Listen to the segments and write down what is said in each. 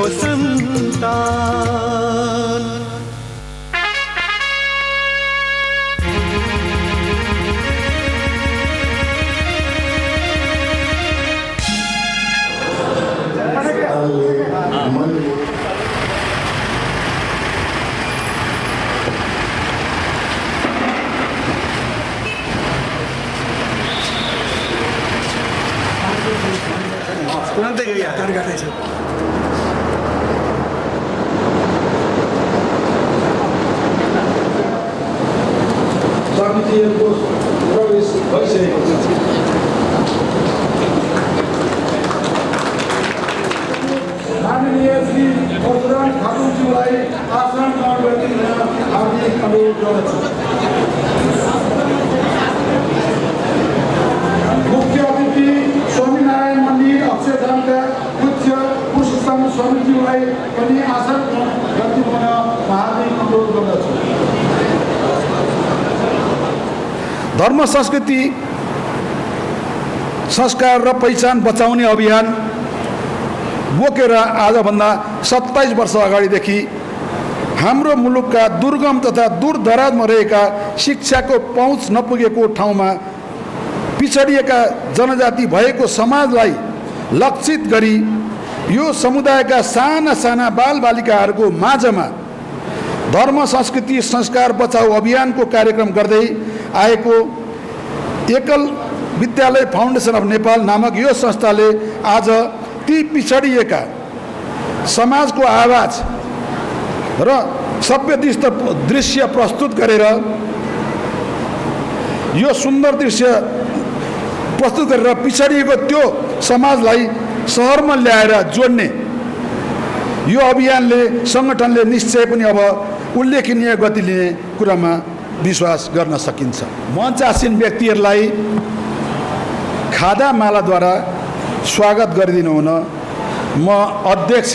को संतान। तुरंतै गयो हातहरु काट्दैछ। समितिहरूको प्रवेश भइसकेको छ। माननीय श्री परशुराम ठाकुरज्यूलाई आसन ग्रहण गरिदिन हार्दिक अनुरोध गर्दछु। मुख्य अतिथि स्वामीनारायण मन्दिर अक्षरधामका पूज्य पुरुषोत्तम स्वामीज्यूलाई पनि आसन ग्रहण गरिदिन हार्दिक अनुरोध गर्दछु। धर्म संस्कृति संस्कार र पहिचान बचाउने अभियान बोकेर आजभन्दा 27 वर्ष अगाडिदेखि हाम्रो मुलुकका दुर्गम तथा दूरदराजमा रहेका शिक्षाको पहुँच नपुगेको ठाउँमा पिछडिएका जनजाति भएको समाजलाई लक्षित गरी यो समुदायका साना साना बालबालिकाहरूको माझमा धर्म संस्कृति संस्कार बचाऊ अभियानको कार्यक्रम गर्दै आएको एकल विद्यालय फाउन्डेसन अफ नेपाल नामक यो संस्थाले आज ती पिछडिएका समाजको आवाज र सभ्य दृश्य प्रस्तुत गरेर यो सुन्दर दृश्य प्रस्तुत गरेर पिछडिएको त्यो समाजलाई सहरमा ल्याएर जोड्ने यो अभियानले संगठनले निश्चय पनि अब उल्लेखनीय गति लिने कुरामा विश्वास गर्न सकिन्छ। मञ्चासीन व्यक्तिहरूलाई खादा मालाद्वारा स्वागत गरिदिनु हुन म अध्यक्ष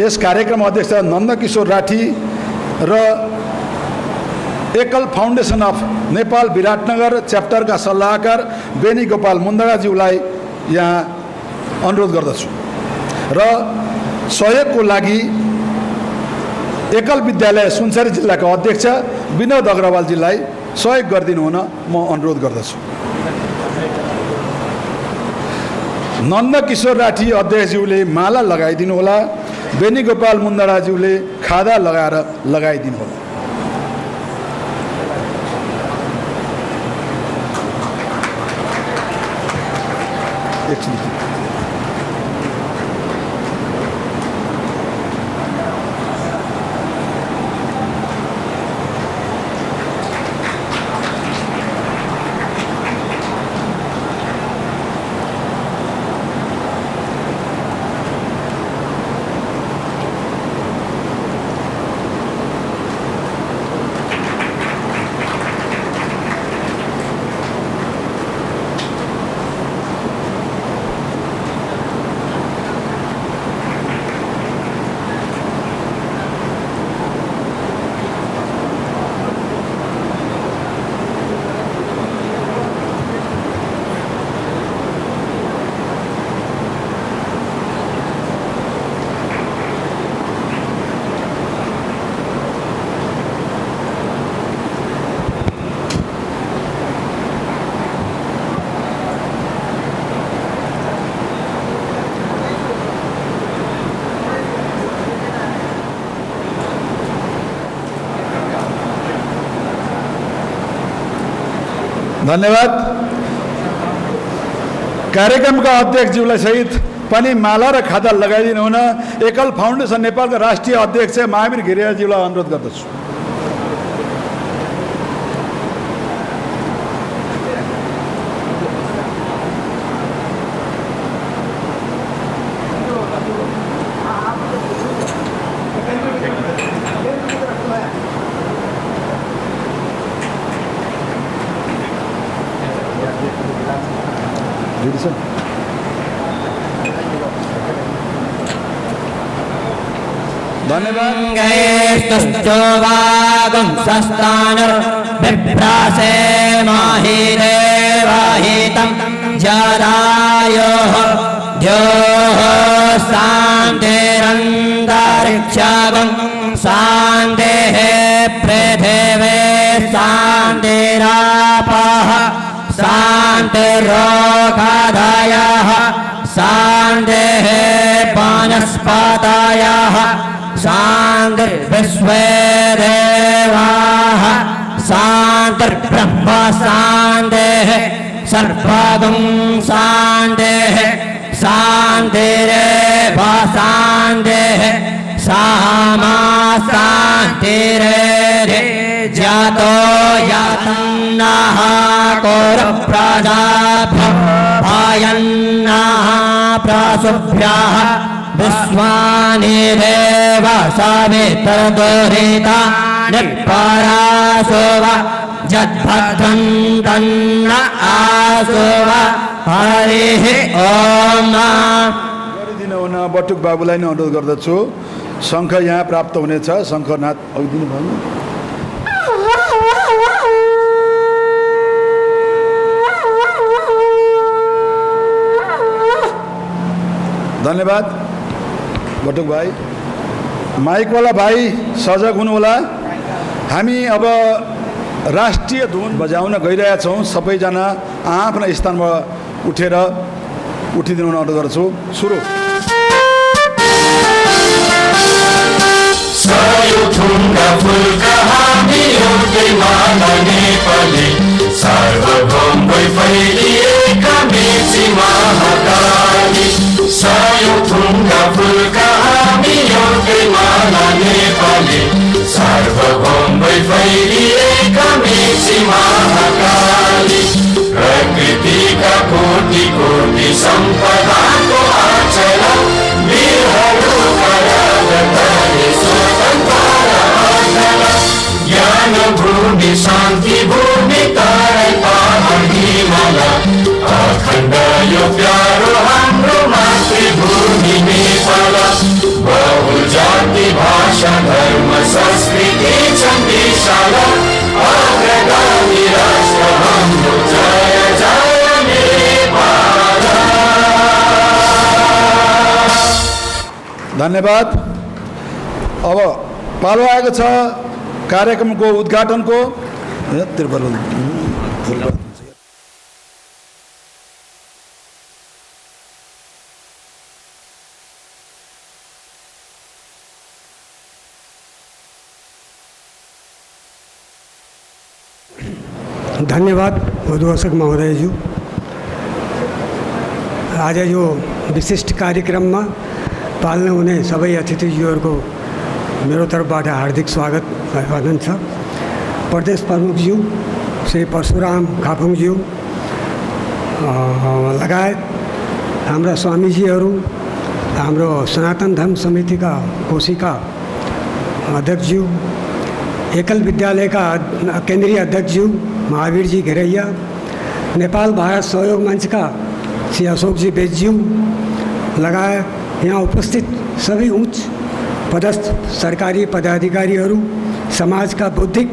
यस कार्यक्रम अध्यक्ष नन्दकिशोर राठी र एकल फाउन्डेसन अफ नेपाल विराटनगर च्याप्टरका सल्लाहकार बेनी गोपाल मुन्दडाज्यूलाई यहाँ अनुरोध गर्दछु र सहयोगको लागि एकल विद्यालय सुनसरी जिल्लाका अध्यक्ष विनोद अग्रवालजीलाई सहयोग गरिदिनु हुन म अनुरोध गर्दछु। नन्दकिशोर राठी अध्यक्षज्यूले माला लगाइदिनु होला, बेनी गोपाल मुन्दडाज्यूले खादा लगाइदिनु होला। धन्यवाद। कार्यक्रमका अध्यक्षज्यूलाई सहित पनि माला र खादा लगाइदिनु हुन एकल फाउन्डेसन नेपालका राष्ट्रिय अध्यक्ष महावीर घिमिरेज्यूलाई अनुरोध गर्दछु। धन्यवाद। विभ्रासे माहिदेवाहितं जरायोः द्योः शान्तिरन्तरिक्षगं शान्तिः पृथिवी शान्तिरापः शान्तिरोगादयः शान्तिः वनस्पतयः शान्तिर्विश्वे देवाः शान्तिर्ब्रह्म शान्तिः सर्वगं शान्तिः शान्तिरेव शान्तिः सामा शान्तिरेधि जातो यातन्नः कुरुप्रजाभ्यः भयन्नः प्रसुभ्यः विश्वानि देव सवितर्दुरिता निपरासुव जद्भद्रं तन्न आसुव हरिः ओम। गरिदिनु हुन बटुक बाबुलाई नै अनुरोध गर्दछु। शङ्ख यहाँ प्राप्त हुनेछ। शङ्खनाथ अघिदिनु भयो। धन्यवाद बटुक भाइ। माइकवाला भाइ सजग हुनुहोला। हामी अब राष्ट्रिय धुन बजाउन गइरहेका छौँ। सबैजना आफ्ना स्थानमा उठेर उठिदिनु हुन अनुरोध गर्छु। सुरु। सयुथुङ्गा फुल्का हामी एउटै माला नेपाली सार्वभौम भई फैलिएका मेची महाकाली। सयुथुङ्गा फुल्का हामी एउटै माला नेपाली सार्वभौम भई फैलिएका मेची महाकाली। प्रकृतिका कोटि कोटि सम्पदाको आचल वीरहरूका राजधानी ज्ञान भूमि शान्ति भूमि तराई पहाड हिमाल अखण्ड यो प्यारो हाम्रो मातृभूमि नेपाल। बहु जाति भाषा धर्म संस्कृति छन् विशाल अग्रगामी राष्ट्र हाम्रो जय जय नेपाल। धन्यवाद। अब पालो आएको छ कार्यक्रमको उद्घाटनको। धन्यवाद उद्घोषक महोदयज्यू। आज यो विशिष्ट कार्यक्रममा पाल्न हुने सबै अतिथिज्यूहरूको मेरो तर्फबाट हार्दिक स्वागत अभिवादन छ। प्रदेश प्रमुखज्यू श्री परशुराम खापुङज्यू लगायत हाम्रा स्वामीजीहरू, हाम्रो सनातन धर्म समितिका कोशिका अध्यक्षज्यू, एकल विद्यालयका केन्द्रीय अध्यक्षज्यू महावीरजी घेरैया, नेपाल भारत सहयोग मञ्चका श्री अशोकजी बेज्यू लगायत यहाँ उपस्थित सबै उच्च पदस्थ सरकारी पदाधिकारीहरू, समाजका बौद्धिक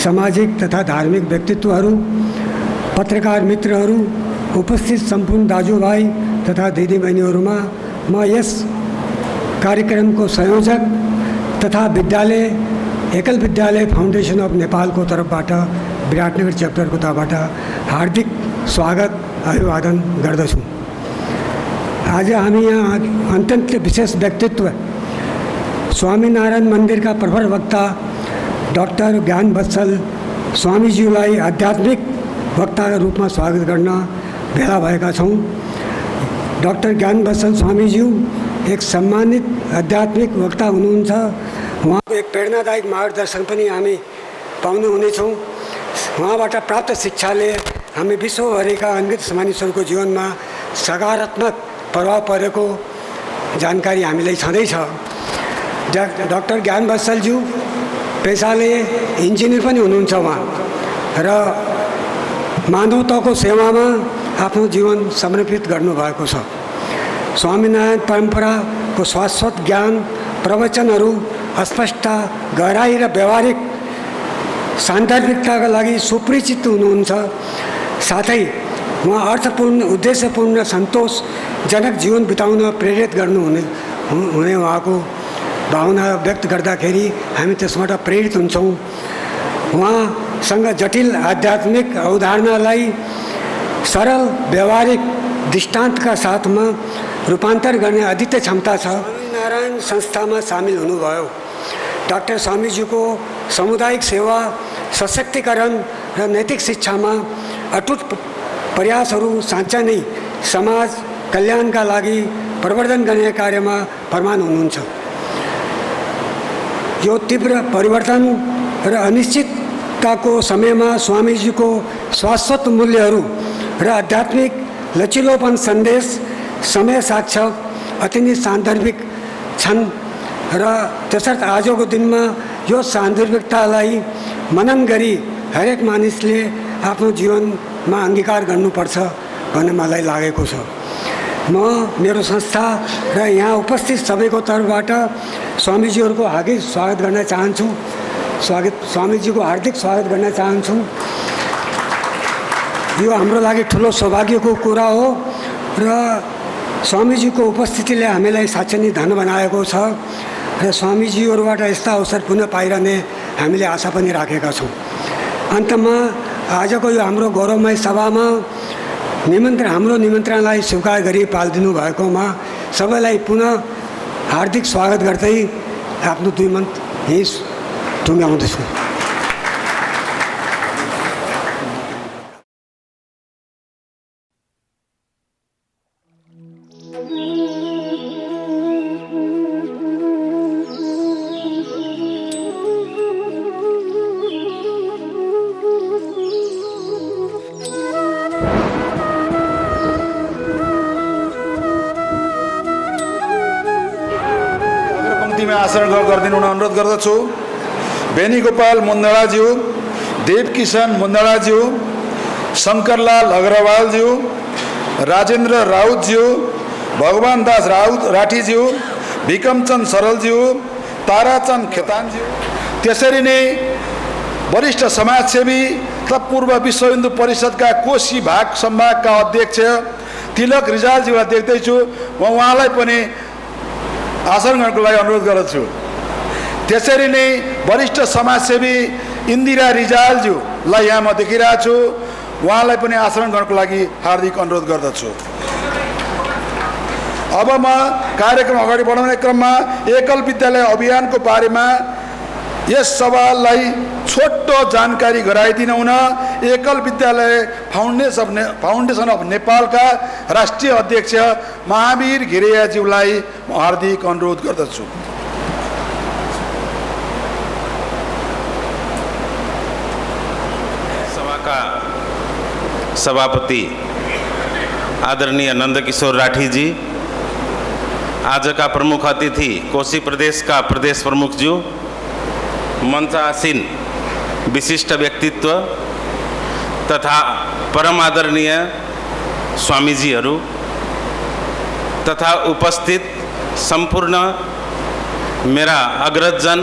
सामाजिक तथा धार्मिक व्यक्तित्वहरू, पत्रकार मित्रहरू, उपस्थित सम्पूर्ण दाजुभाइ तथा दिदीबहिनीहरूमा म यस कार्यक्रमको संयोजक तथा विद्यालय एकल विद्यालय फाउन्डेसन अफ नेपालको तर्फबाट विराटनगर च्याप्टरको तर्फबाट हार्दिक स्वागत अभिवादन गर्दछु। आज हामी यहाँ अत्यन्त विशेष व्यक्तित्व स्वामीनारायण मन्दिरका प्रभर वक्ता डाक्टर ज्ञानवत्सल स्वामीज्यूलाई आध्यात्मिक वक्ताका रूपमा स्वागत गर्न भेला भएका छौँ। डाक्टर ज्ञानवत्सल स्वामीज्यू एक सम्मानित आध्यात्मिक वक्ता हुनुहुन्छ। उहाँको एक प्रेरणादायक मार्गदर्शन पनि हामी पाउनुहुनेछौँ। उहाँबाट प्राप्त शिक्षाले हामी विश्वभरिका अनगित मानिसहरूको जीवनमा सकारात्मक प्रभाव परेको जानकारी हामीलाई छँदैछ। डाक्टर ज्ञानवत्सलज्यू पेसाले इन्जिनियर पनि हुनुहुन्छ उहाँ र मानवताको सेवामा आफ्नो जीवन समर्पित गर्नुभएको छ। स्वामीनारायण परम्पराको शाश्वत ज्ञान प्रवचनहरू अस्पष्ट गहराई र व्यावहारिक सान्दर्भिकताका लागि सुपरिचित हुनुहुन्छ। साथै उहाँ अर्थपूर्ण उद्देश्यपूर्ण सन्तोषजनक जीवन बिताउन प्रेरित गर्नुहुने उहाँको भावना व्यक्त गर्दाखेरि हामी त्यसबाट प्रेरित हुन्छौँ। उहाँसँग जटिल आध्यात्मिक अवधारणालाई सरल व्यवहारिक दृष्टान्तका साथमा रूपान्तर गर्ने अद्वितीय क्षमता छ। स्वामीनारायण संस्थामा सामेल हुनुभयो। डाक्टर स्वामीजीको सामुदायिक सेवा, सशक्तिकरण र नैतिक शिक्षामा अटुट प्रयासहरू साँच्चै नै समाज कल्याणका लागि प्रवर्धन गर्ने कार्यमा प्रमाण हुनुहुन्छ। यो तीव्र परिवर्तन र अनिश्चितताको समयमा स्वामीजीको शाश्वत मूल्यहरू र आध्यात्मिक लचिलोपन सन्देश समय साक्ष अति नै सान्दर्भिक छन् र त्यसर्थ आजको दिनमा यो सान्दर्भिकतालाई मनन गरी हरेक मानिसले आफ्नो जीवनमा अङ्गीकार गर्नुपर्छ भन्ने मलाई लागेको छ। म मेरो संस्था र यहाँ उपस्थित सबैको तर्फबाट स्वामीजीहरूको हार्दिक स्वागत गर्न चाहन्छु। स्वामीजीको हार्दिक स्वागत गर्न चाहन्छु। यो हाम्रो लागि ठुलो सौभाग्यको कुरा हो र स्वामीजीको उपस्थितिले हामीलाई साँच्चै नै धन्य बनाएको छ र स्वामीजीहरूबाट यस्ता अवसर पुनः पाइरहने हामीले आशा पनि राखेका छौँ। अन्तमा आजको यो हाम्रो गौरवमय सभामा हाम्रो निमन्त्रणलाई स्वीकार गरी पालिदिनु भएकोमा सबैलाई पुनः हार्दिक स्वागत गर्दै आफ्नो 2 मिनट यहीँ टुङ्ग्याउँदछु। आसन गरिदिनु अनुरोध गर्दछु। बेनीगोपाल मुन्दडाज्यू, देवकिशन मुन्दडाज्यू, शङ्करलाल अग्रवालज्यू, राजेन्द्र राउतज्यू, भगवान दास राठीज्यू, भिकमचन्द सरलज्यू, ताराचन्द खेतानज्यू, त्यसरी नै वरिष्ठ समाजसेवी तथा पूर्व विश्व हिन्दू परिषदका कोशी भाग सम्भागका अध्यक्ष तिलक रिजालज्यूलाई देख्दैछु। म उहाँलाई पनि आसन गर्नको लागि अनुरोध गर्दछु। त्यसरी नै वरिष्ठ समाजसेवी इन्दिरा रिजालज्यूलाई यहाँ म देखिरहेको छु। उहाँलाई पनि आसन गर्नको लागि हार्दिक अनुरोध गर्दछु। अब म कार्यक्रम अगाडि बढाउने क्रममा एकल विद्यालय अभियानको बारेमा यस सभालाई छोटो जानकारी गराइदिन हुन एकल विद्यालय फाउन्डेसन अफ नेपालका राष्ट्रिय अध्यक्ष महावीर घिरेयाज्यूलाई हार्दिक अनुरोध गर्दछु। सभाका सभापति आदरणीय नन्दकिशोर राठीजी, आजका प्रमुख अतिथि कोशी प्रदेशका प्रदेश प्रमुखज्यू, मञ्चासीन विशिष्ट व्यक्तित्व तथा परम आदरणीय स्वामीजीहरू तथा उपस्थित सम्पूर्ण मेरा अग्रजन,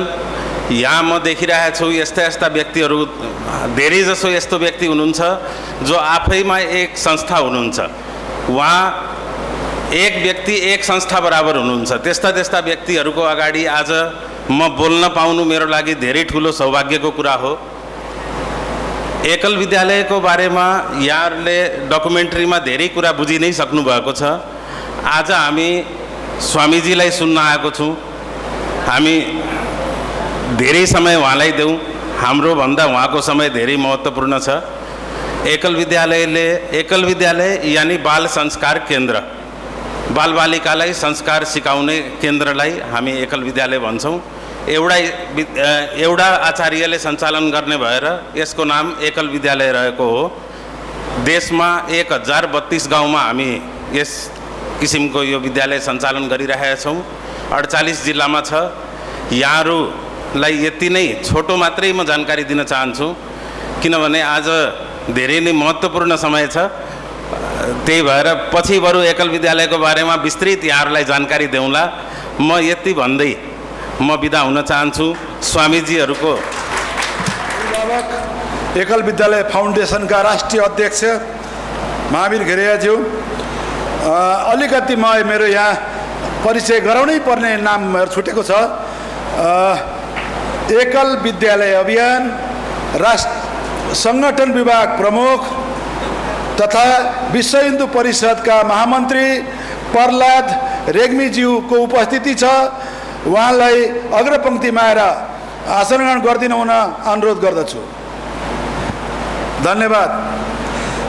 यहाँ म देखिरहेको छु यस्ता व्यक्तिहरू धेरै जसो यस्तो व्यक्ति हुनुहुन्छ जो आफैमा एक संस्था हुनुहुन्छ। उहाँ एक व्यक्ति एक संस्था बराबर हुनुहुन्छ। त्यस्ता व्यक्तिहरूको अगाडि आज म बोल्न पाउनु मेरो लागि धेरै ठुलो सौभाग्यको कुरा हो। एकल विद्यालयको बारेमा यहाँहरूले डकुमेन्ट्रीमा धेरै कुरा बुझि नै सक्नु भएको छ। आज हामी स्वामीजीलाई सुन्न आएको छौँ। हामी धेरै समय उहाँलाई देऊ, हाम्रो भन्दा उहाँको समय धेरै महत्त्वपूर्ण छ। एकल विद्यालय यानी बाल संस्कार केन्द्र, बालबालिकालाई संस्कार सिकाउने केन्द्रलाई हामी एकल विद्यालय भन्छौँ। एउटा आचार्यले सञ्चालन गर्ने भएर यसको नाम एकल विद्यालय रहेको हो। देशमा 1032 गाउँमा हामी यस किसिमको यो विद्यालय सञ्चालन गरिरहेका छौँ। 48 जिल्लामा छ। यहाँहरूलाई यति नै छोटो मात्रै म जानकारी दिन चाहन्छु, किनभने आज धेरै नै महत्त्वपूर्ण समय छ। त्यही भएर पछि बरु एकल विद्यालयको बारेमा विस्तृत यहाँहरूलाई जानकारी देऊँला। म यति भन्दै म बिदा हुन चाहन्छु। स्वामीजीहरूको एकल विद्यालय फाउन्डेसनका राष्ट्रिय अध्यक्ष महावीर घिरियाज्यू, अलिकति मेरो यहाँ परिचय गराउनै पर्ने नामहरू छुटेको छ। एकल विद्यालय अभियान सङ्गठन विभाग प्रमुख तथा विश्व हिन्दू परिषदका महामन्त्री प्रहलाद रेग्मीज्यूको उपस्थिति छ। उहाँलाई अग्रपङ्क्तिमा आएर आसन ग्रहण गरिदिनु हुन अनुरोध गर्दछु। धन्यवाद।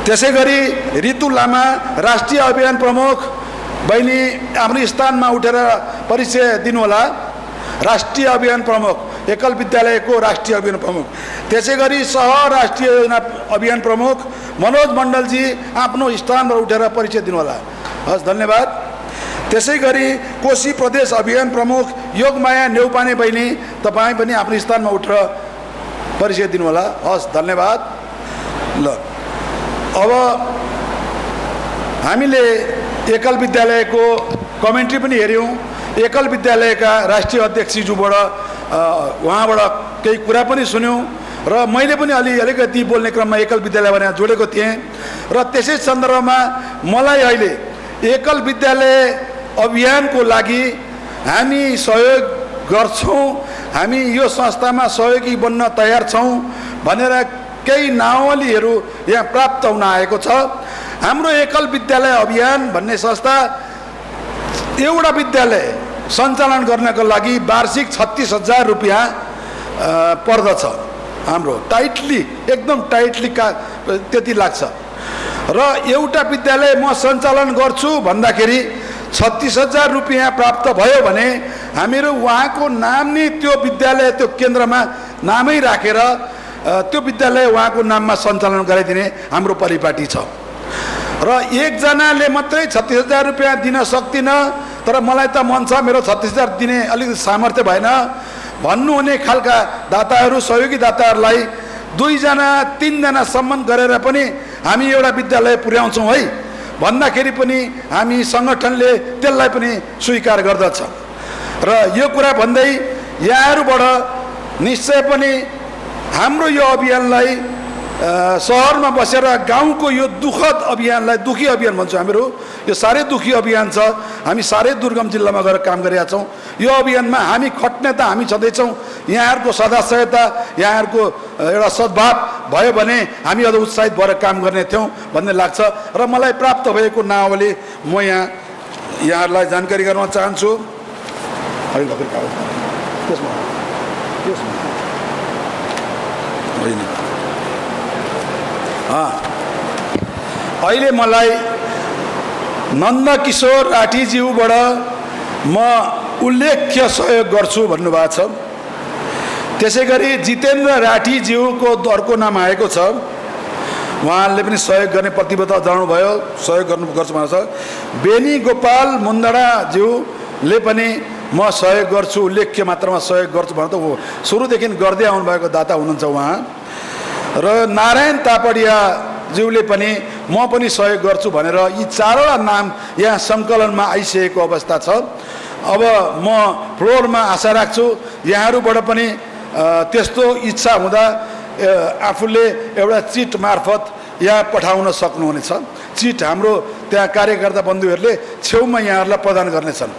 त्यसै गरी ऋतु लामा राष्ट्रिय अभियान प्रमुख, बहिनी आफ्नो स्थानमा उठेर परिचय दिनुहोला। राष्ट्रिय अभियान प्रमुख, एकल विद्यालयको राष्ट्रिय अभियान प्रमुख। त्यसै गरी सह राष्ट्रिय अभियान प्रमुख मनोज मण्डलजी आफ्नो स्थानमा उठेर परिचय दिनुहोला। हस्, धन्यवाद। त्यसै गरी कोशी प्रदेश अभियान प्रमुख योगमाया नेउपाने बहिनी, तपाईँ पनि आफ्नो स्थानमा उठेर परिचय दिनुहोला। हस्, धन्यवाद। ल, अब हामीले एकल विद्यालयको कमेन्ट्री पनि हेऱ्यौँ। एकल विद्यालयका राष्ट्रिय अध्यक्षज्यूबाट उहाँबाट केही कुरा पनि सुन्यौँ र मैले पनि अलिकति बोल्ने क्रममा एकल विद्यालय भनेर जोडेको थिएँ। र त्यसै सन्दर्भमा मलाई अहिले एकल विद्यालय अभियानको लागि हामी सहयोग गर्छौँ, हामी यो संस्थामा सहयोगी बन्न तयार छौँ भनेर केही नावलीहरू यहाँ प्राप्त हुन आएको छ। हाम्रो एकल विद्यालय अभियान भन्ने संस्था एउटा विद्यालय सञ्चालन गर्नको लागि वार्षिक 36,000 रुपियाँ पर्दछ। हाम्रो टाइटली, एकदम टाइटली त्यति लाग्छ। र एउटा विद्यालय म सञ्चालन गर्छु भन्दाखेरि 36,000 रुपियाँ प्राप्त भयो भने हामीहरू उहाँको नाम नै त्यो विद्यालय, त्यो केन्द्रमा नामै राखेर त्यो विद्यालय उहाँको नाममा सञ्चालन गराइदिने हाम्रो परिपाटी छ। र एकजनाले मात्रै 36,000 रुपियाँ दिन सक्दिनँ, तर मलाई त मन छ मेरो 36,000 दिने अलिकति सामर्थ्य भएन भन्नुहुने खालका दाताहरू, सहयोगी दाताहरूलाई 2-3जनासम्म गरेर पनि हामी एउटा विद्यालय पुर्याउँछौँ है भन्दाखेरि पनि हामी सङ्गठनले त्यसलाई पनि स्वीकार गर्दछ। र यो कुरा भन्दै यहाँहरूबाट निश्चय पनि हाम्रो यो अभियानलाई सहरमा बसेर गाउँको यो दुःखद अभियानलाई, दुखी अभियान भन्छौँ हामीहरू, यो साह्रै दुखी अभियान छ। हामी साह्रै दुर्गम जिल्लामा गएर काम गरिरहेका छौँ। यो अभियानमा हामी खट्ने त हामी छँदैछौँ। यहाँहरूको सदाशयता, यहाँहरूको एउटा सद्भाव भयो भने हामी अझ उत्साहित भएर काम गर्ने थियौँ भन्ने लाग्छ। र मलाई प्राप्त भएको नावली म यहाँहरूलाई जानकारी गराउन चाहन्छु। अहिले मलाई नन्दकिशोर राठीज्यूबाट म उल्लेख्य सहयोग गर्छु भन्नुभएको छ। त्यसै गरी जितेन्द्र राठीज्यूको अर्को नाम आएको छ। उहाँले पनि सहयोग गर्ने प्रतिबद्धता जनाउनु भयो, सहयोग गर्छु भनेको छ। बेनी गोपाल मुन्दडाज्यूले पनि म सहयोग गर्छु, उल्लेख्य मात्रामा सहयोग गर्छु भनेर त सुरुदेखि गर्दै आउनुभएको दाता हुनुहुन्छ उहाँ। र नारायण तापडियाज्यूले पनि म पनि सहयोग गर्छु भनेर यी 4वटा नाम यहाँ सङ्कलनमा आइसकेको अवस्था छ। अब म फ्लोरमा आशा राख्छु यहाँहरूबाट पनि त्यस्तो इच्छा हुँदा आफूले एउटा चिट मार्फत यहाँ पठाउन सक्नुहुनेछ। चिट हाम्रो त्यहाँ कार्यकर्ता बन्धुहरूले छेउमा यहाँहरूलाई प्रदान गर्नेछन्।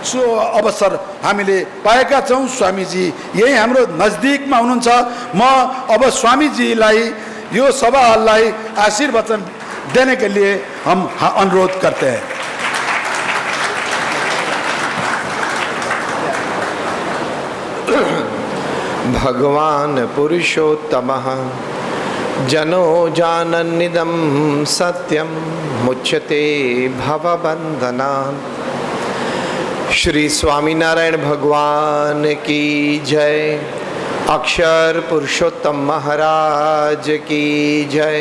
सो अवसर हामीले पाएका छौँ। स्वामीजी यही हाम्रो नजदिकमा हुनुहुन्छ। म अब स्वामीजीलाई यो सभा हललाई आशीर्वचन देने के लिए हम अनुरोध करते हैं। भगवान पुरुषोत्तमः जनो जानन्निदं सत्यं मुच्यते भवबन्धनात्। श्री स्वामीनारायण भगवान की जय। अक्षर पुरुषोत्तम महाराज की जय।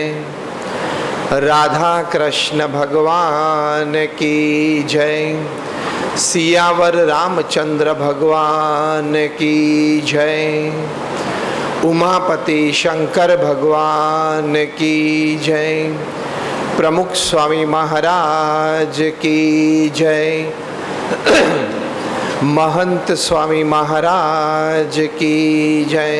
राधा कृष्ण भगवान की जय। सियावर रामचंद्र भगवान की जय। उमापति शंकर भगवान की जय। प्रमुख स्वामी महाराज की जय, महंत स्वामी महाराज की जय।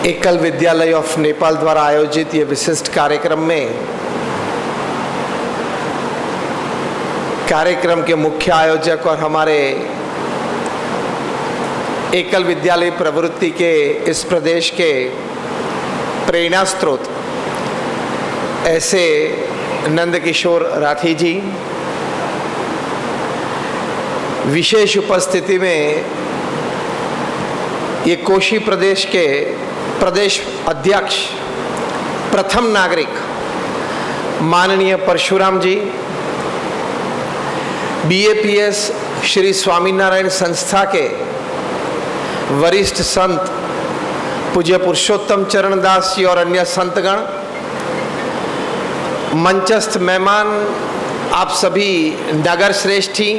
एकल विद्यालय ऑफ नेपाल द्वारा आयोजित ये विशिष्ट कार्यक्रम में कार्यक्रम के मुख्य आयोजक और हमारे एकल विद्यालय प्रवृत्ति के इस प्रदेश के प्रेरणा स्रोत ऐसे नंदकिशोर राठी जी, विशेष उपस्थिति में ये कोशी प्रदेश के प्रदेश अध्यक्ष प्रथम नागरिक माननीय परशुराम जी, BAPS श्री स्वामीनारायण संस्था के वरिष्ठ संत पूज्य पुरुषोत्तम चरण दास जी और अन्य संतगण, मंचस्थ मेहमान, आप सभी नगर श्रेष्ठी,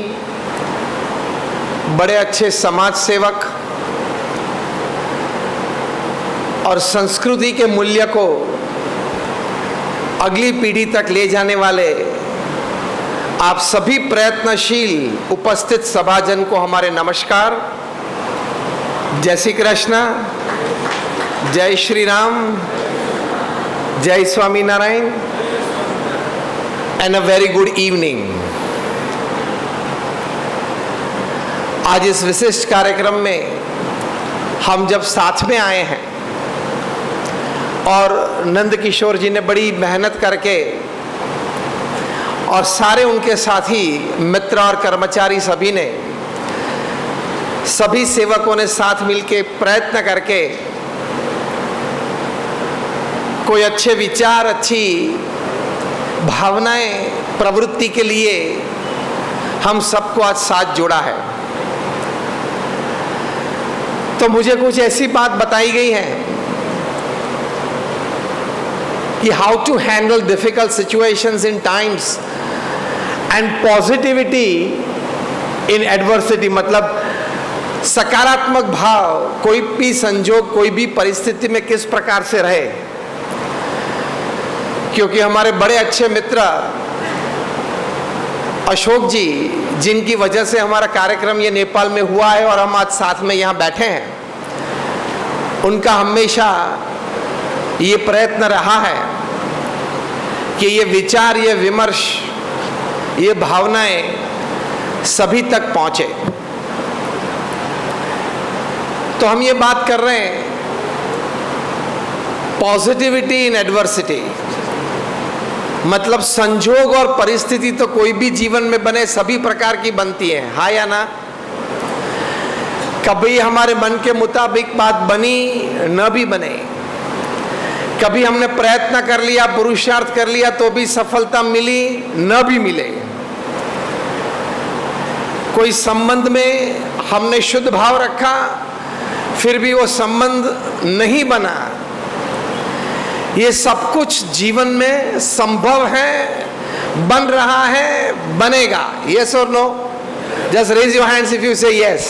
बड़े अच्छे समाज सेवक और संस्कृति के मूल्य को अगली पीढ़ी तक ले जाने वाले आप सभी प्रयत्नशील उपस्थित सभाजन को हमारे नमस्कार। जय श्री कृष्ण, जय श्री राम, जय Swami Narayan and a very good evening. आज इस विशिष्ट कार्यक्रम में हम जब साथ में आए हैं और नंदकिशोर जी ने बड़ी मेहनत करके और सारे उनके साथी मित्र और कर्मचारी सभी ने, सभी सेवकों ने साथ मिलके प्रयत्न करके कोई अच्छे विचार, अच्छी भावनाएं प्रवृत्ति के लिए हम सबको आज साथ जोड़ा है। तो मुझे कुछ ऐसी बात बताई गई है कि how to handle difficult situations in times and positivity in adversity, मतलब सकारात्मक भाव कोई भी संजोग, कोई भी परिस्थिति में किस प्रकार से रहे। क्योंकि हमारे बड़े अच्छे मित्र अशोक जी, जिनकी वजह से हमारा कार्यक्रम ये नेपाल में हुआ है और हम आज साथ में यहाँ बैठे हैं, उनका हमेशा ये प्रयत्न रहा है कि ये विचार, ये विमर्श, ये भावनाएं सभी तक पहुंचे। तो हम ये बात कर रहे हैं पॉजिटिविटी इन एडवर्सिटी, मतलब संजोग और परिस्थिति तो कोई भी जीवन में बने सभी प्रकार की बनती है, हाँ या ना। कभी हमारे मन के मुताबिक बात बनी न भी बने, कभी हमने प्रयत्न कर लिया, पुरुषार्थ कर लिया तो भी सफलता मिली न भी मिले। कोई संबंध में हमने शुद्ध भाव रखा फिर भी वो संबंध नहीं बना। ये सब कुछ जीवन में संभव है, बन रहा है, बनेगा। यस और no? Just raise your hands if you say yes.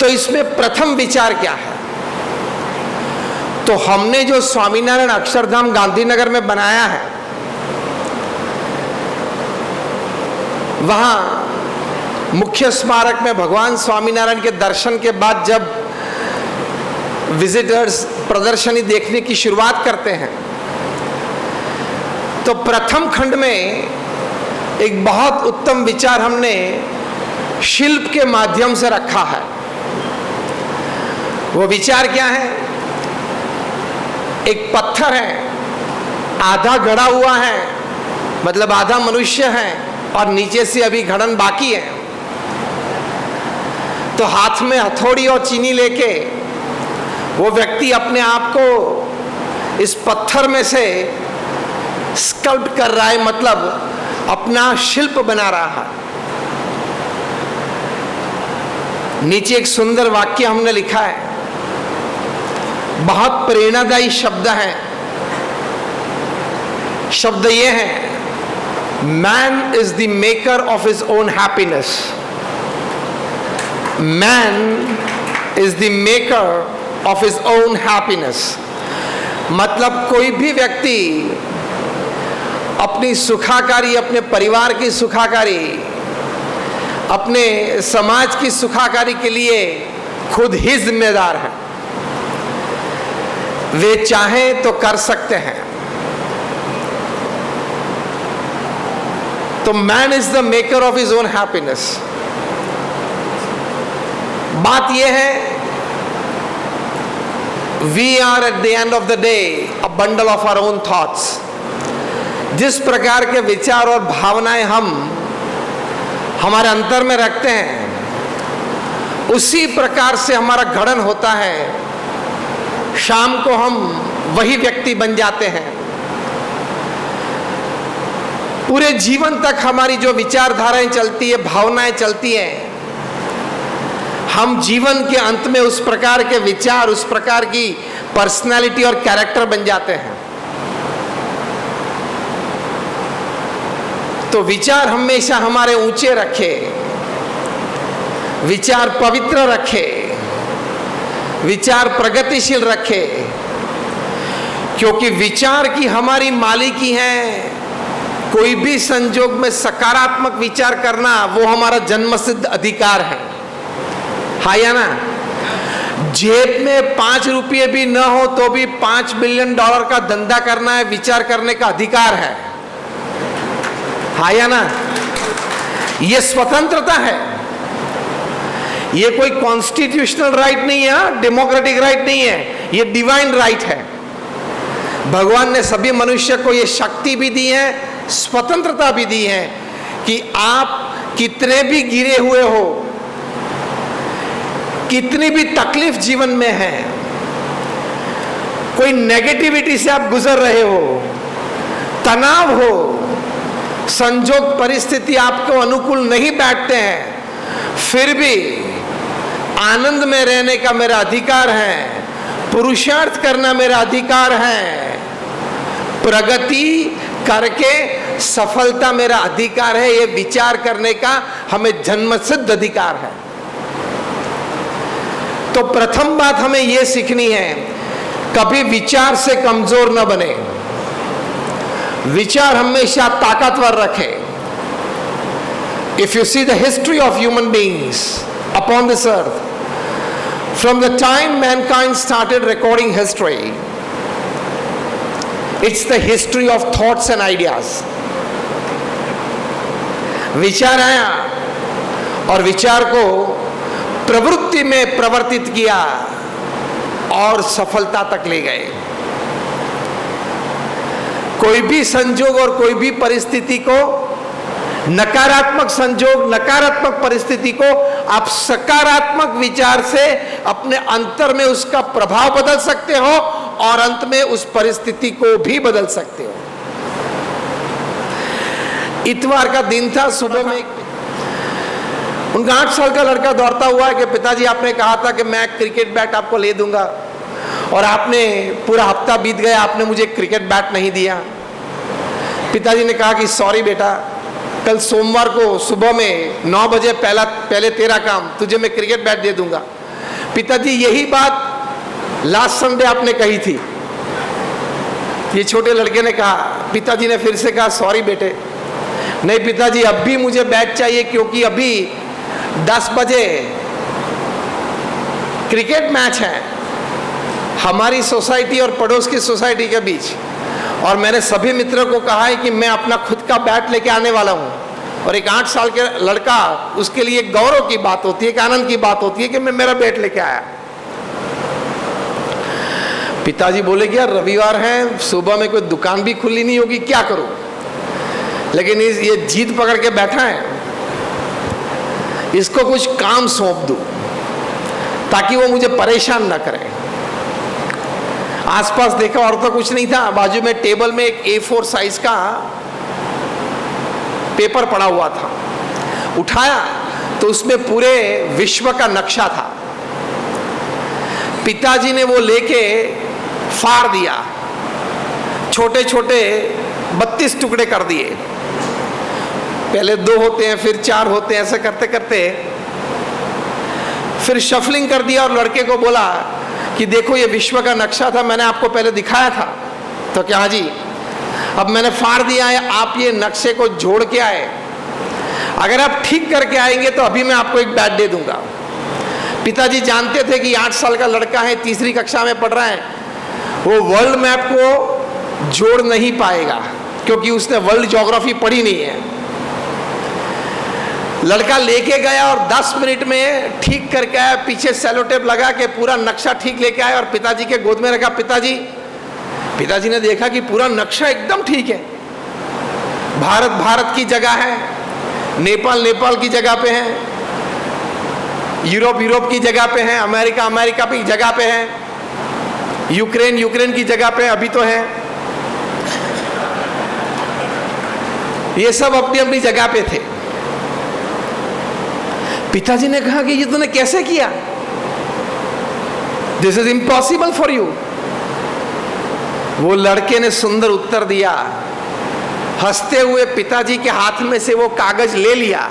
तो इसमें प्रथम विचार क्या है? तो हमने जो स्वामीनारायण अक्षरधाम गांधीनगर में बनाया है, वहां मुख्य स्मारक में भगवान स्वामीनारायण के दर्शन के बाद जब विजिटर्स प्रदर्शनी देखने की शुरुआत करते हैं तो प्रथम खंड में एक बहुत उत्तम विचार हमने शिल्प के माध्यम से रखा है। वो विचार क्या है? एक पत्थर है, आधा गढ़ा हुआ है, मतलब आधा मनुष्य है और नीचे से अभी गढ़न बाकी है। तो हाथ में हथौड़ी और चीनी लेके वो व्यक्ति अपने आप को इस पत्थर में से स्कल्प्ट कर रहा है, मतलब अपना शिल्प बना रहा है। नीचे एक सुंदर वाक्य हमने लिखा है, बहुत प्रेरणादायी शब्द है। शब्द ये है, man is the maker of his own happiness. Man is the maker of his own happiness. मतलब कोई भी व्यक्ति अपनी सुखाकारी, अपने परिवार की सुखाकारी, अपने समाज की सुखाकारी के लिए खुद ही जिम्मेदार है। वे चाहें तो कर सकते हैं। तो man is the maker of his own happiness. बात यह है, we are at the end of the day a bundle of our own thoughts. जिस प्रकार के विचार और भावनाएं हम हमारे अंतर में रखते हैं, उसी प्रकार से हमारा गठन होता है। शाम को हम वही व्यक्ति बन जाते हैं। पूरे जीवन तक हमारी जो विचारधाराएं चलती है, भावनाएं चलती हैं, हम जीवन के अंत में उस प्रकार के विचार, उस प्रकार की पर्सनालिटी और कैरेक्टर बन जाते हैं। तो विचार हमेशा हमारे ऊंचे रखे, विचार पवित्र रखे, विचार प्रगतिशील रखे, क्योंकि विचार की हमारी मालिकी है। कोई भी संजोग में सकारात्मक विचार करना वो हमारा जन्मसिद्ध अधिकार है। हाँ या ना? जेब में 5 रुपये भी न हो तो भी $5 बिलियन का धंधा करना है, विचार करने का अधिकार है। हाँ या ना? ये स्वतंत्रता है। ये कोई कॉन्स्टिट्यूशनल राइट नहीं है, डेमोक्रेटिक राइट नहीं है, ये डिवाइन राइट है। भगवान ने सभी मनुष्य को ये शक्ति भी दी है, स्वतंत्रता भी दी है कि आप कितने भी गिरे हुए हो, कितनी भी तकलीफ जीवन में है, कोई नेगेटिविटी से आप गुजर रहे हो, तनाव हो, संजोग परिस्थिति आपको अनुकूल नहीं बैठते हैं, फिर भी आनंद में रहने का मेरा अधिकार है, पुरुषार्थ करना मेरा अधिकार है, प्रगति करके सफलता मेरा अधिकार है। ये विचार करने का हमें जन्मसिद्ध अधिकार है। तो प्रथम बात हमें यह सीखनी है, कभी विचार से कमजोर न बने, विचार हमेशा ताकतवर रखे। If you see the history of human beings upon this earth, from the time mankind started recording history, it's the history of thoughts and ideas. विचार आया और विचार को प्रवृत्ति में प्रवर्तित किया और सफलता तक ले गए। कोई भी संजोग और कोई भी परिस्थिति को, नकारात्मक संजोग, नकारात्मक परिस्थिति को आप सकारात्मक विचार से अपने अंतर में उसका प्रभाव बदल सकते हो और अंत में उस परिस्थिति को भी बदल सकते हो। इतवार का दिन था, सुबह में उनका 8 साल का लड़का दौड़ता हुआ है कि पिताजी आपने कहा था कि मैं क्रिकेट बैट आपको ले दूंगा और आपने पूरा हफ्ता बीत गया, आपने मुझे क्रिकेट बैट नहीं दिया। पिताजी ने कहा कि सॉरी बेटा, कल सोमवार को सुबह में 9 बजे पहले तेरा काम, तुझे मैं क्रिकेट बैट दे दूंगा। पिताजी यही बात लास्ट संडे आपने कही थी। ये छोटे लड़के ने कहा, पिताजी ने फिर से कहा सॉरी बेटे, नहीं पिताजी अब भी मुझे बैट चाहिए क्योंकि अभी 10 बजे क्रिकेट मैच है हमारी सोसाइटी और पड़ोस की सोसाइटी के बीच, और मैंने सभी मित्रों को कहा है कि मैं अपना खुद का बैट लेके आने वाला हूँ। और एक 8 साल के लड़का, उसके लिए एक गौरव की बात होती है, एक आनंद की बात होती है कि मैं मेरा बैट लेके आया। पिताजी बोले कि यार रविवार है, सुबह में कोई दुकान भी खुली नहीं होगी, क्या करूं? लेकिन ये जीत पकड़ के बैठा है, इसको कुछ काम सौंप दूं ताकि वो मुझे परेशान ना करे। आसपास देखा और तो कुछ नहीं था, बाजू में टेबल में एक A4 साइज का पेपर पड़ा हुआ था। उठाया तो उसमें पूरे विश्व का नक्शा था। पिताजी ने वो लेके फाड़ दिया, छोटे छोटे 32 टुकड़े कर दिए। पहले 2 होते हैं, फिर 4 होते हैं, ऐसे करते करते फिर शफलिंग कर दिया और लड़के को बोला कि देखो ये विश्व का नक्शा था, मैंने आपको पहले दिखाया था। तो क्या जी, अब मैंने फाड़ दिया है, आप ये नक्शे को जोड़ के आए। अगर आप ठीक करके आएंगे तो अभी मैं आपको एक बैट दे दूंगा। पिताजी जानते थे कि 8 साल का लड़का है, तीसरी कक्षा में पढ़ रहा है, वो वर्ल्ड मैप को जोड़ नहीं पाएगा क्योंकि उसने वर्ल्ड ज्योग्राफी पढ़ी नहीं है। लड़का लेके गया और 10 मिनट में ठीक करके आया, पीछे सेलो टेप लगा के पूरा नक्शा ठीक लेके आया और पिताजी के गोद में रखा। पिताजी ने देखा कि पूरा नक्शा एकदम ठीक है। भारत भारत की जगह है, नेपाल नेपाल की जगह पे है, यूरोप यूरोप की जगह पे है, अमेरिका अमेरिका की जगह पे है, यूक्रेन यूक्रेन की जगह पे अभी तो है। ये सब अपनी अपनी जगह पे थे। पिताजी ने कहा कि ये तूने कैसे किया? This is impossible for you. वो लड़के ने सुंदर उत्तर दिया। हंसते हुए पिताजी के हाथ में से वो कागज ले लिया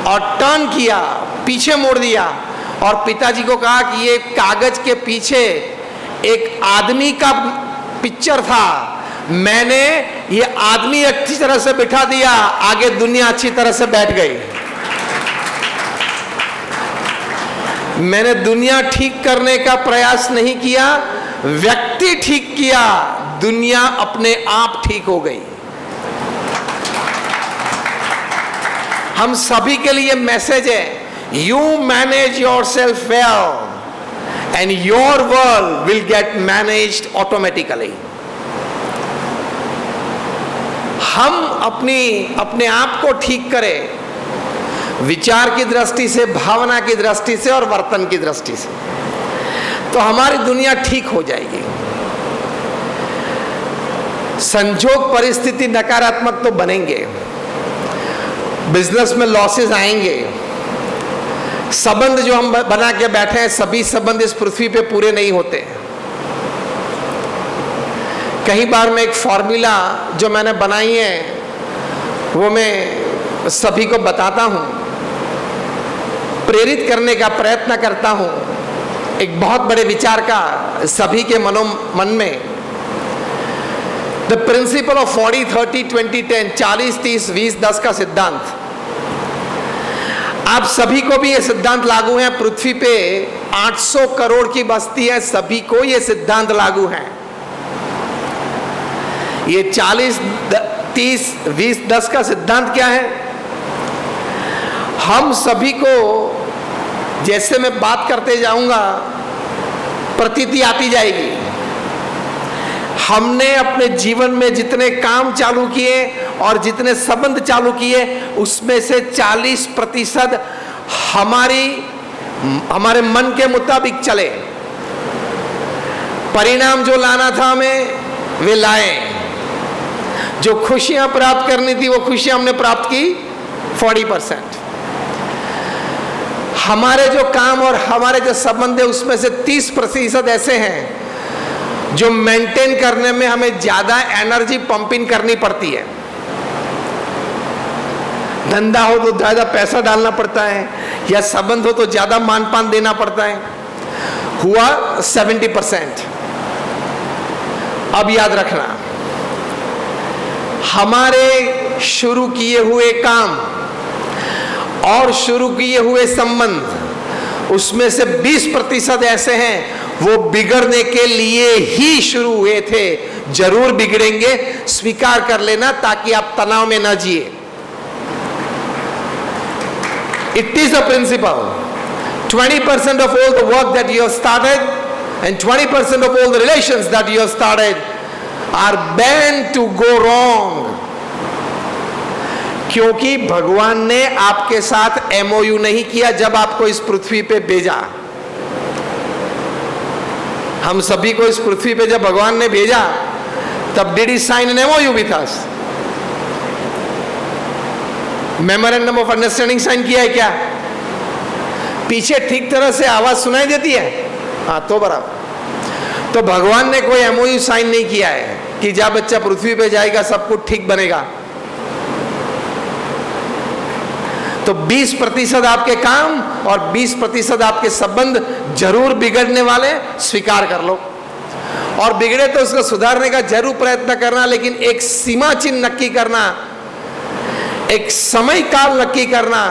और टर्न किया, पीछे मोड़ दिया और पिताजी को कहा कि ये कागज के पीछे एक आदमी का पिक्चर था, मैंने ये आदमी अच्छी तरह से बिठा दिया, आगे दुनिया अच्छी तरह से बैठ गई। मैंने दुनिया ठीक करने का प्रयास नहीं किया, व्यक्ति ठीक किया, दुनिया अपने आप ठीक हो गई। हम सभी के लिए मैसेज है, you manage your self well and your world will get managed automatically. हम अपने आप को ठीक करें, विचार की दृष्टि से, भावना की दृष्टि से और वर्तन की दृष्टि से, तो हमारी दुनिया ठीक हो जाएगी। संजोग परिस्थिति नकारात्मक तो बनेंगे, बिजनेस में लॉसेस आएंगे, संबंध जो हम बना के बैठे हैं, सभी संबंध इस पृथ्वी पे पूरे नहीं होते। कई बार मैं एक फॉर्मूला जो मैंने बनाई है वो मैं सभी को बताता हूं, प्रेरित करने का प्रयत्न करता हूं एक बहुत बड़े विचार का सभी के मन में। द प्रिंसिपल ऑफ 40-30-20-10, 40-30-20-10 का सिद्धांत। आप सभी को भी ये सिद्धांत लागू है। पृथ्वी पे 800 करोड़ की बस्ती है, सभी को ये सिद्धांत लागू है। ये 40-30-20-10 का सिद्धांत क्या है? हम सभी को, जैसे मैं बात करते जाऊंगा, प्रतीति आती जाएगी। हमने अपने जीवन में जितने काम चालू किए और जितने संबंध चालू किए, उसमें से 40% हमारे मन के मुताबिक चले। परिणाम जो लाना था हमें, वे लाए। जो खुशियां प्राप्त करनी थी, वो खुशियां हमने प्राप्त की 40%। हमारे जो काम और हमारे जो संबंध है, उसमें से 30% ऐसे हैं जो मेंटेन करने में हमें ज्यादा एनर्जी पंपिंग करनी पड़ती है। धंधा हो तो ज्यादा पैसा डालना पड़ता है, या संबंध हो तो ज्यादा मानपान देना पड़ता है। हुआ 70%। अब याद रखना, हमारे शुरू किए हुए काम और शुरू किए हुए संबंध, उसमें से 20% ऐसे हैं वो बिगड़ने के लिए ही शुरू हुए थे, जरूर बिगड़ेंगे, स्वीकार कर लेना, ताकि आप तनाव में ना जिए। It is a principle. 20% of all the work that you have started and 20% of all the relations that you have started are bound to go wrong. क्योंकि भगवान ने आपके साथ MOU नहीं किया जब आपको इस पृथ्वी पे भेजा। हम सभी को इस पृथ्वी पे जब भगवान ने भेजा, तब did he sign an MOU with us? Memorandum of understanding sign किया है क्या? पीछे ठीक तरह से आवाज सुनाई देती है? हाँ, तो बराबर। तो भगवान ने कोई MOU साइन नहीं किया है कि जब बच्चा पृथ्वी पे जाएगा सब कुछ ठीक बनेगा। तो 20% आपके काम और 20% आपके संबंध जरूर बिगड़ने वाले, स्वीकार कर लो। और बिगड़े तो उसको सुधारने का जरूर प्रयत्न करना, लेकिन एक सीमा चिन्ह नक्की करना, एक समय काल नक्की करना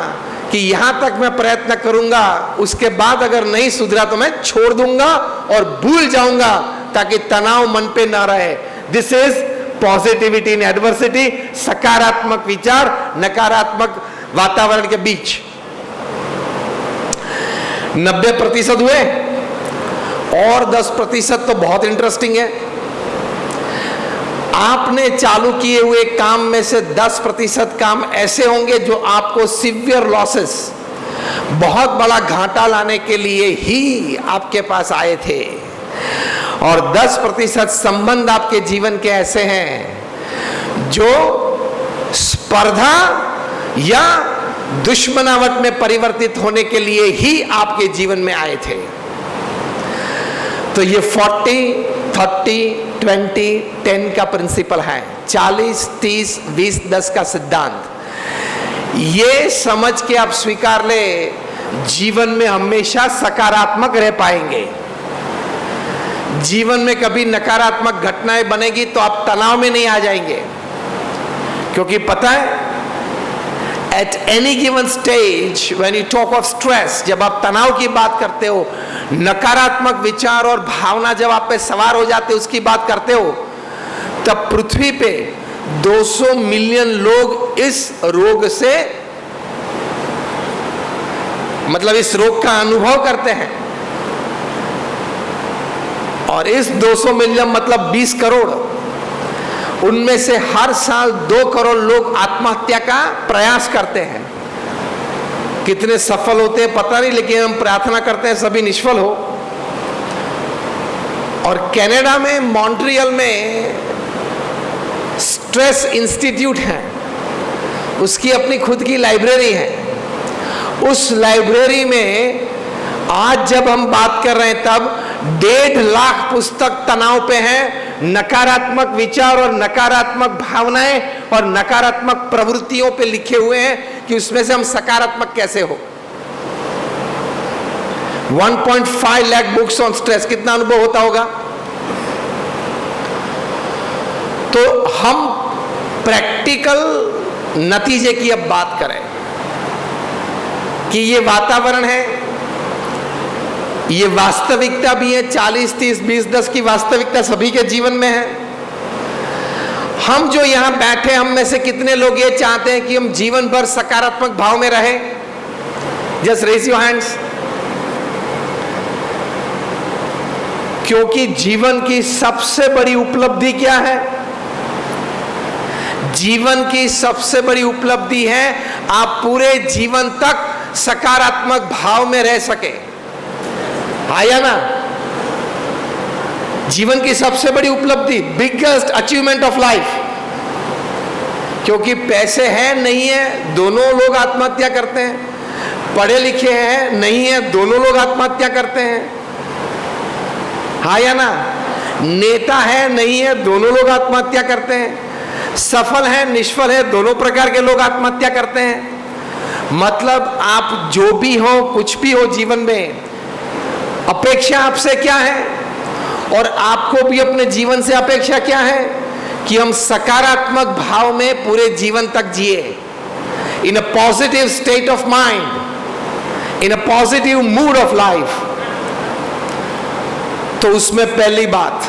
कि यहां तक मैं प्रयत्न करूंगा, उसके बाद अगर नहीं सुधरा तो मैं छोड़ दूंगा और भूल जाऊंगा, ताकि तनाव मन पे ना रहे। This is positivity in adversity, सकारात्मक विचार नकारात्मक वातावरण के बीच। 90% हुए और 10% तो बहुत इंटरेस्टिंग है। आपने चालू किए हुए काम में से 10% काम ऐसे होंगे जो आपको सिवियर लॉसेस, बहुत बड़ा घाटा लाने के लिए ही आपके पास आए थे, और 10% संबंध आपके जीवन के ऐसे हैं जो स्पर्धा या दुश्मनावट में परिवर्तित होने के लिए ही आपके जीवन में आए थे। तो ये 40, 30, 20, 10 का प्रिंसिपल है, 40, 30, 20, 10 का सिद्धांत। ये समझ के आप स्वीकार ले, जीवन में हमेशा सकारात्मक रह पाएंगे। जीवन में कभी नकारात्मक घटनाएं बनेगी तो आप तनाव में नहीं आ जाएंगे, क्योंकि पता है at any given stage when you talk of stress, जब आप तनाव की बात करते हो, नकारात्मक विचार और भावना जब आप पे सवार हो जाते हो, उसकी बात करते हो, तब पृथ्वी पे 200 मिलियन लोग इस रोग से, मतलब इस रोग का अनुभव करते हैं। और इस 200 मिलियन मतलब 20 करोड़, उनमें से हर साल 2 करोड़ लोग आत्महत्या का प्रयास करते हैं। कितने सफल होते हैं पता नहीं, लेकिन हम प्रार्थना करते हैं सभी निष्फल हो। और कनाडा में मॉन्ट्रियल में स्ट्रेस इंस्टीट्यूट है, उसकी अपनी खुद की लाइब्रेरी है। उस लाइब्रेरी में आज जब हम बात कर रहे हैं तब 1.5 लाख पुस्तक तनाव पे हैं, नकारात्मक विचार और नकारात्मक भावनाएं और नकारात्मक प्रवृत्तियों पे लिखे हुए हैं कि उसमें से हम सकारात्मक कैसे हो। 1.5 लाख बुक्स ऑन स्ट्रेस, कितना अनुभव होता होगा। तो हम प्रैक्टिकल नतीजे की अब बात करें कि ये वातावरण है, ये वास्तविकता भी है। 40, 30, 20, 10 की वास्तविकता सभी के जीवन में है। हम जो यहां बैठे, हम में से कितने लोग ये चाहते हैं कि हम जीवन भर सकारात्मक भाव में रहें? Just raise your hands. क्योंकि जीवन की सबसे बड़ी उपलब्धि क्या है? जीवन की सबसे बड़ी उपलब्धि है आप पूरे जीवन तक सकारात्मक भाव में रह सके। आया ना? जीवन की सबसे बड़ी उपलब्धि, बिगेस्ट अचीवमेंट ऑफ लाइफ। क्योंकि पैसे हैं नहीं है, दोनों लोग आत्महत्या करते हैं। पढ़े लिखे हैं नहीं है, दोनों लोग आत्महत्या करते हैं। आया ना? नेता है नहीं है, दोनों लोग आत्महत्या करते हैं। सफल है निष्फल है, दोनों प्रकार के लोग आत्महत्या करते हैं। मतलब आप जो भी हो, कुछ भी हो जीवन में, अपेक्षा आपसे क्या है और आपको भी अपने जीवन से अपेक्षा क्या है कि हम सकारात्मक भाव में पूरे जीवन तक जिए, in a positive state of mind, in a positive mood of life. तो उसमें पहली बात,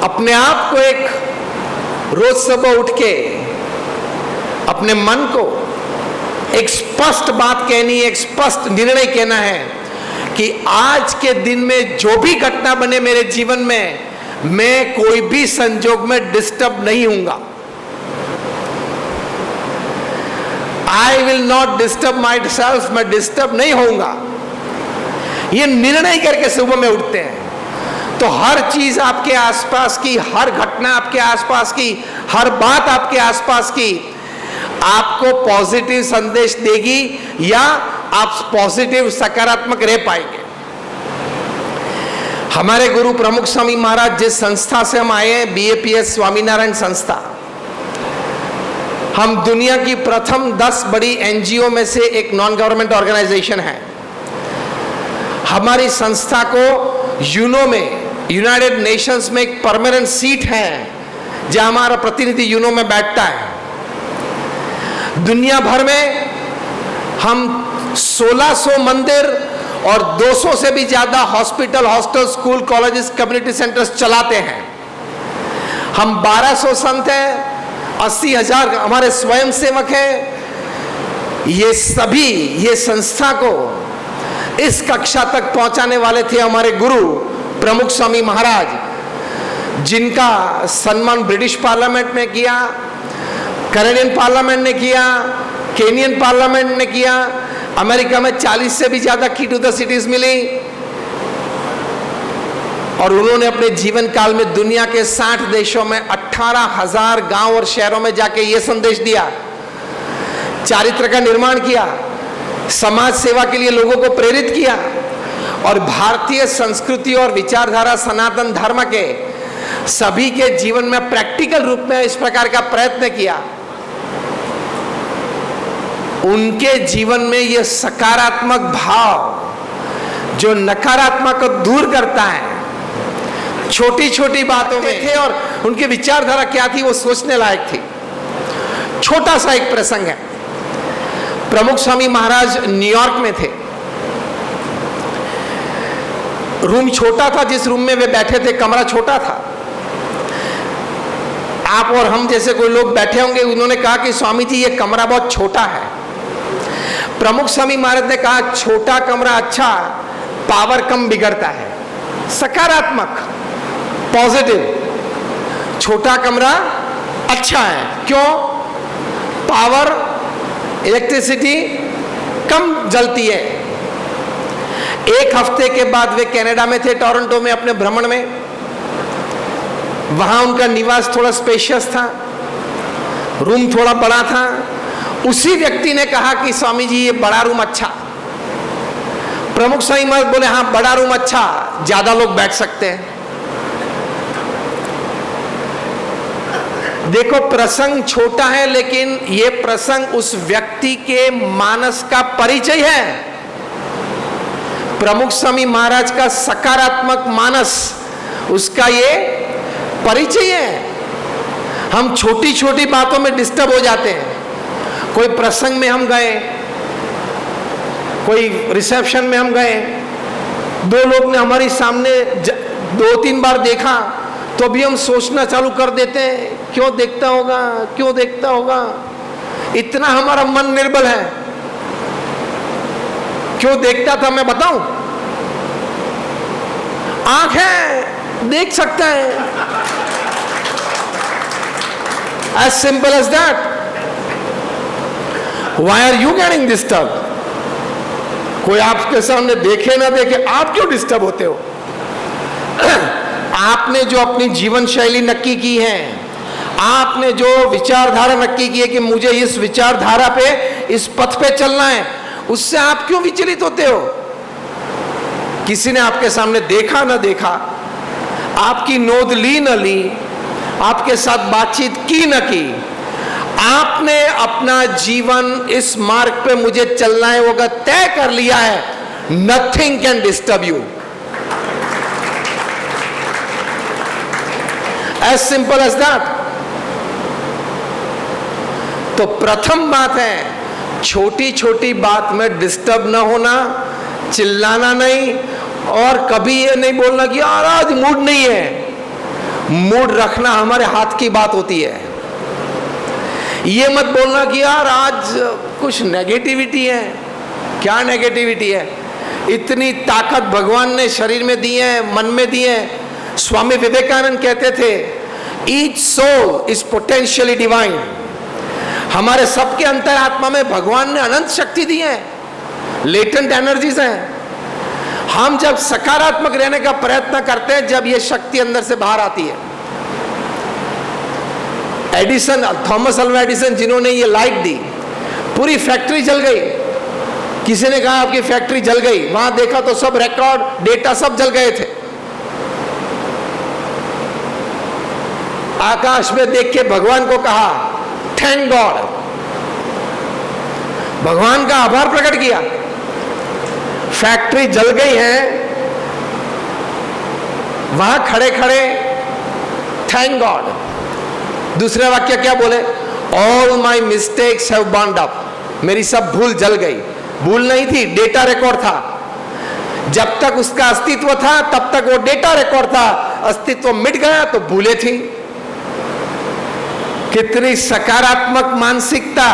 अपने आप को एक रोज सुबह उठ के अपने मन को एक स्पष्ट बात कहनी है, एक स्पष्ट निर्णय कहना है कि आज के दिन में जो भी घटना बने मेरे जीवन में, मैं कोई भी संजोग में डिस्टर्ब नहीं हूंगा। I will not disturb myself, मैं डिस्टर्ब नहीं होऊंगा। ये निर्णय करके सुबह में उठते हैं तो हर चीज आपके आसपास की, हर घटना आपके आसपास की, हर बात आपके आसपास की आपको पॉजिटिव संदेश देगी या आप पॉजिटिव सकारात्मक रह पाएंगे। हमारे गुरु प्रमुख स्वामी महाराज जिस संस्था से हम आए हैं, BAPS स्वामीनारायण संस्था, हम दुनिया की प्रथम 10 बड़ी एनजीओ में से एक नॉन गवर्नमेंट ऑर्गेनाइजेशन है। हमारी संस्था को यूनो में, यूनाइटेड नेशंस में एक परमानेंट सीट है जहां हमारा प्रतिनिधि यूनो में बैठता है। दुनिया भर में हम 1600 मंदिर और 200 से भी ज्यादा hospital, hostel, school, colleges, community centres चलाते हैं। हम 1200 संत हैं, 80,000 हमारे स्वयं सेवक हैं। ये सभी, ये संस्था को इस कक्षा तक पहुंचाने वाले थे हमारे गुरु प्रमुख स्वामी महाराज, जिनका सम्मान ब्रिटिश पार्लियामेंट ने किया, कनाडियन पार्लियामेंट ने किया, केनियन पार्लियामेंट ने किया, अमेरिका में 40 से भी ज्यादा की टू द सिटीज मिली। और उन्होंने अपने जीवन काल में दुनिया के 60 देशों में 18,000 गांव और शहरों में जाके ये संदेश दिया, चारित्र का निर्माण किया, समाज सेवा के लिए लोगों को प्रेरित किया और भारतीय संस्कृति और विचारधारा सनातन धर्म के सभी के जीवन में प्रैक्टिकल रूप में इस प्रकार का प्रयत्न किया। उनके जीवन में यह सकारात्मक भाव जो नकारात्मक को दूर करता है, छोटी छोटी बातों में थे और उनकी विचारधारा क्या थी वो सोचने लायक थी। छोटा सा एक प्रसंग है। प्रमुख स्वामी महाराज न्यूयॉर्क में थे। रूम छोटा था, जिस रूम में वे बैठे थे कमरा छोटा था। आप और हम जैसे कोई लोग बैठे होंगे, उन्होंने कहा कि स्वामी जी ये कमरा बहुत छोटा है। प्रमुख स्वामी महाराज ने कहा छोटा कमरा अच्छा, पावर कम बिगड़ता है। सकारात्मक, पॉजिटिव। छोटा कमरा अच्छा है, क्यों? पावर, इलेक्ट्रिसिटी कम जलती है। एक हफ्ते के बाद वे कनाडा में थे, टोरंटो में अपने भ्रमण में। वहां उनका निवास थोड़ा स्पेशियस था, रूम थोड़ा बड़ा था। उसी व्यक्ति ने कहा कि स्वामी जी ये बड़ा रूम अच्छा। प्रमुख स्वामी महाराज बोले हाँ बड़ा रूम अच्छा, ज्यादा लोग बैठ सकते हैं। देखो प्रसंग छोटा है, लेकिन ये प्रसंग उस व्यक्ति के मानस का परिचय है। प्रमुख स्वामी महाराज का सकारात्मक मानस, उसका ये परिचय है। हम छोटी छोटी बातों में डिस्टर्ब हो जाते हैं। कोई प्रसंग में हम गए, कोई रिसेप्शन में हम गए, दो लोग ने हमारे सामने 2-3 बार देखा तो भी हम सोचना चालू कर देते हैं, क्यों देखता होगा, क्यों देखता होगा। इतना हमारा मन निर्बल है। क्यों देखता था मैं बताऊं? आंख है, देख सकता है। As simple as that. Why are you getting disturbed? कोई आपके सामने देखे ना देखे, आप क्यों डिस्टर्ब होते हो? आपने जो अपनी जीवन शैली नक्की की है, आपने जो विचारधारा नक्की की है कि मुझे इस विचारधारा पे, इस पथ पे चलना है, उससे आप क्यों विचलित होते हो? किसी ने आपके सामने देखा ना देखा, आपकी नोद ली न ली, आपके साथ बातचीत की न की, आपने अपना जीवन इस मार्ग पे मुझे चलना है वो तय कर लिया है। Nothing can disturb you. As simple as that. तो प्रथम बात है, छोटी छोटी बात में डिस्टर्ब ना होना, चिल्लाना नहीं, और कभी ये नहीं बोलना कि यार आज मूड नहीं है। मूड रखना हमारे हाथ की बात होती है। ये मत बोलना कि यार आज कुछ नेगेटिविटी है। क्या नेगेटिविटी है? इतनी ताकत भगवान ने शरीर में दी है, मन में दी है। स्वामी विवेकानंद कहते थे each soul is potentially divine. हमारे सबके अंतरात्मा में भगवान ने अनंत शक्ति दी है, लेटेंट एनर्जीज हैं। हम जब सकारात्मक रहने का प्रयत्न करते हैं, जब ये शक्ति अंदर से बाहर आती है। एडिसन, थॉमस अल्वा एडिसन, जिन्होंने ये लाइट दी, पूरी फैक्ट्री जल गई। किसी ने कहा आपकी फैक्ट्री जल गई, वहां देखा तो सब रिकॉर्ड, डेटा सब जल गए थे। आकाश में देख के भगवान को कहा थैंक गॉड, भगवान का आभार प्रकट किया। फैक्ट्री जल गई है, वहां खड़े खड़े थैंक गॉड। दूसरा वाक्य क्या बोले? All my mistakes have burned up, मेरी सब भूल जल गई। भूल नहीं थी, डेटा रिकॉर्ड था। जब तक उसका अस्तित्व था तब तक वो डेटा रिकॉर्ड था, अस्तित्व मिट गया तो भूले थी। कितनी सकारात्मक मानसिकता।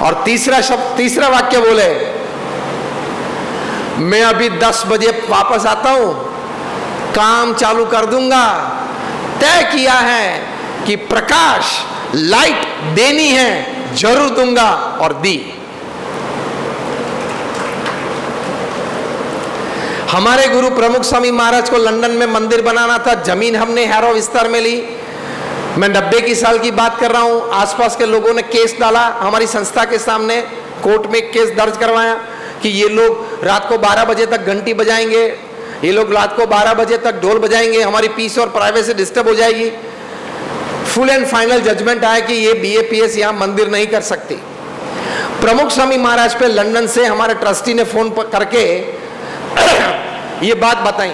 और तीसरा वाक्य बोले, मैं अभी 10 बजे वापस आता हूं, काम चालू कर दूंगा। तय किया है कि प्रकाश, लाइट देनी है, जरूर दूंगा, और दी। हमारे गुरु प्रमुख स्वामी महाराज को लंदन में मंदिर बनाना था, जमीन हमने हैरो विस्तार में ली। मैं 90 की साल की बात कर रहा हूं। आसपास के लोगों ने केस डाला हमारी संस्था के सामने, कोर्ट में केस दर्ज करवाया कि ये लोग रात को 12 बजे तक घंटी बजाएंगे, ये लोग रात को 12 बजे तक ढोल बजाएंगे, हमारी पीस और प्राइवेसी डिस्टर्ब हो जाएगी। फुल एंड फाइनल जजमेंट आया कि ये BAPS यहां मंदिर नहीं कर सकती। प्रमुख स्वामी महाराज पे लंदन से हमारे ट्रस्टी ने फोन करके ये बात बताई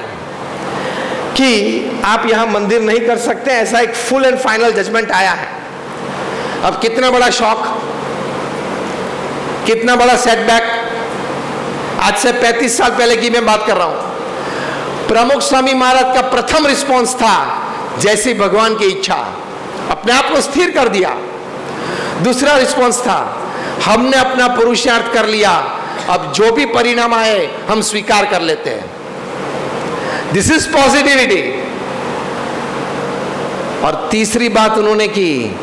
कि आप यहां मंदिर नहीं कर सकते, ऐसा एक फुल एंड फाइनल जजमेंट आया है। अब कितना बड़ा शॉक, कितना बड़ा सेटबैक। आज से 35 साल पहले की मैं बात कर रहा हूं। प्रमुख स्वामी महाराज का प्रथम रिस्पॉन्स था, जैसी भगवान की इच्छा, अपने आप को स्थिर कर दिया। दूसरा रिस्पॉन्स था, हमने अपना पुरुषार्थ कर लिया, अब जो भी परिणाम आए हम स्वीकार कर लेते हैं। This is positivity. और तीसरी बात उन्होंने की,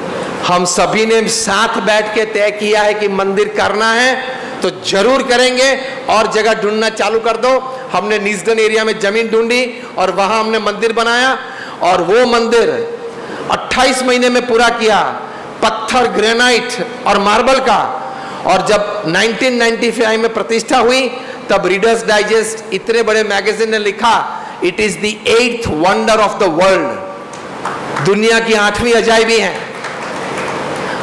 हम सभी ने साथ बैठ के तय किया है कि मंदिर करना है तो जरूर करेंगे, और जगह ढूंढना चालू कर दो। हमने नीजगन एरिया में जमीन ढूंढी और वहां हमने मंदिर बनाया, और वो मंदिर 28 महीने में पूरा किया, पत्थर, ग्रेनाइट और मार्बल का। और जब 1995 में प्रतिष्ठा हुई, तब रीडर्स डाइजेस्ट इतने बड़े मैगजीन ने लिखा, it is the 8th wonder of the world, दुनिया की 8वीं अजायबी है।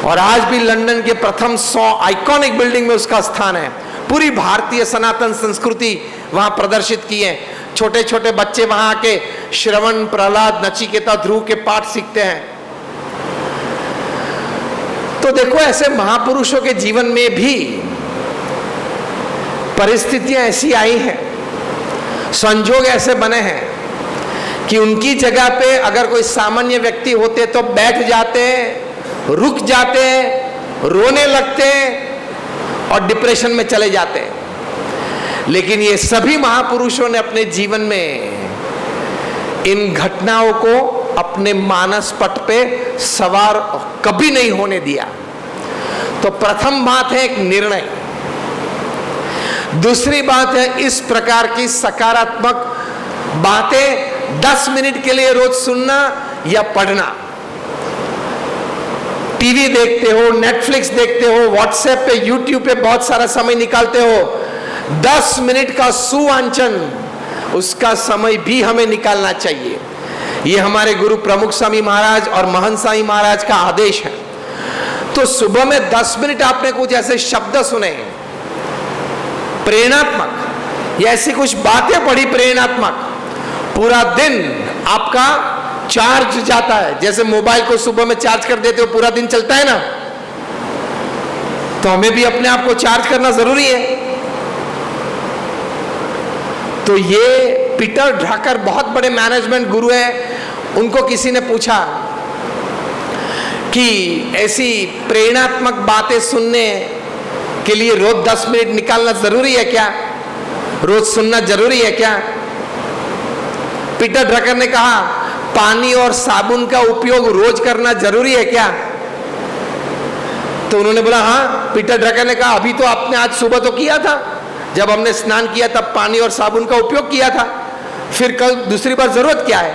और आज भी लंदन के प्रथम 100 आइकॉनिक बिल्डिंग में उसका स्थान है। पूरी भारतीय सनातन संस्कृति वहां प्रदर्शित की है। छोटे छोटे बच्चे वहां आके श्रवण, प्रहलाद, नचिकेता, ध्रुव के पाठ सीखते हैं। तो देखो, ऐसे महापुरुषों के जीवन में भी परिस्थितियां ऐसी आई हैं, संजोग ऐसे बने हैं कि उनकी जगह पे अगर कोई सामान्य व्यक्ति होते तो बैठ जाते, रुक जाते, रोने लगते और डिप्रेशन में चले जाते। लेकिन ये सभी महापुरुषों ने अपने जीवन में इन घटनाओं को अपने मानस पट पे सवार कभी नहीं होने दिया। तो प्रथम बात है एक निर्णय। दूसरी बात है इस प्रकार की सकारात्मक बातें 10 मिनट के लिए रोज सुनना या पढ़ना। टीवी देखते हो, नेटफ्लिक्स देखते हो, व्हाट्सएप पे, यूट्यूब पे बहुत सारा समय निकालते हो, 10 मिनट का सुवांचन, उसका समय भी हमें निकालना चाहिए। ये हमारे गुरु प्रमुख स्वामी महाराज और महंत स्वामी महाराज का आदेश है। तो सुबह में 10 मिनट आपने कुछ ऐसे शब्द सुने प्रेरणात्मक, या ऐसी कुछ बातें पढ़ी प्रेरणात्मक, पूरा दिन आपका चार्ज जाता है। जैसे मोबाइल को सुबह में चार्ज कर देते हो, पूरा दिन चलता है ना, तो हमें भी अपने आप को चार्ज करना जरूरी है। तो ये पीटर ड्रकर बहुत बड़े मैनेजमेंट गुरु हैं, उनको किसी ने पूछा कि ऐसी प्रेरणात्मक बातें सुनने के लिए रोज 10 मिनट निकालना जरूरी है क्या, रोज सुनना जरूरी है क्या? पीटर ड्रकर ने कहा, पानी और साबुन का उपयोग रोज करना जरूरी है क्या? तो उन्होंने बोला हाँ। पीटर ड्रकर ने कहा, अभी तो आपने आज सुबह तो किया था, जब हमने स्नान किया तब पानी और साबुन का उपयोग किया था, फिर कल दूसरी बार जरूरत क्या है?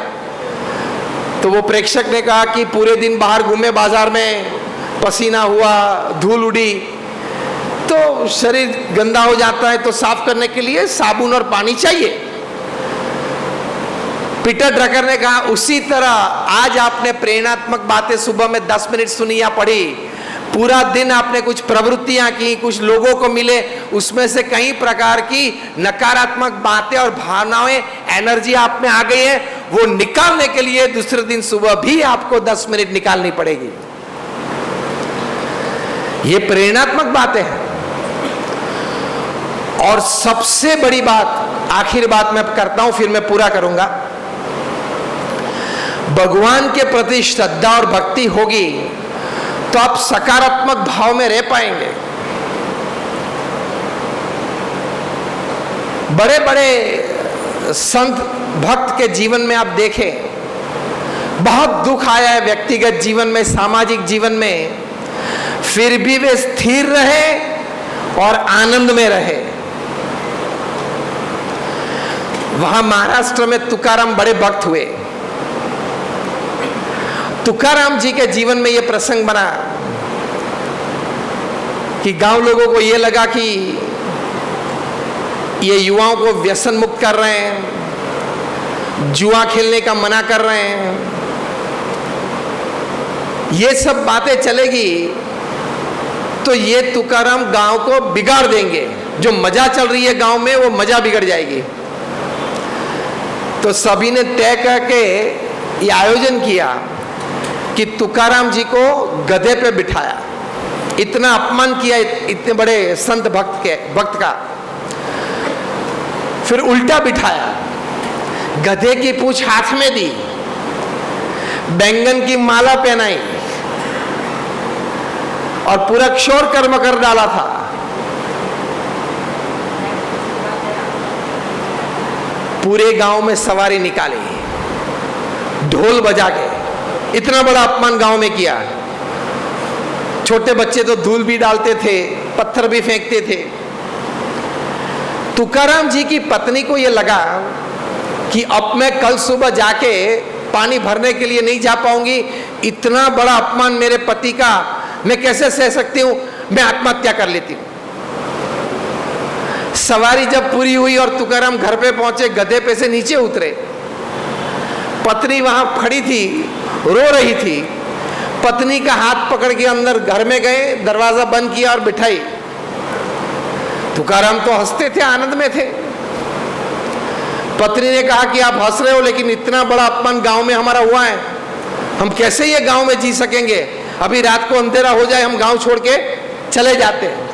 तो वो प्रेक्षक ने कहा कि पूरे दिन बाहर घूमे, बाजार में पसीना हुआ, धूल उड़ी, तो शरीर गंदा हो जाता है, तो साफ करने के लिए साबुन और पानी चाहिए। पीटर ड्रकर ने कहा उसी तरह आज आपने प्रेरणात्मक बातें सुबह में 10 मिनट सुनी या पढ़ी, पूरा दिन आपने कुछ प्रवृत्तियां की, कुछ लोगों को मिले, उसमें से कई प्रकार की नकारात्मक बातें और भावनाएं, एनर्जी आप में आ गई है, वो निकालने के लिए दूसरे दिन सुबह भी आपको 10 मिनट निकालनी पड़ेगी। ये प्रेरणात्मक बातें हैं। और सबसे बड़ी बात, आखिर बात मैं करता हूं, फिर मैं पूरा करूंगा। भगवान के प्रति श्रद्धा और भक्ति होगी तो आप सकारात्मक भाव में रह पाएंगे। बड़े बड़े संत भक्त के जीवन में आप देखें, बहुत दुख आया है व्यक्तिगत जीवन में, सामाजिक जीवन में, फिर भी वे स्थिर रहे और आनंद में रहे। वहां महाराष्ट्र में तुकाराम बड़े भक्त हुए। तुकाराम जी के जीवन में यह प्रसंग बना कि गांव लोगों को यह लगा कि ये युवाओं को व्यसन मुक्त कर रहे हैं, जुआ खेलने का मना कर रहे हैं, ये सब बातें चलेगी तो ये तुकाराम गांव को बिगाड़ देंगे, जो मजा चल रही है गांव में वो मजा बिगड़ जाएगी। तो सभी ने तय करके ये आयोजन किया कि तुकाराम जी को गधे पे बिठाया। इतना अपमान किया इतने बड़े संत भक्त का। फिर उल्टा बिठाया, गधे की पूंछ हाथ में दी, बैंगन की माला पहनाई और पूरा क्षौर कर्म कर डाला था। पूरे गांव में सवारी निकाली, ढोल बजा के। इतना बड़ा अपमान गांव में किया। छोटे बच्चे तो धूल भी डालते थे, पत्थर भी फेंकते थे। तुकाराम जी की पत्नी को यह लगा कि अब मैं कल सुबह जाके पानी भरने के लिए नहीं जा पाऊंगी, इतना बड़ा अपमान मेरे पति का मैं कैसे सह सकती हूं, मैं आत्महत्या कर लेती हूं। सवारी जब पूरी हुई और तुकाराम घर पे पहुंचे, गधे पे से नीचे उतरे, पत्नी वहां खड़ी थी, रो रही थी। पत्नी का हाथ पकड़ के अंदर घर में गए, दरवाजा बंद किया और बिठाई। तुकाराम तो हंसते थे, आनंद में थे। पत्नी ने कहा कि आप हंस रहे हो, लेकिन इतना बड़ा अपमान गांव में हमारा हुआ है, हम कैसे ये गांव में जी सकेंगे, अभी रात को अंधेरा हो जाए हम गांव छोड़ के चले जाते हैं।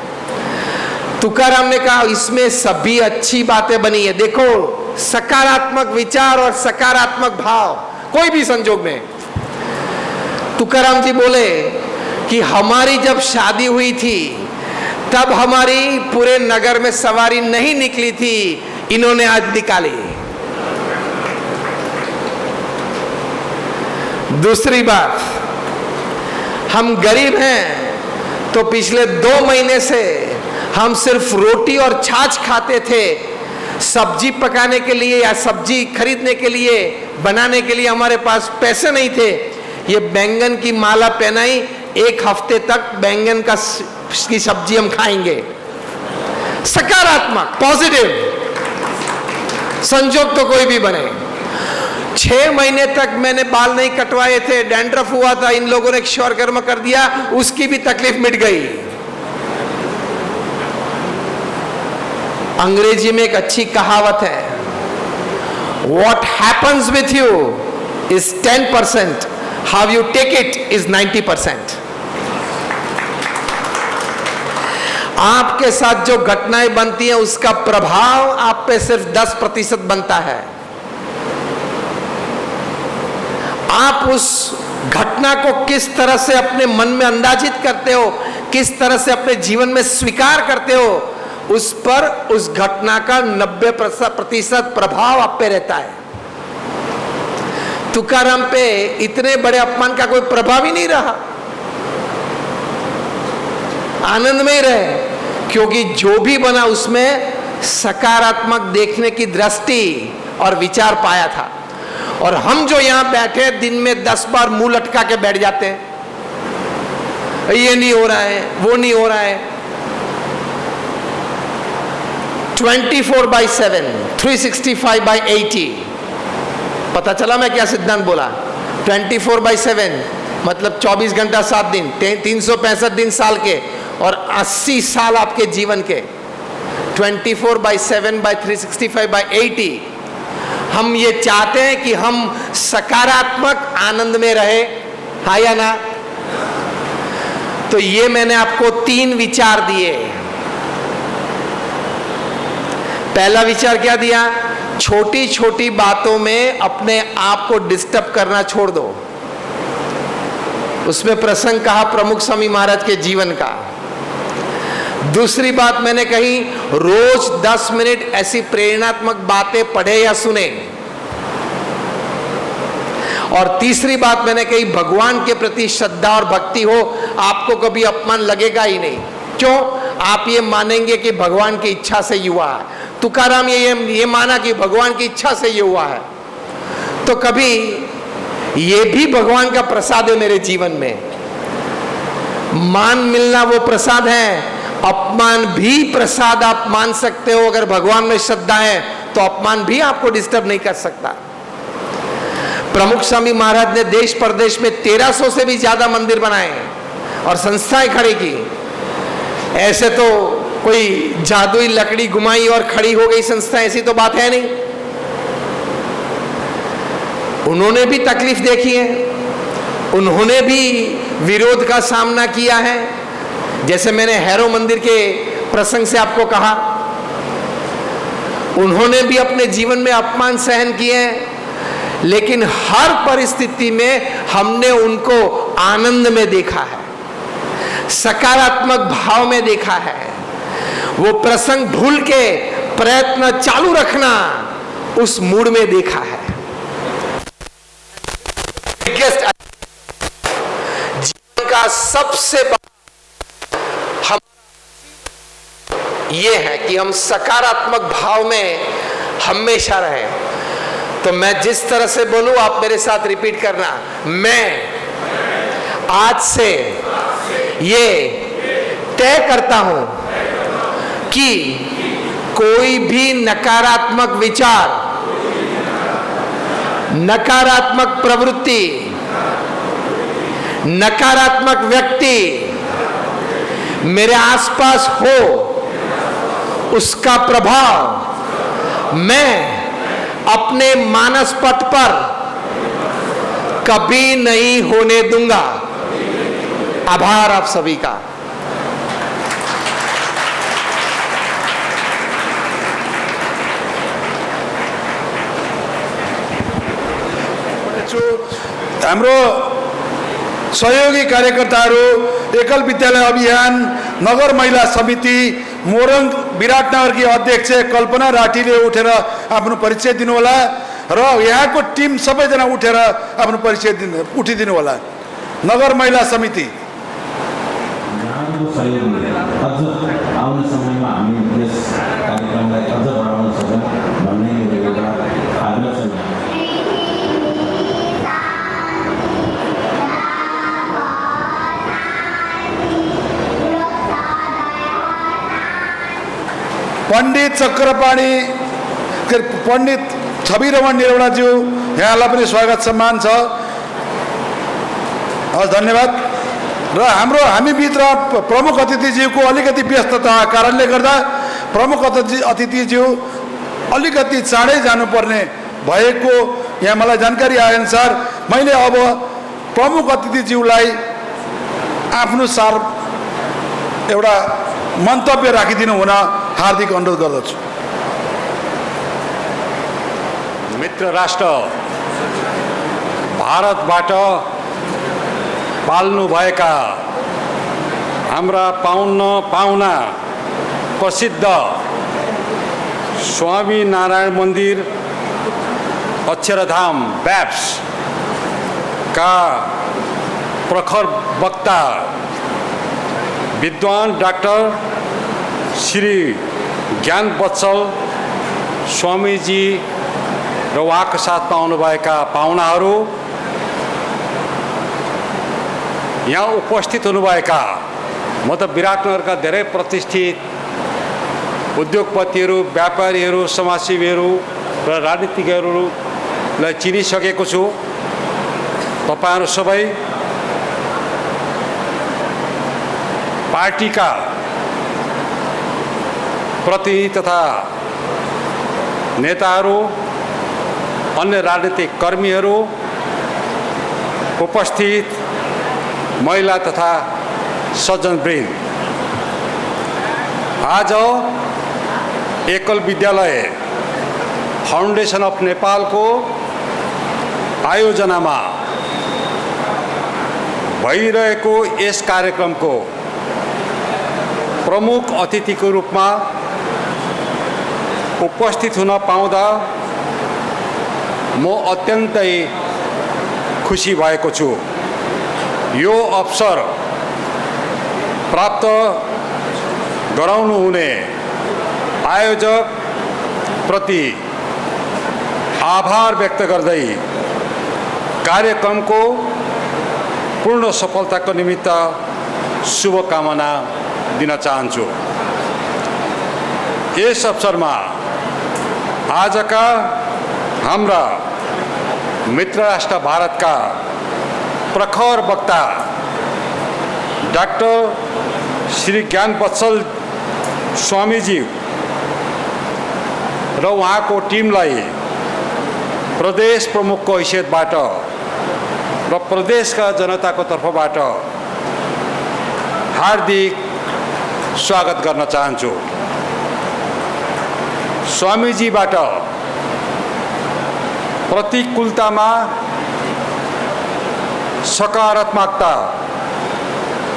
तुकाराम ने कहा इसमें सभी अच्छी बातें बनी है, देखो सकारात्मक विचार और सकारात्मक भाव कोई भी संजोग में। तुकाराम जी बोले कि हमारी जब शादी हुई थी तब हमारी पूरे नगर में सवारी नहीं निकली थी, इन्होंने आज निकाली। दूसरी बात, हम गरीब हैं तो पिछले 2 महीने से हम सिर्फ रोटी और छाछ खाते थे, सब्जी पकाने के लिए या सब्जी खरीदने के लिए, बनाने के लिए हमारे पास पैसे नहीं थे। ये बैंगन की माला पहनाई, 1 हफ्ते तक बैंगन की सब्जी हम खाएंगे। सकारात्मक, पॉजिटिव संजोग तो कोई भी बने। 6 महीने तक मैंने बाल नहीं कटवाए थे, डैंड्रफ हुआ था, इन लोगों ने क्षौर कर्म कर दिया, उसकी भी तकलीफ मिट गई। अंग्रेजी में एक अच्छी कहावत है, What happens with you is 10%, how you take it is 90%। आपके साथ जो घटनाएं बनती हैं उसका प्रभाव आप पे सिर्फ 10% बनता है। आप उस घटना को किस तरह से अपने मन में अंदाजित करते हो, किस तरह से अपने जीवन में स्वीकार करते हो, उस पर उस घटना का 90% प्रभाव आप पे रहता है। तुकाराम पे इतने बड़े अपमान का कोई प्रभाव ही नहीं रहा, आनंद में ही रहे, क्योंकि जो भी बना उसमें सकारात्मक देखने की दृष्टि और विचार पाया था। और हम जो यहां बैठे दिन में 10 बार मुंह लटका के बैठ जाते हैं, ये नहीं हो रहा है, वो नहीं हो रहा है। 24/7, 365/80 पता चला मैं क्या सिद्धांत बोला? 24/7 मतलब 24 घंटा 7 दिन, 365 दिन साल के और 80 साल आपके जीवन के, 24/7/365/80। हम ये चाहते हैं कि हम सकारात्मक आनंद में रहे, हाँ या ना? तो ये मैंने आपको 3 विचार दिए। पहला विचार क्या दिया? छोटी छोटी बातों में अपने आप को डिस्टर्ब करना छोड़ दो। उसमें प्रसंग कहा प्रमुख स्वामी महाराज के जीवन का। दूसरी बात मैंने कही, रोज 10 मिनट ऐसी प्रेरणात्मक बातें पढ़े या सुने। और तीसरी बात मैंने कही, भगवान के प्रति श्रद्धा और भक्ति हो, आपको कभी अपमान लगेगा ही नहीं। क्यों? आप ये मानेंगे कि भगवान की इच्छा से ही हुआ है। तुकाराम ये माना कि भगवान की इच्छा से ये हुआ है, तो कभी ये भी भगवान का प्रसाद है मेरे जीवन में। मान मिलना वो प्रसाद है, अपमान भी प्रसाद आप मान सकते हो। अगर भगवान में श्रद्धा है तो अपमान भी आपको डिस्टर्ब नहीं कर सकता। प्रमुख स्वामी महाराज ने देश प्रदेश में 1300 से भी ज्यादा मंदिर बनाए और संस्थाएं खड़ी की। ऐसे तो कोई जादुई लकड़ी घुमाई और खड़ी हो गई संस्था, ऐसी तो बात है नहीं। उन्होंने भी तकलीफ देखी है, उन्होंने भी विरोध का सामना किया है। जैसे मैंने हैरो मंदिर के प्रसंग से आपको कहा, उन्होंने भी अपने जीवन में अपमान सहन किए हैं, लेकिन हर परिस्थिति में हमने उनको आनंद में देखा है, सकारात्मक भाव में देखा है। वो प्रसंग भूल के प्रयत्न चालू रखना, उस मूड में देखा है। जीवन का सबसे हम ये है कि हम सकारात्मक भाव में हमेशा रहें। तो मैं जिस तरह से बोलूं आप मेरे साथ रिपीट करना। मैं आज से ये तय करता हूं कि कोई भी नकारात्मक विचार, नकारात्मक प्रवृत्ति, नकारात्मक व्यक्ति मेरे आसपास हो, उसका प्रभाव मैं अपने मानस पथ पर कभी नहीं होने दूंगा। आभार आप सभी का। हाम्रो सहयोगी कार्यकर्ताहरू, एकल विद्यालय अभियान, नगर महिला समिति, मोरङ विराटनगरकी अध्यक्ष कल्पना राठीले उठेर आफ्नो परिचय दिनुहोला र यहाँको टिम सबैजना उठेर आफ्नो परिचय उठिदिनु होला। नगर महिला समिति। अझ आउने समयमा हामी यस कार्यक्रमलाई अझ बढाउन सकौँ भन्ने एउटा आग्रह छ। पण्डित चक्रपाणी, पण्डित छविरमण निरौलाज्यू, यहाँलाई पनि स्वागत सम्मान छ। हस्, धन्यवाद। र हामीभित्र प्रमुख अतिथिज्यूको अलिकति व्यस्तता कारणले गर्दा प्रमुख अतिथिज्यू अलिकति चाँडै जानुपर्ने भएको यहाँ मलाई जानकारी आएअनुसार मैले अब प्रमुख अतिथिज्यूलाई आफ्नो सार एउटा मन्तव्य राखिदिनु हुन हार्दिक अनुरोध गर्दछु। मित्र राष्ट्र भारतबाट पाल्नुभएका हाम्रा पाहुना प्रसिद्ध स्वामी नारायण मन्दिर अक्षरधाम ब्याप्स का प्रखर वक्ता विद्वान डाक्टर श्री ज्ञान बत्सल स्वामीजी र उहाँको साथमा आउनुभएका पाहुनाहरू, यहाँ उपस्थित हुनुभएका म त विराटनगरका धेरै प्रतिष्ठित उद्योगपतिहरू, व्यापारीहरू, समाजसेवीहरू र राजनीतिज्ञहरू लाई चिनिसकेको छु। तपाईहरु सबै पार्टीका प्रतिनिधि तथा नेताहरू, अन्य राजनीतिक कर्मीहरू, उपस्थित महिला तथा सज्जनवृन्द, आज एकल विद्यालय फाउन्डेसन अफ नेपालको आयोजनामा भइरहेको यस कार्यक्रमको प्रमुख अतिथिको रूपमा उपस्थित हुन पाउँदा म अत्यन्तै खुसी भएको छु। यो अवसर प्राप्त गराउनु हुने आयोजक प्रति आभार व्यक्त गर्दै कार्यक्रमको पूर्ण सफलताको निमित्त शुभकामना दिन चाहन्छु। यस अवसरमा आजका हाम्रा मित्र राष्ट्र भारतका प्रखर वक्ता डाक्टर श्री ज्ञान बत्सल स्वामीजी र उहाँको टिमलाई प्रदेश प्रमुखको हैसियतबाट र प्रदेशका जनताको तर्फबाट हार्दिक स्वागत गर्न चाहन्छु। स्वामीजीबाट प्रतिकूलतामा सकारात्मकता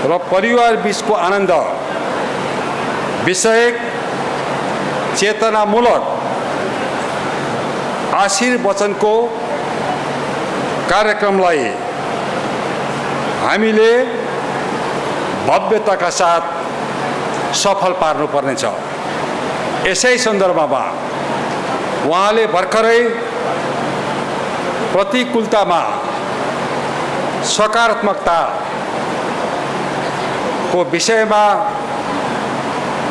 र परिवार बीचको आनन्द विषयक चेतनामूलक आशीर्वचनको कार्यक्रमलाई हामीले भव्यताका साथ सफल पार्नुपर्नेछ। यसै सन्दर्भमा उहाँले भर्खरै प्रतिकूलतामा सकारात्मकताको विषयमा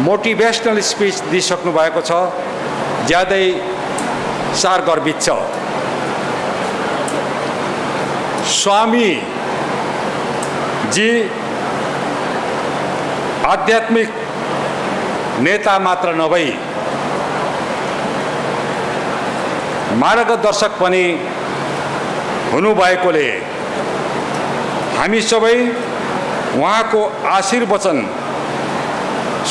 मोटिभेशनल स्पीच दिइसक्नु भएको छ। ज्यादै सार गर्वित छ। स्वामी जी आध्यात्मिक नेता मात्र नभई मार्गदर्शक पनि हुनुभएकोले हामी सबै उहाँको आशीर्वचन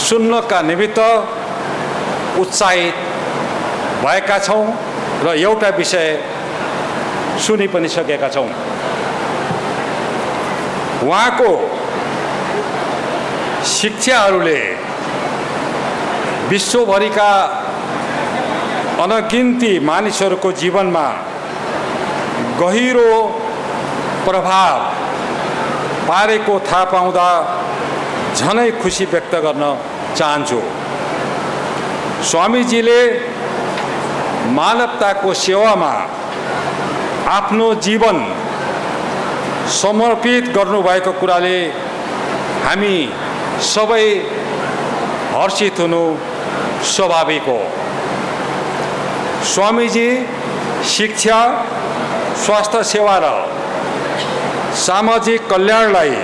सुन्नका निमित्त उत्साहित भएका छौँ र एउटा विषय सुनि पनि सकेका छौँ। उहाँको शिक्षाहरूले विश्वभरिका अनगिन्ती मानिसहरूको जीवनमा गहिरो प्रभाव पारेको थाहा पाउँदा झनै खुसी व्यक्त गर्न चाहन्छु। स्वामीजीले मानवताको सेवामा आफ्नो जीवन समर्पित गर्नुभएको कुराले हामी सबै हर्षित हुनु स्वाभाविक हो। स्वामीजी शिक्षा, स्वास्थ्य सेवा र सामाजिक कल्याणलाई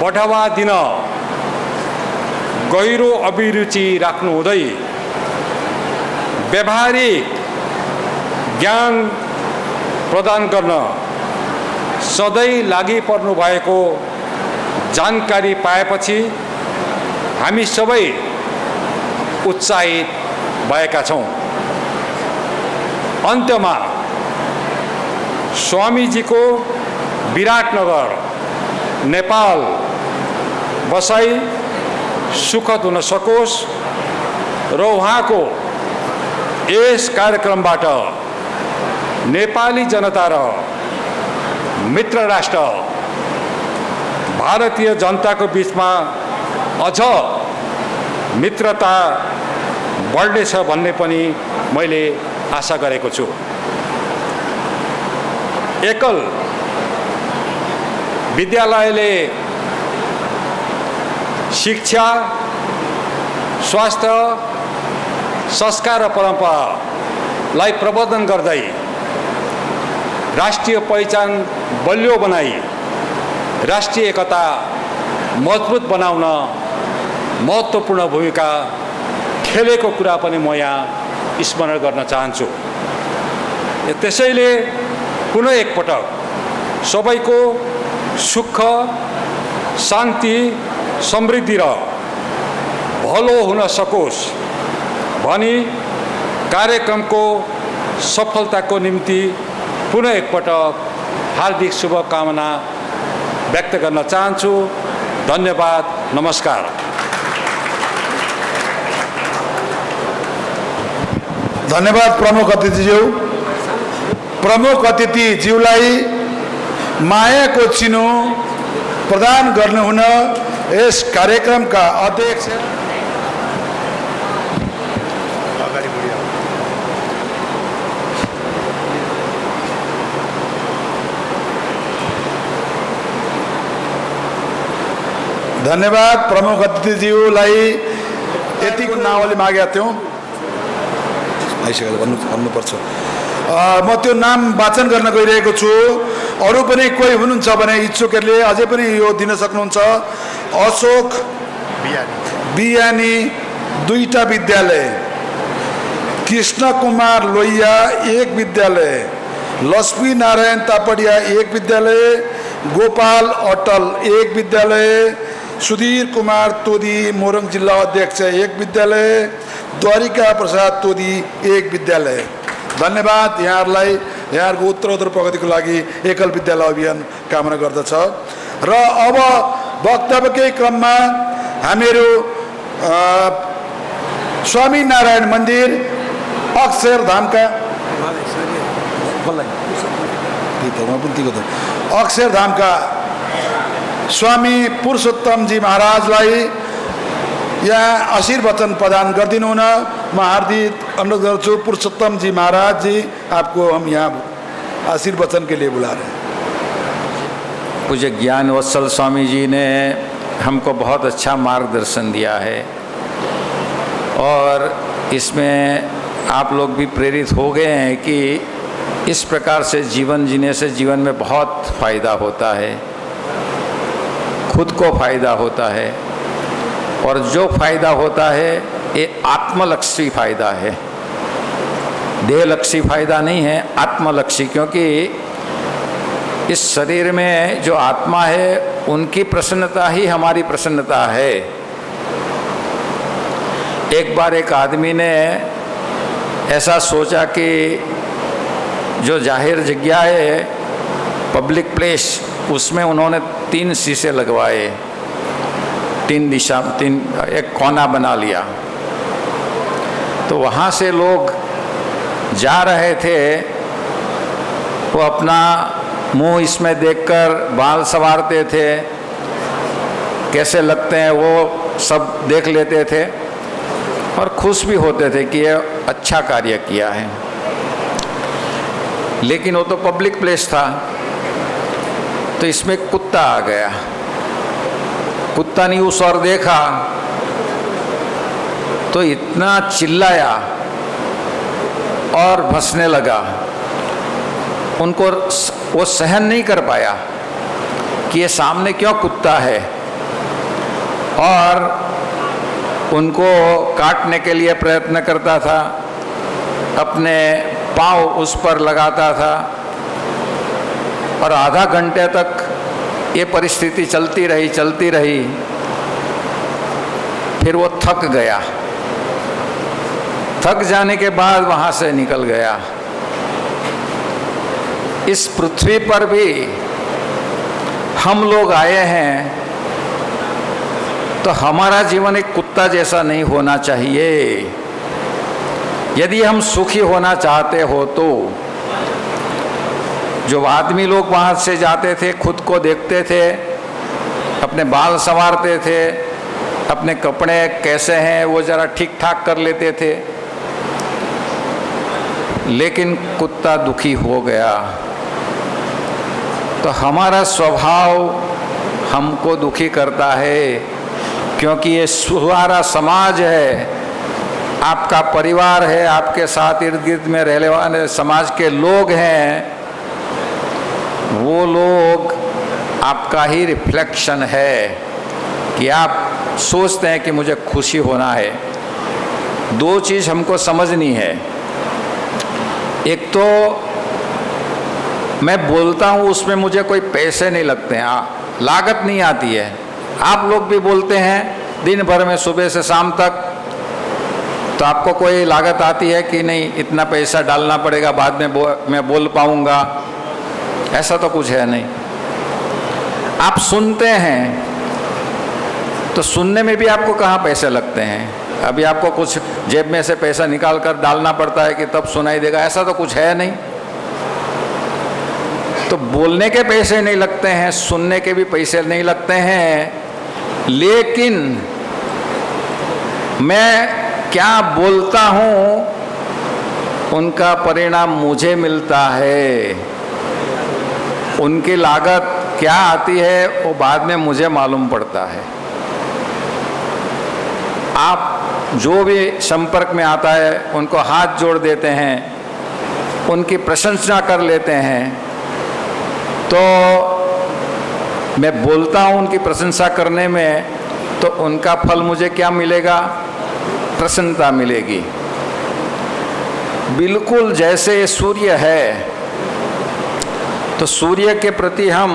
बढावा दिन गहिरो अभिरुचि राख्नुहुँदै व्यावहारिक ज्ञान प्रदान गर्न सधैँ लागि पर्नु भएको जानकारी पाएपछि हामी सबै उत्साहित भएका छौँ। अन्त्यमा स्वामीजीको विराटनगर नेपाल बसाई सुखद हुन सकोस् र उहाँको यस कार्यक्रमबाट नेपाली जनता र मित्र राष्ट्र भारतीय जनताको बीचमा अझ मित्रता बढ्नेछ भन्ने पनि मैले आशा गरेको छु। एकल विद्यालयले शिक्षा, स्वास्थ्य, संस्कार र परम्परालाई प्रवर्धन गर्दै राष्ट्रिय पहिचान बलियो बनाई राष्ट्रिय एकता मजबुत बनाउन महत्त्वपूर्ण भूमिका खेलेको कुरा पनि म यहाँ स्मरण गर्न चाहन्छु। त्यसैले पुनः एकपटक सबैको सुख शान्ति समृद्धि र भलो हुन सकोस् भनी कार्यक्रमको सफलताको निम्ति पुनः एकपटक हार्दिक शुभकामना व्यक्त गर्न चाहन्छु। धन्यवाद, नमस्कार। धन्यवाद प्रमुख अतिथिज्यू। प्रमुख अतिथिज्यूलाई मायाको चिनो प्रदान गर्नुहुन यस कार्यक्रमका अध्यक्ष धन्यवाद प्रमुख अतिथिज्यूलाई यतिको नाउँले मागेका थियौँ आइसकेर भन्नुपर्छ। म त्यो नाम वाचन गर्न गइरहेको छु। अरू पनि कोही हुनुहुन्छ भने इच्छुकहरूले अझै पनि यो दिन सक्नुहुन्छ। अशोक बियानी 2टा विद्यालय, कृष्ण कुमार लोहिया 1 विद्यालय, लक्ष्मी नारायण तापडिया 1 विद्यालय, गोपाल अटल 1 विद्यालय, सुधीर कुमार तोदी मोरङ जिल्ला अध्यक्ष 1 विद्यालय, द्वारिका प्रसाद तोदी 1 विद्यालय। धन्यवाद यहाँहरूलाई। यहाँहरूको उत्तरोत्तर प्रगतिको लागि एकल विद्यालय अभियान कामना गर्दछ। र अब वक्तव्यकै क्रममा हामीहरू स्वामीनारायण मन्दिर अक्षरधामका अक्षरधामका स्वामी पुरुषोत्तमजी महाराजलाई यहाँ आशीर्वचन प्रदान गरिदिनु हुन म हार्दिक अनुरोध गर्छु। पुरुषोत्तम जी महाराज जी, आपको हम यहाँ आशीर्वचन के लिए बुला रहे हैं। पूज्य ज्ञान वत्सल स्वामी जी ने हमको बहुत अच्छा मार्गदर्शन दिया है और इसमें आप लोग भी प्रेरित हो गए हैं कि इस प्रकार से जीवन जीने से जीवन में बहुत फ़ायदा होता है, खुद को फ़ायदा होता है और जो फ़ायदा होता है ये आत्मलक्षी फ़ायदा है, देहलक्षी फ़ायदा नहीं है, आत्मलक्षी। क्योंकि इस शरीर में जो आत्मा है उनकी प्रसन्नता ही हमारी प्रसन्नता है। एक बार एक आदमी ने ऐसा सोचा कि जो जाहिर जगह है, पब्लिक प्लेस, उसमें उन्होंने 3 शीशे लगवाए, 3 दिशा, 3 एक कोना बना लिया। तो वहाँ से लोग जा रहे थे, वो अपना मुंह इसमें देखकर बाल संवारते थे, कैसे लगते हैं वो सब देख लेते थे और खुश भी होते थे कि ये अच्छा कार्य किया है। लेकिन वो तो पब्लिक प्लेस था, तो इसमें कुत्ता आ गया। कुत्ता ने उस ओर देखा तो इतना चिल्लाया और भसने लगा। उनको वो सहन नहीं कर पाया कि ये सामने क्यों कुत्ता है, और उनको काटने के लिए प्रयत्न करता था, अपने पाँव उस पर लगाता था और आधा घंटे तक ये परिस्थिति चलती रही। फिर वो थक गया। थक जाने के बाद वहाँ से निकल गया। इस पृथ्वी पर भी हम लोग आए हैं तो हमारा जीवन एक कुत्ता जैसा नहीं होना चाहिए। यदि हम सुखी होना चाहते हो तो जो आदमी लोग वहाँ से जाते थे, खुद को देखते थे, अपने बाल संवारते थे, अपने कपड़े कैसे हैं वो ज़रा ठीक ठाक कर लेते थे, लेकिन कुत्ता दुखी हो गया तो हमारा स्वभाव हमको दुखी करता है। क्योंकि ये हमारा समाज है, आपका परिवार है, आपके साथ इर्द गिर्द में रहने वाले समाज के लोग हैं, वो लोग आपका ही रिफ्लेक्शन है कि आप सोचते हैं कि मुझे खुशी होना है। दो चीज़ हमको समझनी है। एक तो मैं बोलता हूँ उसमें मुझे कोई पैसे नहीं लगते हैं, लागत नहीं आती है। आप लोग भी बोलते हैं दिन भर में सुबह से शाम तक, तो आपको कोई लागत आती है कि नहीं इतना पैसा डालना पड़ेगा बाद में मैं बोल पाऊँगा? ऐसा तो कुछ है नहीं। आप सुनते हैं तो सुनने में भी आपको कहाँ पैसे लगते हैं? अभी आपको कुछ जेब में से पैसा निकाल कर डालना पड़ता है कि तब सुनाई देगा, ऐसा तो कुछ है नहीं। तो बोलने के पैसे नहीं लगते हैं, सुनने के भी पैसे नहीं लगते हैं, लेकिन मैं क्या बोलता हूँ उनका परिणाम मुझे मिलता है। उनकी लागत क्या आती है वो बाद में मुझे मालूम पड़ता है। आप जो भी संपर्क में आता है उनको हाथ जोड़ देते हैं, उनकी प्रशंसा कर लेते हैं, तो मैं बोलता हूँ उनकी प्रशंसा करने में, तो उनका फल मुझे क्या मिलेगा? प्रसन्नता मिलेगी। बिल्कुल जैसे सूर्य है, तो सूर्य के प्रति हम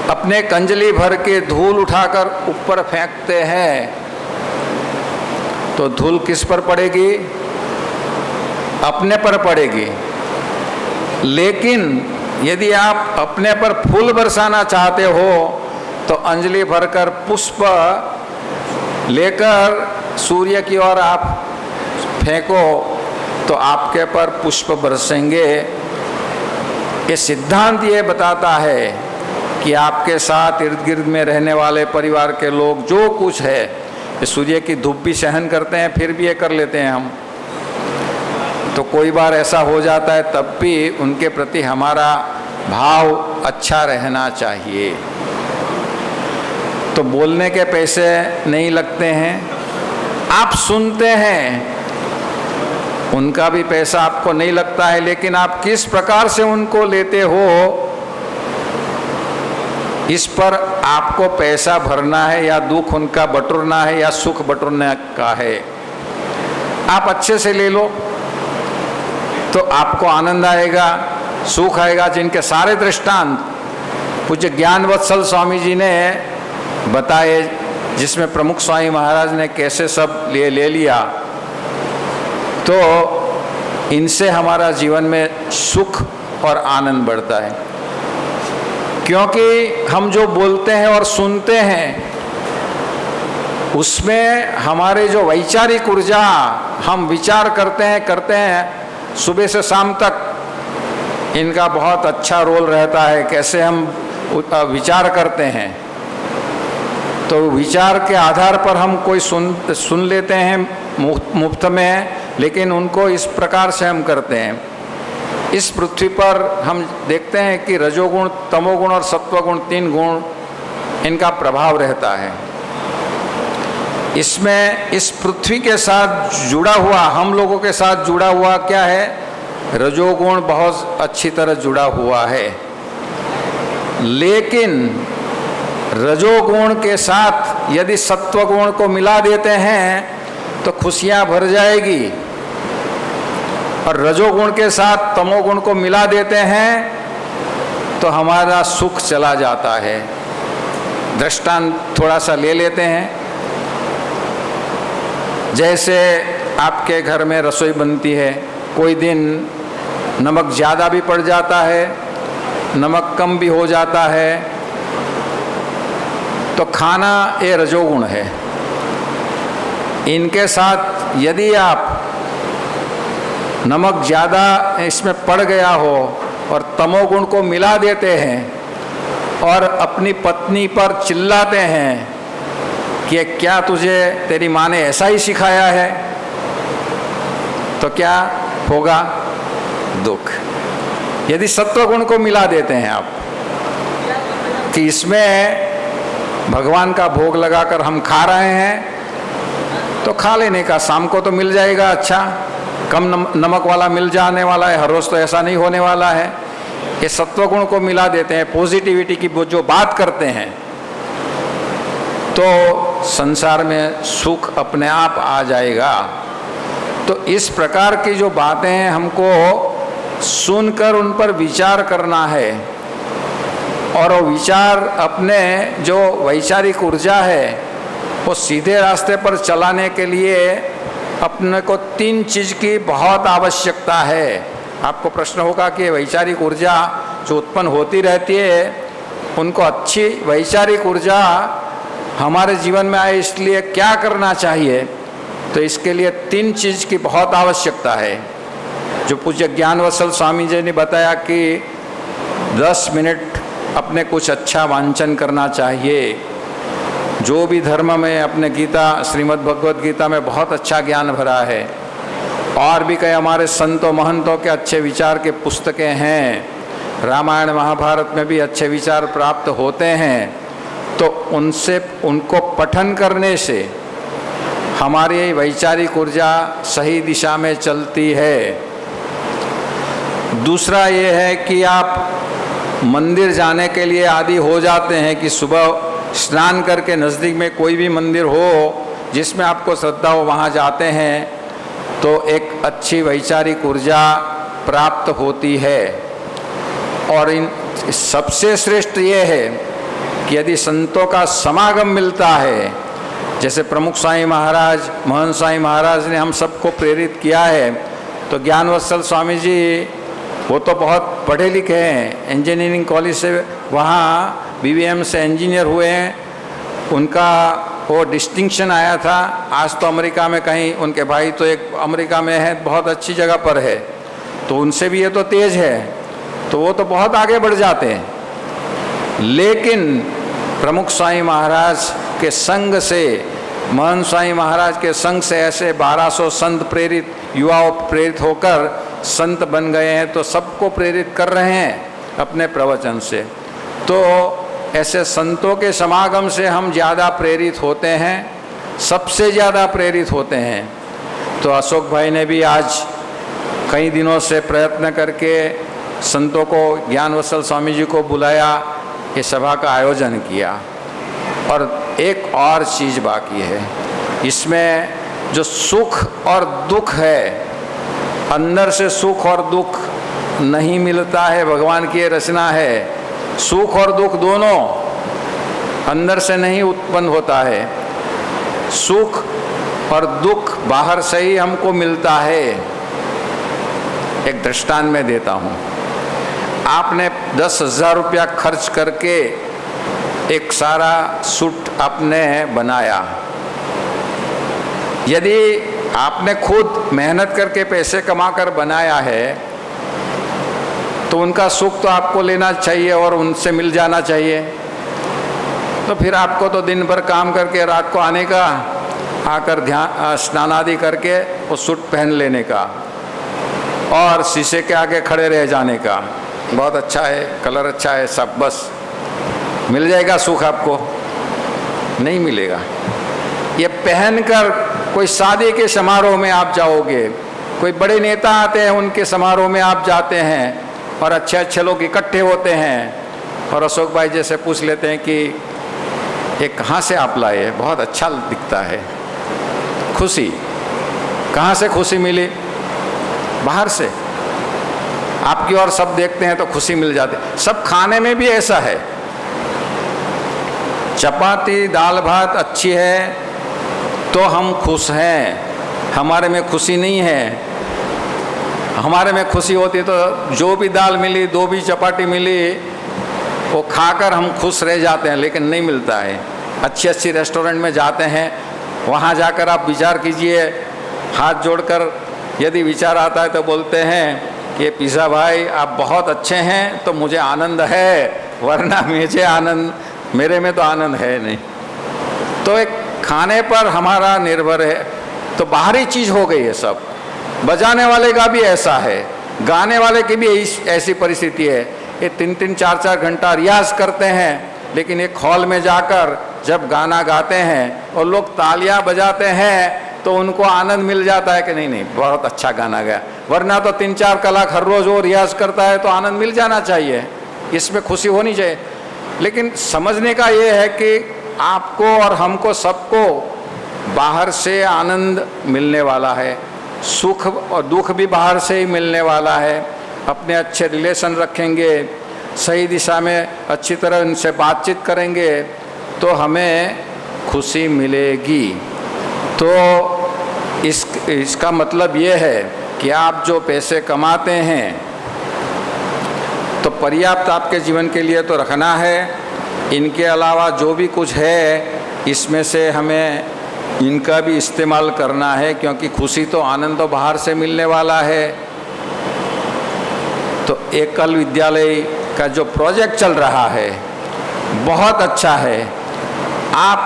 अपने कंजली भर के धूल उठाकर ऊपर फेंकते हैं, तो धूल किस पर पड़ेगी? अपने पर पड़ेगी। लेकिन यदि आप अपने पर फूल बरसाना चाहते हो तो अंजलि भरकर पुष्प लेकर सूर्य की ओर आप फेंको तो आपके पर पुष्प बरसेंगे। ये सिद्धांत ये बताता है कि आपके साथ इर्द गिर्द में रहने वाले परिवार के लोग जो कुछ है, ये सूर्य की धूप भी सहन करते हैं, फिर भी ये कर लेते हैं हम। तो कोई बार ऐसा हो जाता है, तब भी उनके प्रति हमारा भाव अच्छा रहना चाहिए। तो बोलने के पैसे नहीं लगते हैं। आप सुनते हैं, उनका भी पैसा आपको नहीं लगता है, लेकिन आप किस प्रकार से उनको लेते हो, इस पर आपको पैसा भरना है या दुख उनका बटोरना है या सुख बटोरने का है। आप अच्छे से ले लो तो आपको आनंद आएगा, सुख आएगा। जिनके सारे दृष्टांत पूज्य ज्ञानवत्सल स्वामी जी ने बताए, जिसमें प्रमुख स्वामी महाराज ने कैसे सब ले लिया, तो इनसे हमारा जीवन में सुख और आनंद बढ़ता है। क्योंकि हम जो बोलते हैं और सुनते हैं उसमें हमारे जो वैचारिक ऊर्जा हम विचार करते हैं सुबह से शाम तक, इनका बहुत अच्छा रोल रहता है। कैसे हम विचार करते हैं, तो विचार के आधार पर हम कोई सुन लेते हैं मुफ्त में, लेकिन उनको इस प्रकार से हम करते हैं। इस पृथ्वी पर हम देखते हैं कि रजोगुण, तमोगुण और सत्वगुण, 3 गुण इनका प्रभाव रहता है। इसमें इस पृथ्वी के साथ जुड़ा हुआ, हम लोगों के साथ जुड़ा हुआ क्या है? रजोगुण बहुत अच्छी तरह जुड़ा हुआ है। लेकिन रजोगुण के साथ यदि सत्वगुण को मिला देते हैं तो खुशियां भर जाएगी, और रजोगुण के साथ तमोगुण को मिला देते हैं तो हमारा सुख चला जाता है। दृष्टांत थोड़ा सा ले लेते हैं। जैसे आपके घर में रसोई बनती है, कोई दिन नमक ज़्यादा भी पड़ जाता है, नमक कम भी हो जाता है, तो खाना ये रजोगुण है। इनके साथ यदि आप नमक ज़्यादा इसमें पड़ गया हो और तमोगुण को मिला देते हैं और अपनी पत्नी पर चिल्लाते हैं कि क्या तुझे तेरी माँ ने ऐसा ही सिखाया है, तो क्या होगा? दुख। यदि सत्वगुण को मिला देते हैं आप कि इसमें भगवान का भोग लगाकर हम खा रहे हैं, तो खा लेने का, शाम को तो मिल जाएगा, अच्छा कम नमक वाला मिल जाने वाला है, हर रोज़ तो ऐसा नहीं होने वाला है। ये सत्वगुण को मिला देते हैं, पॉजिटिविटी की वो जो बात करते हैं, तो संसार में सुख अपने आप आ जाएगा। तो इस प्रकार की जो बातें हैं हमको सुनकर उन पर विचार करना है, और वो विचार अपने जो वैचारिक ऊर्जा है वो सीधे रास्ते पर चलाने के लिए अपने को 3 चीज़ की बहुत आवश्यकता है। आपको प्रश्न होगा कि वैचारिक ऊर्जा जो उत्पन्न होती रहती है, उनको अच्छी वैचारिक ऊर्जा हमारे जीवन में आए इसलिए क्या करना चाहिए? तो इसके लिए 3 चीज़ की बहुत आवश्यकता है। जो पूज्य ज्ञानवत्सल स्वामी जी ने बताया कि 10 मिनट अपने कुछ अच्छा वांचन करना चाहिए। जो भी धर्म में अपने गीता, श्रीमद् भगवद गीता में बहुत अच्छा ज्ञान भरा है, और भी कई हमारे संतों महंतों के अच्छे विचार के पुस्तकें हैं, रामायण महाभारत में भी अच्छे विचार प्राप्त होते हैं। तो उनसे उनको पठन करने से हमारी वैचारिक ऊर्जा सही दिशा में चलती है। दूसरा ये है कि आप मंदिर जाने के लिए आदी हो जाते हैं कि सुबह स्नान करके नज़दीक में कोई भी मंदिर हो जिसमें आपको श्रद्धा हो, वहाँ जाते हैं तो एक अच्छी वैचारिक ऊर्जा प्राप्त होती है। और इन सबसे श्रेष्ठ ये है कि यदि संतों का समागम मिलता है, जैसे प्रमुख साईं महाराज, महंत साईं महाराज ने हम सबको प्रेरित किया है, तो ज्ञानवत्सल स्वामी जी वो तो बहुत पढ़े लिखे हैं, इंजीनियरिंग कॉलेज से वहाँ BVM से इंजीनियर हुए हैं, उनका वो डिस्टिंक्शन आया था। आज तो अमेरिका में कहीं उनके भाई तो एक अमेरिका में है, बहुत अच्छी जगह पर है, तो उनसे भी ये तो तेज है, तो वो तो बहुत आगे बढ़ जाते हैं। लेकिन प्रमुख साईं महाराज के संग से, महंत साईं महाराज के संग से ऐसे 1200 संत प्रेरित युवाओं प्रेरित होकर संत बन गए हैं, तो सबको प्रेरित कर रहे हैं अपने प्रवचन से। तो ऐसे संतों के समागम से हम ज़्यादा प्रेरित होते हैं, सबसे ज़्यादा प्रेरित होते हैं। तो अशोक भाई ने भी आज कई दिनों से प्रयत्न करके संतों को, ज्ञानवत्सल स्वामी जी को बुलाया, ये सभा का आयोजन किया। और एक और चीज़ बाकी है, इसमें जो सुख और दुख है, अंदर से सुख और दुख नहीं मिलता है, भगवान की ये रचना है। सुख और दुख दोनों अंदर से नहीं उत्पन्न होता है, सुख और दुख बाहर से ही हमको मिलता है। एक दृष्टांत मैं देता हूँ। आपने 10,000 रुपया खर्च करके एक सारा सूट आपने बनाया। यदि आपने खुद मेहनत करके पैसे कमाकर बनाया है तो उनका सुख तो आपको लेना चाहिए और उनसे मिल जाना चाहिए। तो फिर आपको तो दिन भर काम करके रात को आने का, आकर ध्यान स्नान आदि करके वो सूट पहन लेने का और शीशे के आगे खड़े रह जाने का, बहुत अच्छा है, कलर अच्छा है, सब बस मिल जाएगा सुख। आपको नहीं मिलेगा। ये पहनकर कोई शादी के समारोह में आप जाओगे, कोई बड़े नेता आते हैं उनके समारोह में आप जाते हैं और अच्छे अच्छे लोग इकट्ठे होते हैं और अशोक भाई जैसे पूछ लेते हैं कि ये कहाँ से आप लाए, बहुत अच्छा दिखता है। खुशी कहाँ से खुशी मिली? बाहर से। आपकी ओर सब देखते हैं तो खुशी मिल जाती। सब खाने में भी ऐसा है। चपाती दाल भात अच्छी है तो हम खुश हैं, हमारे में खुशी नहीं है। हमारे में खुशी होती तो जो भी दाल मिली, 2 भी चपाती मिली, वो खाकर हम खुश रह जाते हैं, लेकिन नहीं मिलता है। अच्छी अच्छी रेस्टोरेंट में जाते हैं, वहाँ जाकर आप विचार कीजिए, हाथ जोड़कर यदि विचार आता है तो बोलते हैं कि पिज़्ज़ा भाई आप बहुत अच्छे हैं तो मुझे आनंद है, वरना मेरे में तो आनंद है नहीं। तो एक खाने पर हमारा निर्भर है। तो बाहरी चीज़ हो गई है सब। बजाने वाले का भी ऐसा है, गाने वाले की भी ऐसी परिस्थिति है। ये 3-3, 4-4 घंटा रियाज करते हैं, लेकिन एक हॉल में जाकर जब गाना गाते हैं और लोग तालियां बजाते हैं तो उनको आनंद मिल जाता है कि नहीं नहीं बहुत अच्छा गाना गया, वरना तो 3-4 कलाकार हर रोज़ वो रियाज करता है तो आनंद मिल जाना चाहिए, इसमें खुशी होनी चाहिए। लेकिन समझने का ये है कि आपको और हमको सबको बाहर से आनंद मिलने वाला है, सुख और दुख भी बाहर से ही मिलने वाला है। अपने अच्छे रिलेशन रखेंगे, सही दिशा में अच्छी तरह उनसे बातचीत करेंगे तो हमें खुशी मिलेगी। तो इसका मतलब ये है कि आप जो पैसे कमाते हैं तो पर्याप्त आपके जीवन के लिए तो रखना है, इनके अलावा जो भी कुछ है इसमें से हमें इनका भी इस्तेमाल करना है, क्योंकि खुशी तो आनंद तो बाहर से मिलने वाला है। तो एकल विद्यालय का जो प्रोजेक्ट चल रहा है बहुत अच्छा है। आप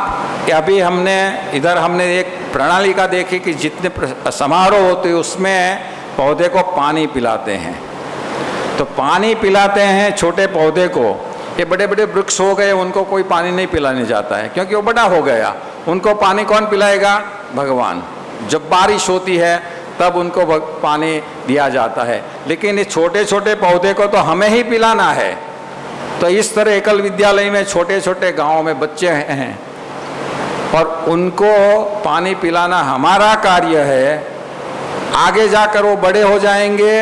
अभी हमने एक प्रणालिका देखी कि जितने समारोह होते हैं उसमें पौधे को पानी पिलाते हैं, तो पानी पिलाते हैं छोटे पौधे को। ये बड़े बड़े वृक्ष हो गए, उनको कोई पानी नहीं पिलाने जाता है क्योंकि वो बड़ा हो गया, उनको पानी कौन पिलाएगा? भगवान। जब बारिश होती है तब उनको पानी दिया जाता है, लेकिन इस छोटे छोटे पौधे को तो हमें ही पिलाना है। तो इस तरह एकल विद्यालय में छोटे छोटे गाँव में बच्चे हैं और उनको पानी पिलाना हमारा कार्य है। आगे जाकर वो बड़े हो जाएंगे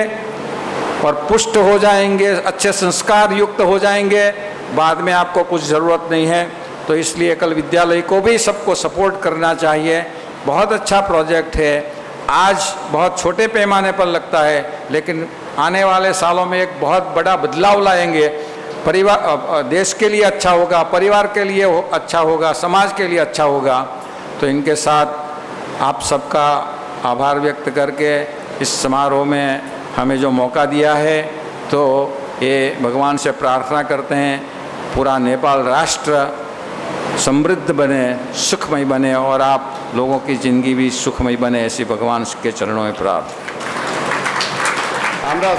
और पुष्ट हो जाएंगे, अच्छे संस्कार युक्त हो जाएंगे, बाद में आपको कुछ ज़रूरत नहीं है। तो इसलिए एकल विद्यालय को भी सबको सपोर्ट करना चाहिए। बहुत अच्छा प्रोजेक्ट है, आज बहुत छोटे पैमाने पर लगता है, लेकिन आने वाले सालों में एक बहुत बड़ा बदलाव लाएंगे। परिवार, देश के लिए अच्छा होगा, परिवार के लिए अच्छा होगा, समाज के लिए अच्छा होगा। तो इनके साथ आप सबका आभार व्यक्त करके इस समारोह में हमें जो मौका दिया है, तो ये भगवान से प्रार्थना करते हैं पूरा नेपाल राष्ट्र समृद्ध बने, सुखमय बने और आप लोगों की ज़िंदगी भी सुखमय बने, ऐसी भगवान के चरणों में प्रार्थना। हाम्रा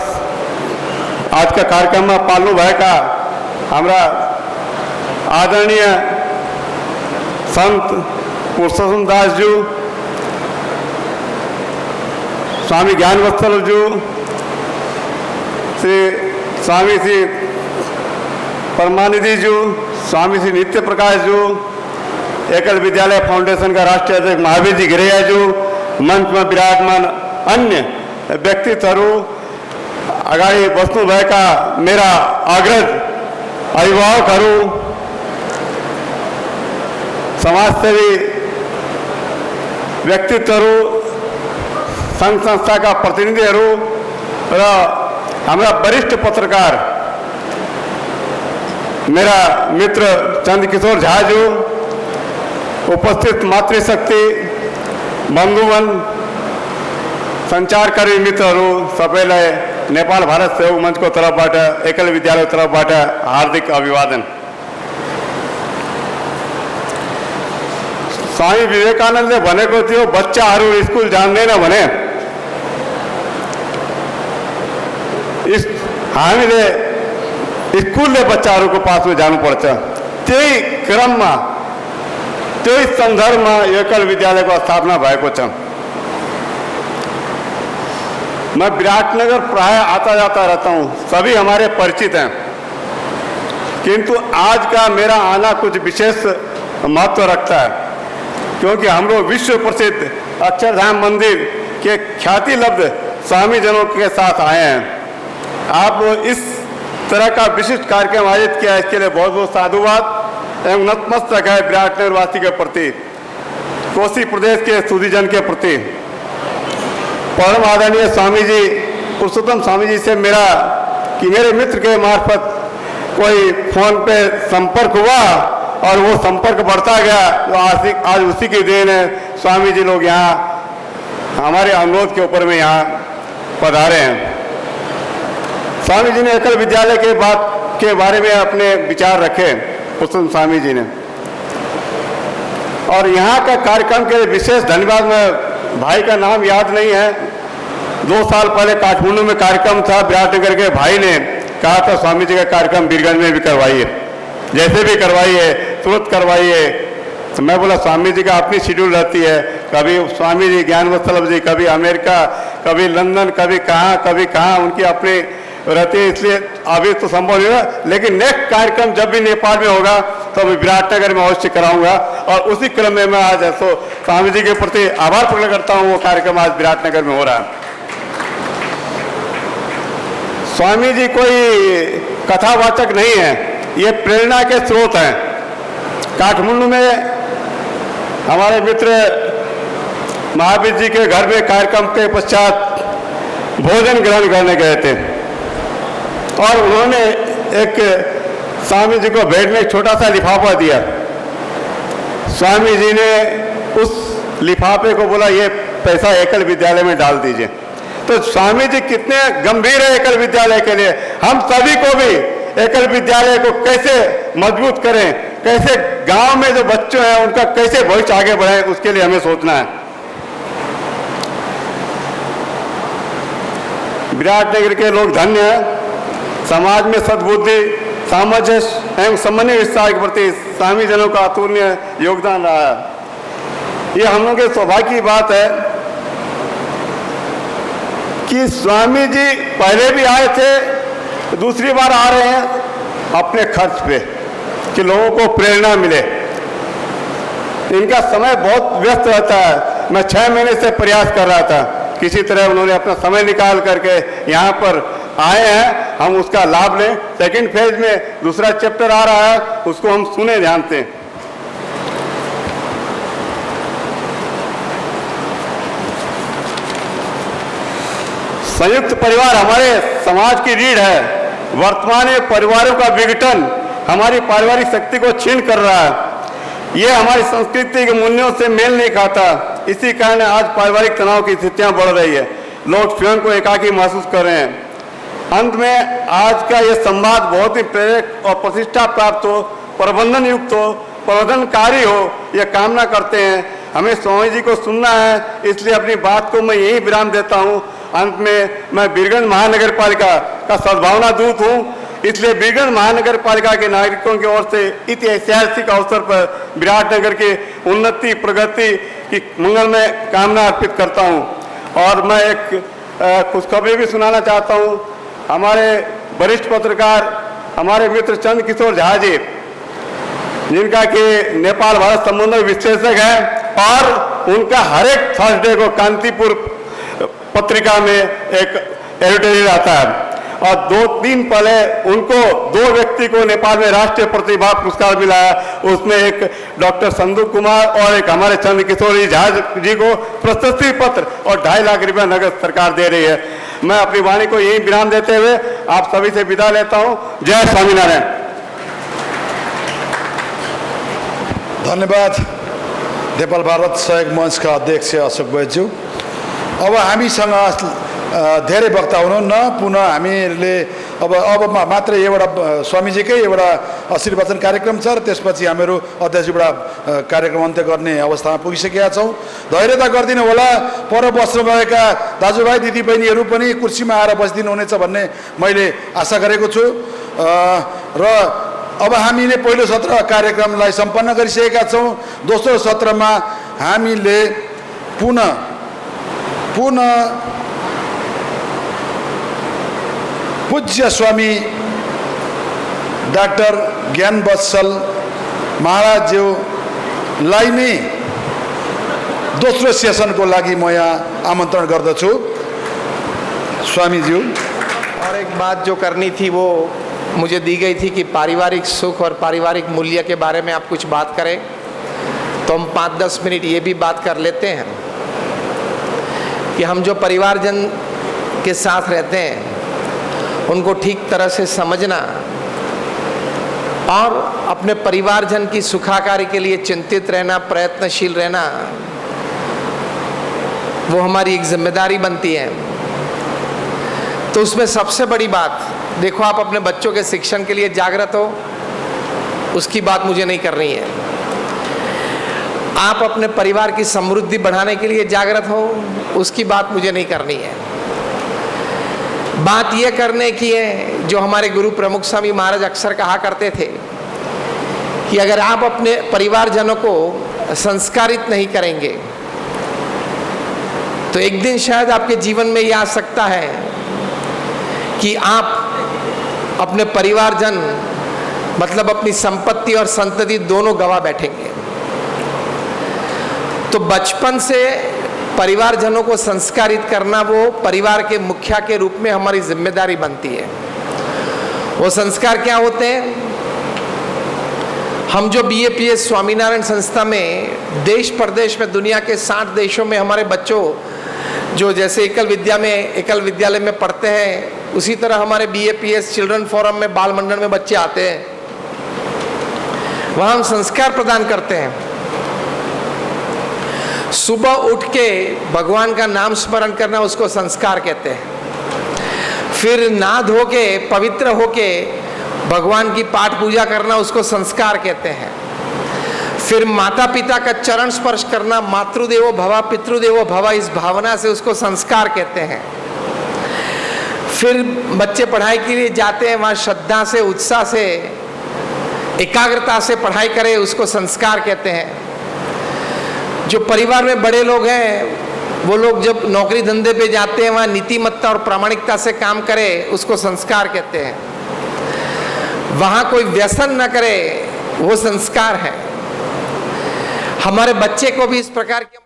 आज का कार्यक्रम में पाल्नु भएका हाम्रा आदरणीय संत पुरुषोत्तम दासज्यू, स्वामी ज्ञानवत्सलज्यू, स्वामी श्री परमानिधिज्यू, स्वामी श्री नित्य प्रकाशज्यू, एकल विद्यालय फाउंडेशन का राष्ट्रीय अध्यक्ष महावीर जी घिरैयाज्यू, मंच में विराजमान अन्य व्यक्तित्वहरू, अगाडि बस्नुभएका मेरा अग्रज अभिभावकहरू, समाजसेवी व्यक्तित्वहरू, संघ संस्थाका प्रतिनिधिहरू र हाम्रा वरिष्ठ पत्रकार मेरा मित्र चन्द्रकिशोर झाज्यू, उपस्थित मातृशक्ति बन्धुगण, सञ्चारकर्मी मित्रहरू सबैलाई नेपाल भारत सेवक मञ्चको तर्फबाट, एकल विद्यालय तर्फबाट हार्दिक अभिवादन। स्वामी विवेकानन्दले भनेको थियो बच्चाहरू स्कुल जान्दैन भने हामीले स्कुलले बच्चाहरूको पासमा जानुपर्छ। त्यही क्रममा, त्यही सन्दर्भमा एकल विद्यालयको स्थापना भएको छ। मैं विराटनगर प्राय आता जाता रहता हूँ, सभी हमारे परिचित हैं, किंतु आज का मेरा आना कुछ विशेष महत्व रखता है, क्योंकि हम लोग विश्व प्रसिद्ध अक्षरधाम मंदिर के ख्याति लब्ध स्वामी जनों के साथ आए हैं। आप इस तरह का विशिष्ट कार्यक्रम आयोजित किया, इसके लिए बहुत बहुत साधुवाद एवं नतमस्तक है विराटनगर वासी के प्रति, कोसी प्रदेश के सुधीजन के प्रति। परम आदरणीय स्वामी जी, पुरुषोत्तम स्वामी जी से मेरे मित्र के मार्फत कोई फोन पे संपर्क हुआ और वो संपर्क बढ़ता गया, तो आज उसी की देन है स्वामी जी लोग यहाँ हमारे अनुरोध के ऊपर में यहाँ पधारे हैं। स्वामी जी ने एकल विद्यालय के बारे में अपने विचार रखे, पुरुषोत्तम स्वामी जी ने, और यहाँ का कार्यक्रम के लिए विशेष धन्यवाद। मैं भाई का नाम याद नहीं है, 2 साल पहले काठमांडू में कार्यक्रम था, विराटनगर के भाई ने कहा था स्वामी जी का कार्यक्रम बीरगंज में भी करवाइए, जैसे भी करवाइए, तुरंत करवाइए। तो मैं बोला स्वामी जी का अपनी शेड्यूल रहती है, कभी स्वामी जी ज्ञान वत्सल जी, कभी अमेरिका, कभी लंदन, कभी कहाँ उनकी अपनी रहती है, इसलिए अभी तो संभव नहीं है। लेकिन नेक्स्ट कार्यक्रम जब भी नेपाल में होगा तो मैं विराटनगर में अवश्य कराऊंगा और उसी क्रम में मैं आज स्वामी जी के प्रति आभार प्रकट करता हूँ। वो कार्यक्रम आज विराटनगर में हो रहा है। स्वामी जी कोई कथावाचक नहीं है, ये प्रेरणा के स्रोत हैं। काठमांडू में हमारे मित्र महावीर जी के घर में कार्यक्रम के पश्चात भोजन ग्रहण करने गए थे और उन्होंने एक स्वामी जी को भेंट में एक छोटा सा लिफाफा दिया। स्वामी जी ने उस लिफाफे को बोला ये पैसा एकल विद्यालय में डाल दीजिए। तो स्वामी जी कितने गंभीर है एकल विद्यालय के लिए। हम सभी को भी एकल विद्यालय को कैसे मजबूत करें, कैसे गांव में जो बच्चे हैं उनका कैसे भविष्य आगे बढ़े, उसके लिए हमें सोचना है। विराटनगर के लोग धन्य हैं। समाज में सद्बुद्धि, सामंजस्य एवं समन्वय विस्तार के प्रति स्वामी जनों का अतुलनीय योगदान रहा है। ये हम लोग के सौभाग्य की बात है कि स्वामी जी पहले भी आए थे, दूसरी बार आ रहे हैं अपने खर्च पे कि लोगों को प्रेरणा मिले। इनका समय बहुत व्यस्त रहता है। मैं 6 महीने से प्रयास कर रहा था, किसी तरह उन्होंने अपना समय निकाल करके यहाँ पर आए हैं, हम उसका लाभ लें। सेकंड फेज में दूसरा चैप्टर आ रहा है, उसको हम सुने ध्यान से। संयुक्त परिवार हमारे समाज की रीढ़ है। वर्तमान में परिवारों का विघटन हमारी पारिवारिक शक्ति को छीन कर रहा है। ये हमारी संस्कृति के मूल्यों से मेल नहीं खाता। इसी कारण आज पारिवारिक तनाव की स्थितियां बढ़ रही है। लोग स्वयं को एकाकी महसूस कर रहे हैं। अंत में आज का ये संवाद बहुत ही प्रेरक और प्रतिष्ठा प्राप्त हो, प्रबंधन युक्त हो, प्रबंधनकारी हो, यह कामना करते हैं। हमें स्वामी जी को सुनना है, इसलिए अपनी बात को मैं यही विराम देता हूँ। अंत में मैं बीरगंज महानगर पालिका का सद्भावना दूत हूँ, इसलिए बीरगंज महानगर पालिका के नागरिकों की ओर से इस ऐतिहासिक अवसर पर विराटनगर की उन्नति प्रगति की मंगलमय कामना अर्पित करता हूँ। और मैं एक खुशखबरी भी सुनाना चाहता हूँ। हमारे वरिष्ठ पत्रकार हमारे मित्र चंद किशोर झा जी, जिनका कि नेपाल भारत संबंधों के विश्लेषक है और उनका हर एक थर्सडे को कांतिपुर पत्रिका में एक एडिटोरियल आता है। और 2-3 पहले उनको 2 व्यक्ति को नेपाल में राष्ट्रीय प्रतिभा पुरस्कार मिला है। उसमें एक डॉक्टर संदू कुमार और एक हमारे चंद किशोर झा जी को प्रशस्ति पत्र और 2.5 लाख रुपया नगद सरकार दे रही है। मैं अपनी वाणी को यही विराम देते हुए आप सभी से विदा लेता हूँ। जय स्वामीनारायण। धन्यवाद नेपाल भारत सहयोग मंचका अध्यक्ष अशोक बैज्यू। अब हामीसँग धेरै वक्ता हुनुहुन्न। पुनः हामीले अब मात्र एउटा स्वामीजीकै एउटा आशीर्वचन कार्यक्रम छ र त्यसपछि हामीहरू अध्यक्षबाट कार्यक्रम अन्त्य गर्ने अवस्थामा पुगिसकेका छौँ। धैर्यता गरिदिनु होला। पर बस्नुभएका दाजुभाइ दिदीबहिनीहरू पनि कुर्सीमा आएर बसिदिनु हुनेछ भन्ने मैले आशा गरेको छु। र अब हामीले पहिलो सत्र कार्यक्रमलाई सम्पन्न गरिसकेका छौँ। दोस्रो सत्रमा हामीले पुनः पूज्य स्वामी डाक्टर ज्ञान वत्सल महाराजज्यूलाई नै दोस्रो सेसनको लागि म यहाँ आमन्त्रण गर्दछु। स्वामीज्यू, और एक बात जो करनी थी वो मुझे दी गई थी कि पारिवारिक सुख और पारिवारिक मूल्य के बारे में आप कुछ बात करें, तो हम 5-10 मिनट ये भी बात कर लेते हैं कि हम जो परिवारजन के साथ रहते हैं उनको ठीक तरह से समझना और अपने परिवारजन की सुखाकारी के लिए चिंतित रहना, प्रयत्नशील रहना, वो हमारी एक जिम्मेदारी बनती है। तो उसमें सबसे बड़ी बात, देखो आप अपने बच्चों के शिक्षण के लिए जागृत हो, उसकी बात मुझे नहीं करनी है। आप अपने परिवार की समृद्धि बढ़ाने के लिए जागृत हो, उसकी बात मुझे नहीं करनी है। बात यह करने की है जो हमारे गुरु प्रमुख स्वामी महाराज अक्सर कहा करते थे कि अगर आप अपने परिवारजनों को संस्कारित नहीं करेंगे, तो एक दिन शायद आपके जीवन में यह आ सकता है कि आप अपने परिवारजन मतलब अपनी संपत्ति और संतति दोनों गवा बैठेंगे। तो बचपन से परिवारजनों को संस्कारित करना वो परिवार के मुखिया के रूप में हमारी जिम्मेदारी बनती है। वो संस्कार क्या होते हैं? हम जो BAPS स्वामीनारायण संस्था में देश प्रदेश में दुनिया के 60 देशों में हमारे बच्चों जो जैसे एकल विद्यालय में पढ़ते हैं, उसी तरह हमारे BAPS चिल्ड्रन फोरम में बाल मंडल में बच्चे आते हैं। वहाँ हम संस्कार प्रदान करते हैं। सुबह उठ के भगवान का नाम स्मरण करना उसको संस्कार कहते हैं। फिर नहा धो के पवित्र होके भगवान की पाठ पूजा करना उसको संस्कार कहते हैं। फिर माता पिता का चरण स्पर्श करना, मातृदेवो भव पितृदेवो भव, इस भावना से उसको संस्कार कहते हैं। फिर बच्चे पढ़ाई के लिए जाते हैं, वहाँ श्रद्धा से, उत्साह से, एकाग्रता से पढ़ाई करें, उसको संस्कार कहते हैं। जो परिवार में बड़े लोग हैं वो लोग जब नौकरी धंधे पे जाते हैं वहाँ नीतिमत्ता और प्रामाणिकता से काम करें, उसको संस्कार कहते हैं। वहाँ कोई व्यसन न करे, वो संस्कार है। हमारे बच्चे को भी इस प्रकार के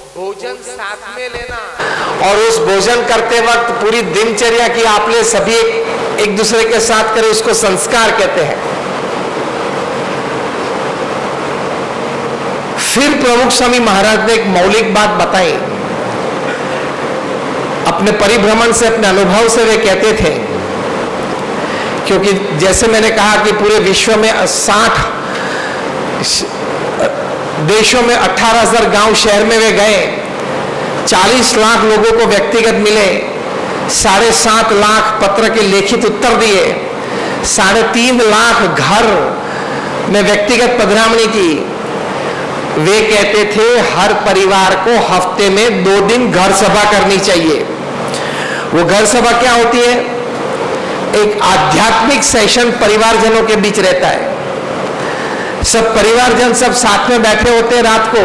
भोजन साथ में लेना और उस भोजन करते वक्त पूरी दिनचर्या की आपने सभी एक दूसरे के साथ करें, उसको संस्कार कहते हैं। फिर प्रमुख स्वामी महाराज ने एक मौलिक बात बताई। अपने परिभ्रमण से, अपने अनुभव से वे कहते थे, क्योंकि जैसे मैंने कहा कि पूरे विश्व में 60 देशों में 18,000 गांव शहर में वे गए, 40 लाख लोगों को व्यक्तिगत मिले, 7.5 लाख पत्र के लिखित उत्तर दिए, 3.5 लाख घर में व्यक्तिगत पधरामणी की। वे कहते थे हर परिवार को हफ्ते में 2 दिन घर सभा करनी चाहिए। वो घर सभा क्या होती है? एक आध्यात्मिक सेशन परिवारजनों के बीच रहता है। सब परिवारजन सब साथ में बैठे होते हैं रात को,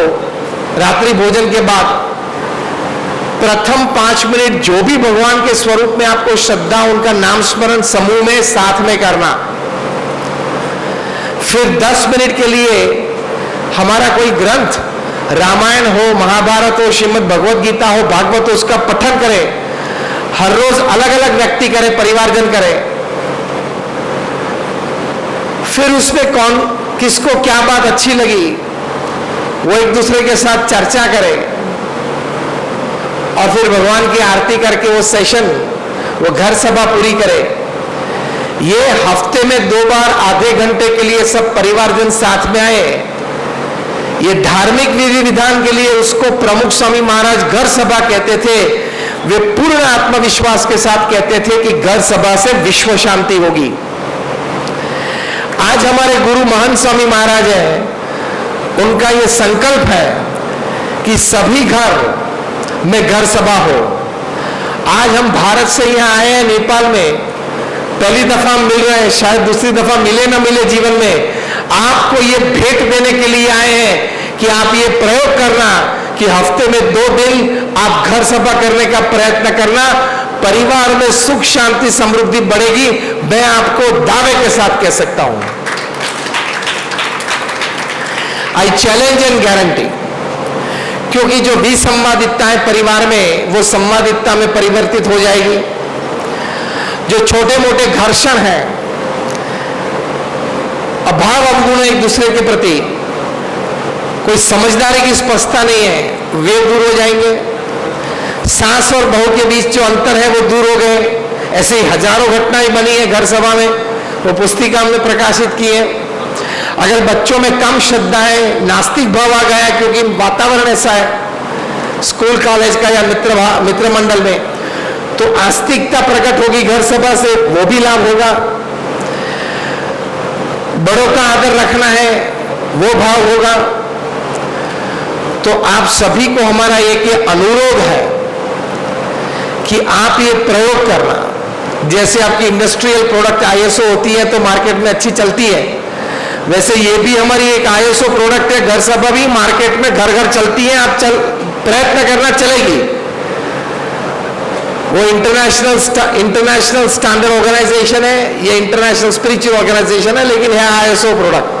रात्रि भोजन के बाद प्रथम 5 मिनट जो भी भगवान के स्वरूप में आपको श्रद्धा, उनका नाम स्मरण समूह में साथ में करना। फिर 10 मिनट के लिए हमारा कोई ग्रंथ, रामायण हो, महाभारत हो, श्रीमद् भगवत गीता हो, भागवत हो, उसका पठन करें। हर रोज अलग अलग व्यक्ति करे, परिवारजन करे। फिर उसमें कौन किसको क्या बात अच्छी लगी वो एक दूसरे के साथ चर्चा करे और फिर भगवान की आरती करके वो सेशन, वो घर सभा पूरी करे। ये हफ्ते में 2 बार आधे घंटे के लिए सब परिवारजन साथ में आए। ये धार्मिक विधि विधान के लिए उसको प्रमुख स्वामी महाराज घर सभा कहते थे। वे पूर्ण आत्मविश्वास के साथ कहते थे कि घर सभा से विश्व शांति होगी। आज हमारे गुरु महंत स्वामी महाराज हैं, उनका ये संकल्प है कि सभी घर में घर सभा हो। आज हम भारत से यहाँ आए हैं, नेपाल में पहली दफा मिल रहे हैं, शायद दूसरी दफा मिले ना मिले जीवन में। आपको ये भेंट देने के लिए आए हैं कि आप ये प्रयोग करना कि हफ्ते में 2 दिन आप घर सभा करने का प्रयत्न करना। परिवार में सुख शांति समृद्धि बढ़ेगी, मैं आपको दावे के साथ कह सकता हूं। आई चैलेंज एंड गारंटी, क्योंकि जो विसंवादितता है परिवार में वो संवादितता में परिवर्तित हो जाएगी। जो छोटे मोटे घर्षण हैं, अभाव अवगुण एक दूसरे के प्रति, कोई समझदारी की स्पष्टता नहीं है, वे दूर हो जाएंगे। सास और बहू के बीच जो अंतर है वो दूर हो गए। ऐसे ही हजारों घटनाएं बनी है घर सभा में, वो पुस्तिका हमने प्रकाशित की है। अगर बच्चों में कम श्रद्धा है, नास्तिक भाव आ गया क्योंकि वातावरण ऐसा है, स्कूल कॉलेज का या मित्र मंडल में, तो आस्तिकता प्रकट होगी घर सभा से, वो भी लाभ होगा। बड़ों का आदर रखना है, वो भाव होगा। तो आप सभी को हमारा एक ये अनुरोध है कि आप ये प्रयोग करना। जैसे आपकी इंडस्ट्रियल प्रोडक्ट ISO होती है तो मार्केट में अच्छी चलती है, वैसे ये भी हमारी एक ISO प्रोडक्ट है। घर सभा भी मार्केट में घर घर चलती है, आप प्रयत्न करना, चलेगी। वो इंटरनेशनल स्टैंडर्ड ऑर्गेनाइजेशन है, ये इंटरनेशनल स्पिरिचुअल ऑर्गेनाइजेशन है, लेकिन है ISO प्रोडक्ट।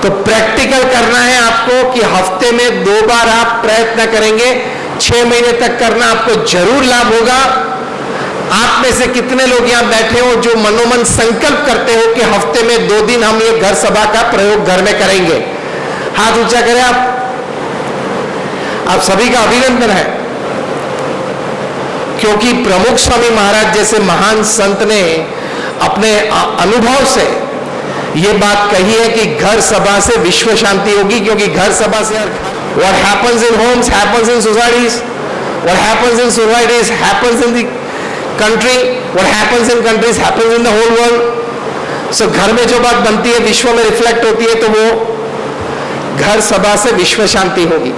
तो प्रैक्टिकल करना है आपको कि हफ्ते में 2 बार आप प्रयत्न करेंगे, 6 महीने तक करना, आपको जरूर लाभ होगा। आप में से कितने लोग यहां बैठे हो जो मनोमन संकल्प करते हो कि हफ्ते में 2 दिन हम ये घर सभा का प्रयोग घर में करेंगे? हाथ ऊंचा करें आप सभी का अभिनंदन है, क्योंकि प्रमुख स्वामी महाराज जैसे महान संत ने अपने अनुभव से ये बात कही है कि घर सभा से विश्व शांति होगी। क्योंकि घर सभा से what happens in homes happens in societies, what happens in societies happens in the country, what happens in countries happens in the whole world। so घर में जो बात बनती है विश्व में रिफ्लेक्ट होती है, तो वो घर सभा से विश्व शांति होगी।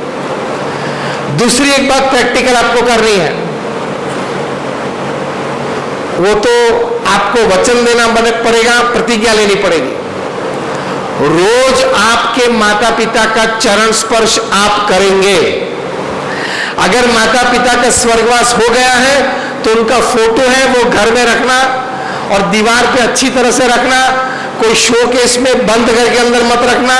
दूसरी एक बात प्रैक्टिकल आपको करनी है, वो तो आपको वचन देना पड़ेगा, प्रतिज्ञा लेनी पड़ेगी। रोज आपके माता पिता का चरण स्पर्श आप करेंगे। अगर माता पिता का स्वर्गवास हो गया है तो उनका फोटो है वो घर में रखना और दीवार पे अच्छी तरह से रखना, कोई शोकेस में बंद करके अंदर मत रखना।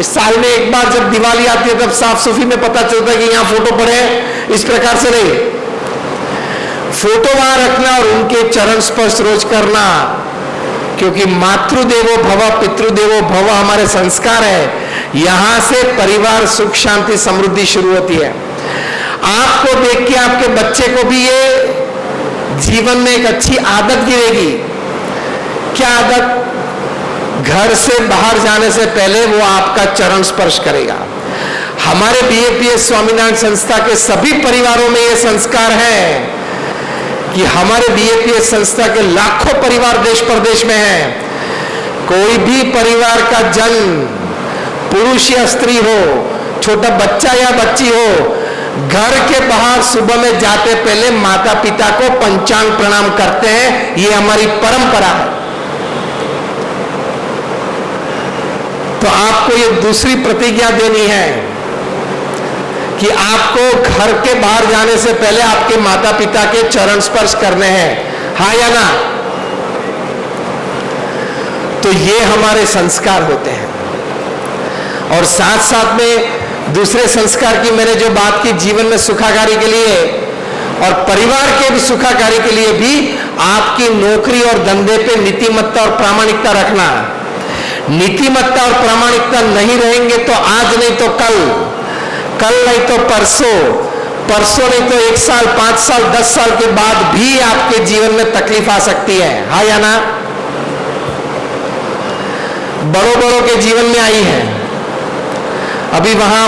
साल में एक बार जब दिवाली आती है तब साफ सफाई में पता चलता है कि यहाँ फोटो पड़े हैं, इस प्रकार से नहीं। फोटो वहां रखना और उनके चरण स्पर्श रोज करना, क्योंकि मातृदेवो भव पितृदेवो भव हमारे संस्कार है। यहां से परिवार सुख शांति समृद्धि शुरू होती है। आपको देख के आपके बच्चे को भी ये जीवन में एक अच्छी आदत गिरेगी। क्या आदत? घर से बाहर जाने से पहले वो आपका चरण स्पर्श करेगा। हमारे BAPS स्वामीनारायण संस्था के सभी परिवारों में ये संस्कार है कि हमारे BAPS संस्था के लाखों परिवार देश प्रदेश में हैं। कोई भी परिवार का जन्म, पुरुष या स्त्री हो, छोटा बच्चा या बच्ची हो, घर के बाहर सुबह में जाते पहले माता पिता को पंचांग प्रणाम करते हैं। ये हमारी परंपरा है। तो आपको ये दूसरी प्रतिज्ञा देनी है कि आपको घर के बाहर जाने से पहले आपके माता पिता के चरण स्पर्श करने हैं, हाँ या ना? तो ये हमारे संस्कार होते हैं। और साथ साथ में दूसरे संस्कार की मैंने जो बात की, जीवन में सुखाकारी के लिए और परिवार के भी सुखाकारी के लिए भी आपकी नौकरी और धंधे पे नीतिमत्ता और प्रामाणिकता रखना। नीतिमत्ता और प्रामाणिकता नहीं रहेंगे तो आज नहीं तो कल, कल नहीं तो परसों, परसों नहीं तो 1 साल, 5 साल, 10 साल के बाद भी आपके जीवन में तकलीफ आ सकती है, हाँ या ना? बड़ों के जीवन में आई है। अभी वहां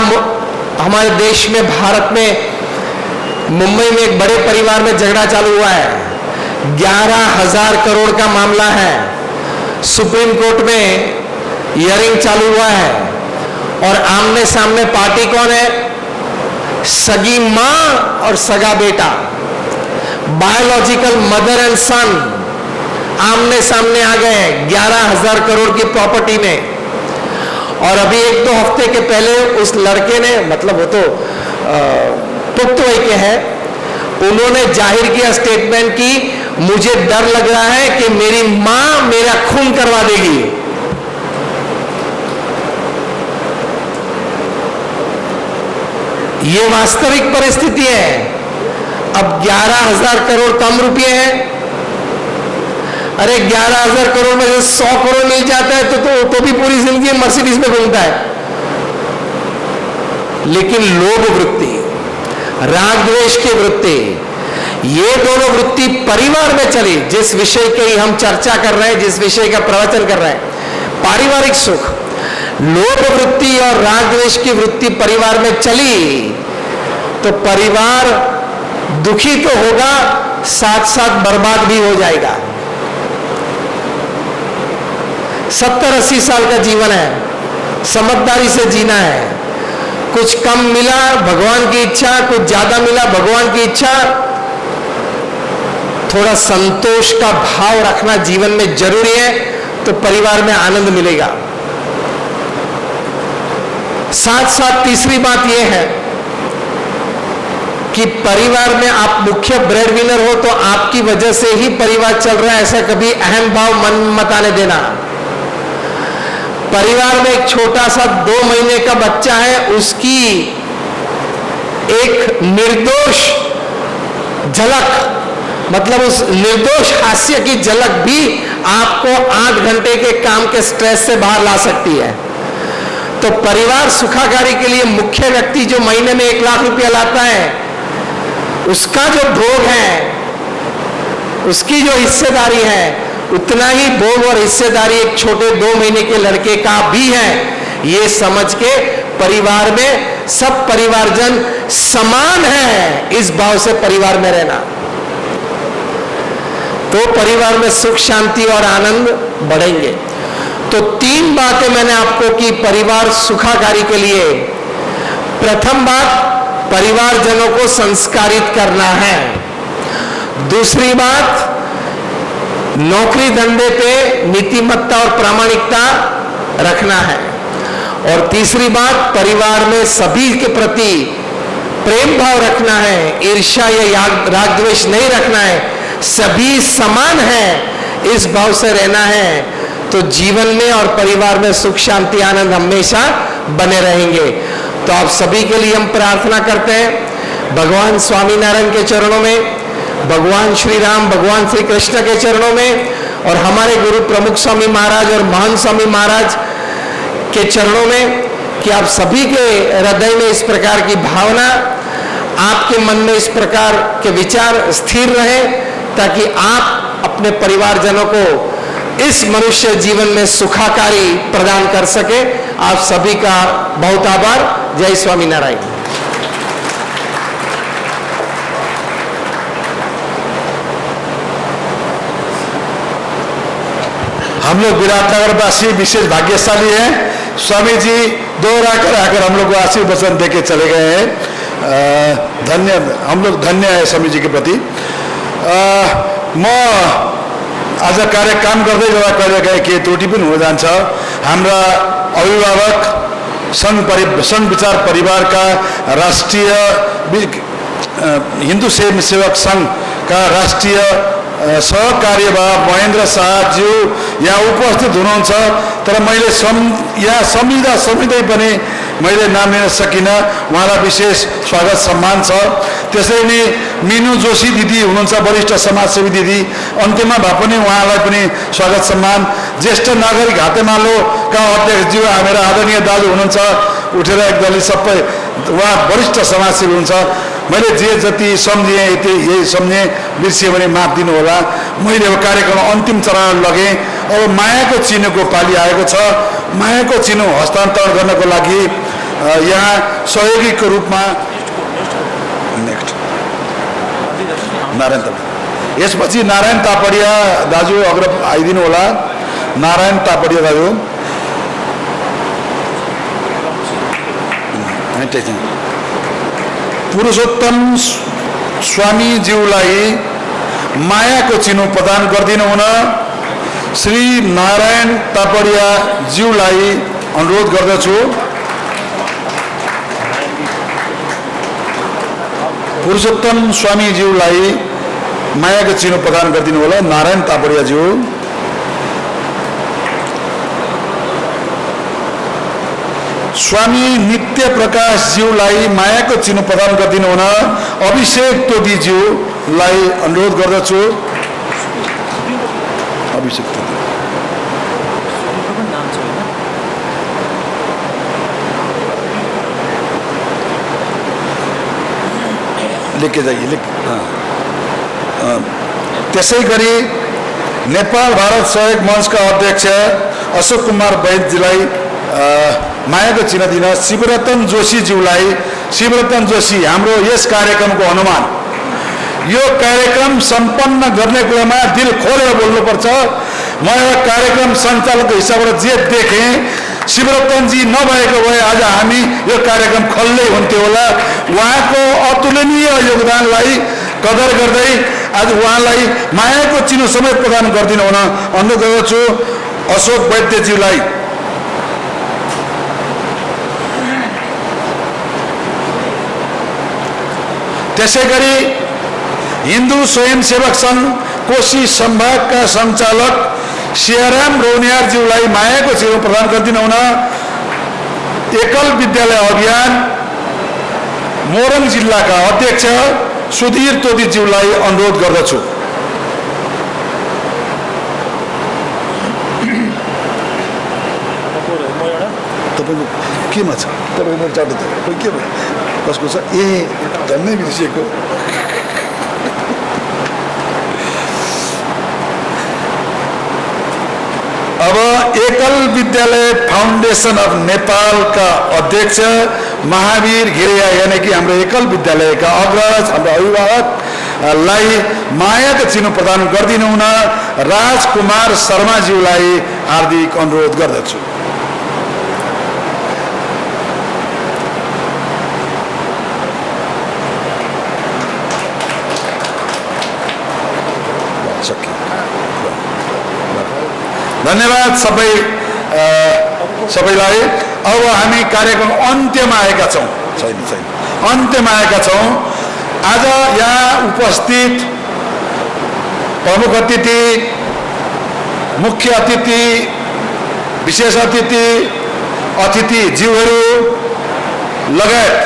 हमारे देश में, भारत में, मुंबई में एक बड़े परिवार में झगड़ा चालू हुआ है। 11,000 करोड़ का मामला है। सुप्रीम कोर्ट में हियरिंग चालू हुआ है और आमने सामने पार्टी कौन है? सगी मां और सगा बेटा, बायोलॉजिकल मदर एंड सन आमने सामने आ गए हैं 11,000 करोड़ की प्रॉपर्टी में। और अभी 1-2 हफ्ते के पहले उस लड़के ने, मतलब वो तो पुख्त वय के हैं, उन्होंने जाहिर किया, स्टेटमेंट की, मुझे डर लग रहा है कि मेरी मां मेरा खून करवा देगी। ये वास्तविक परिस्थिति है। अब 11,000 करोड़ कम रुपए हैं। अरे 11,000 करोड़ में से 100 करोड़ मिल जाता है तो भी पूरी जिंदगी मर्सिडीज में घूमता है। लेकिन लोभ वृत्ति, राग द्वेष की वृत्ति, ये दोनों वृत्ति परिवार में चली। जिस विषय की हम चर्चा कर रहे हैं, जिस विषय का प्रवचन कर रहे हैं, पारिवारिक सुख, लोभ वृत्ति और राग द्वेष की वृत्ति परिवार में चली तो परिवार दुखी तो होगा, साथ साथ बर्बाद भी हो जाएगा। 70-80 साल का जीवन है, समझदारी से जीना है। कुछ कम मिला भगवान की इच्छा, कुछ ज्यादा मिला भगवान की इच्छा। थोड़ा संतोष का भाव रखना जीवन में जरूरी है, तो परिवार में आनंद मिलेगा। साथ साथ तीसरी बात यह है कि परिवार में आप मुख्य ब्रेड विनर हो तो आपकी वजह से ही परिवार चल रहा है, ऐसा कभी अहम भाव मन मत आने देना। परिवार में एक छोटा सा 2 महीने का बच्चा है, उसकी एक निर्दोष झलक, मतलब उस निर्दोष हास्य की झलक भी आपको 8 घंटे के काम के स्ट्रेस से बाहर ला सकती है। तो परिवार सुखाकारी के लिए मुख्य व्यक्ति जो महीने में 1 लाख रुपया लाता है, उसका जो भोग है, उसकी जो हिस्सेदारी है, उतना ही भोग और हिस्सेदारी एक छोटे 2 महीने के लड़के का भी है। ये समझ के परिवार में सब परिवारजन समान है, इस भाव से परिवार में रहना, तो परिवार में सुख शांति और आनंद बढ़ेंगे। तो 3 बातें मैंने आपको की परिवार सुखाकारी के लिए। प्रथम बात, परिवारजनों को संस्कारित करना है। दूसरी बात, नौकरी धंधे पे नीतिमत्ता और प्रामाणिकता रखना है। और तीसरी बात, परिवार में सभी के प्रति प्रेम भाव रखना है, ईर्ष्या या राग द्वेष नहीं रखना है, सभी समान है, इस भाव से रहना है। तो जीवन में और परिवार में सुख शांति आनंद हमेशा बने रहेंगे। तो आप सभी के लिए हम प्रार्थना करते हैं भगवान स्वामीनारायण के चरणों में, भगवान श्री राम, भगवान श्री कृष्ण के चरणों में, और हमारे गुरु प्रमुख स्वामी महाराज और महान स्वामी महाराज के चरणों में, कि आप सभी के हृदय में इस प्रकार की भावना, आपके मन में इस प्रकार के विचार स्थिर रहे, ताकि आप अपने परिवारजनों को इस मनुष्य जीवन में सुखाकारी प्रदान कर सके। आप सभी का बहुत आभार। जय स्वामीनारायण। हम लोग विराटनगरवासी विशेष भाग्यशाली हैं। स्वामी जी दोहरा कर आकर हम लोग को आशीर्वचन देके चले गए हैं। धन्य, हम लोग धन्य है स्वामी जी के प्रति। म आज कार्य काम गर्दै गर्दा कहिले काहीँ केही त्रुटि पनि हुन जान्छ। हाम्रा अभिभावक संघ विचार परिवारका राष्ट्रिय हिन्दू सेवक संघका राष्ट्रिय सहकार्यवाह महेन्द्र शाहज्यू यहाँ उपस्थित हुनुहुन्छ, तर मैले यहाँ समिँदै पनि मैले नाम लिन सकिनँ। उहाँलाई विशेष स्वागत सम्मान छ। त्यसरी नै मिनु जोशी दिदी हुनुहुन्छ, वरिष्ठ समाजसेवी दिदी, अन्त्यमा भए पनि उहाँलाई पनि स्वागत सम्मान। ज्येष्ठ नागरिक हातेमालोका अध्यक्षज्यू मेरा आदरणीय दाजु हुनुहुन्छ, उठेर एकदली सबै, उहाँ वरिष्ठ समाजसेवी हुनुहुन्छ। मैले जे जति सम्झेँ यही सम्झेँ, बिर्सिएँ भने माफ दिनु होला। मैले अब कार्यक्रम अन्तिम चरण लगेँ। अब मायाको चिन्हको पाली आएको छ। मायाको चिन्ह हस्तान्तरण गर्नको लागि यहाँ सहयोगीको रूपमा नेक्स्ट नारायण तापडिया, यसपछि नारायण तापडिया दाजु अग्र आइदिनु होला। नारायण तापडिया दाजु पुरुषोत्तम स्वामीज्यूलाई मायाको चिन्ह प्रदान गरिदिनु हुन श्री नारायण तापडिया ज्यूलाई अनुरोध गर्दछु। पुरुषोत्तम स्वामीज्यूलाई मायाको चिन्ह प्रदान गरिदिनु होला। नारायण तापडिया ज्यू। स्वामी नित्य प्रकाश ज्यूलाई मायाको चिन्ह प्रदान गरिदिनु हुन अभिषेक तोदी ज्यूलाई अनुरोध गर्दछु। अभिषेक तोदी लेके जाइए। त्यसै गरी नेपाल भारत सहयोग मञ्चका अध्यक्ष अशोक कुमार वैद्यजीलाई मायाको चिन्ह दिन शिवरतन जोशीज्यूलाई, शिवरतन जोशी हाम्रो यस कार्यक्रमको हनुमान, यो कार्यक्रम सम्पन्न गर्ने कुरामा दिल खोलेर बोल्नुपर्छ। म एउटा कार्यक्रम सञ्चालकको हिसाबबाट जे देखेँ, शिवरतनजी नभएको भए आज हामी यो कार्यक्रम खल्लै हुन्थ्यो होला। उहाँको अतुलनीय योगदानलाई कदर गर्दै आज उहाँलाई मायाको चिनो समेत प्रदान गरिदिनु हुन अनुरोध गर्दछु। अशोक वैद्यज्यूलाई, त्यसै गरी हिन्दू स्वयंसेवक सङ्घ कोशी सम्भागका सञ्चालक सियाराम रौनियारज्यूलाई मायाको चिनो प्रदान गरिदिनु हुन एकल विद्यालय अभियान मोरङ जिल्लाका अध्यक्ष सुधीर तोदीज्यूलाई अनुरोध गर्दछु। तपाईँको केमा छ? तपाईँको चाटो त के भयो? कसको छ? ए झन्नै बिर्सिएको। अब एकल विद्यालय फाउन्डेसन अफ नेपालका अध्यक्ष महावीर घिरिया, यानी कि हाम्रो एकल विद्यालयका अग्रज हाम्रो अभिभावकलाई मायाको चिनो प्रदान गरिदिनु हुन राजकुमार शर्माज्यूलाई हार्दिक अनुरोध गर्दछु। धन्यवाद सबैलाई। अब हामी कार्यक्रम अन्त्यमा आएका छौँ। अन्त्यमा आएका छौँ। आज यहाँ उपस्थित प्रमुख अतिथि, मुख्य अतिथि, विशेष अतिथि, अतिथिज्यूहरू लगायत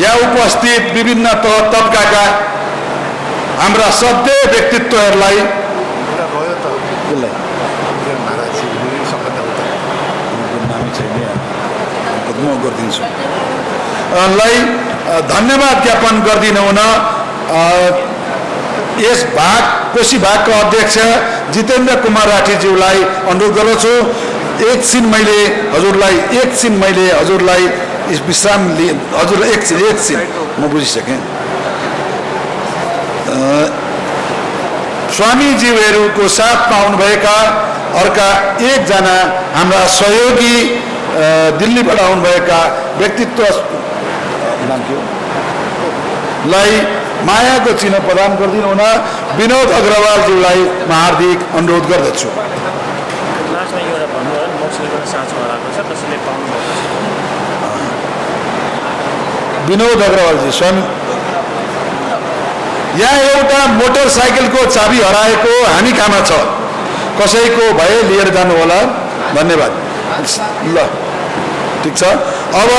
यहाँ उपस्थित विभिन्न तबकाका हाम्रा सधैँ व्यक्तित्वहरूलाई धन्यवाद ज्ञापन गरिदिनु हुन यस भाग कोशी भागका अध्यक्ष जितेन्द्र कुमार राठीज्यूलाई अनुरोध गर्दछु। एकछिन मैले हजुरलाई विश्राम लिए। हजुरलाई एकछिन म बुझिसकेँ। स्वामीज्यूहरूको साथमा आउनुभएका अर्का एकजना हाम्रा सहयोगी दिल्लीबाट आउनुभएका व्यक्तित्व नाम के हो लाई मायाको चिन्ह प्रदान गरिदिनु हुन विनोद अग्रवालज्यूलाई म हार्दिक अनुरोध गर्दछु। विनोद अग्रवालजी, स्वामी, यहाँ एउटा मोटरसाइकलको चाबी हराएको हामी कहाँमा छ, कसैको भए लिएर जानु होला। धन्यवाद। ल ठिक छ। अब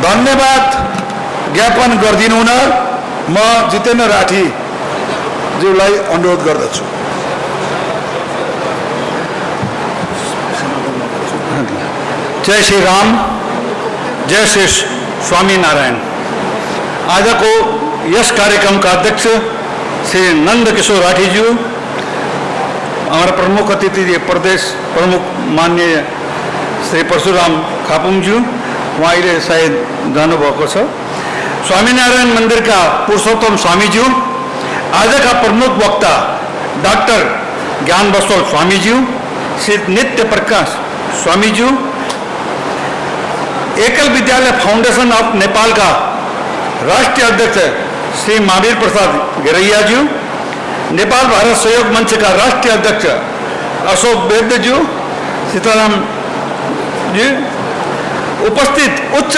धन्यवाद ज्ञापन गरिदिनु हुन म जितेन्द्र राठीज्यूलाई अनुरोध गर्दछु। जय श्री राम, जय श्री स्वामीनारायण। आजको यस कार्यक्रमका अध्यक्ष श्री नन्दकिशोर राठीज्यू, हमारा प्रमुख अतिथि प्रदेश प्रमुख माननीय श्री परशुराम खापुङज्यू, उहाँ अहिले सायद जानुभएको छ। स्वामीनारायण मन्दिरका पुरुषोत्तम स्वामीज्यू, आजका प्रमुख वक्ता डाक्टर ज्ञान बस्वल स्वामीज्यू, श्री नित्य प्रकाश स्वामीज्यू, एकल विद्यालय फाउन्डेसन अफ नेपालका राष्ट्रिय अध्यक्ष श्री महावीर प्रसाद घिरैयाज्यू, नेपाल भारत सहयोग मंच का राष्ट्रीय अध्यक्ष अशोक वैद्यज्यू, सीताराम जी, उपस्थित उच्च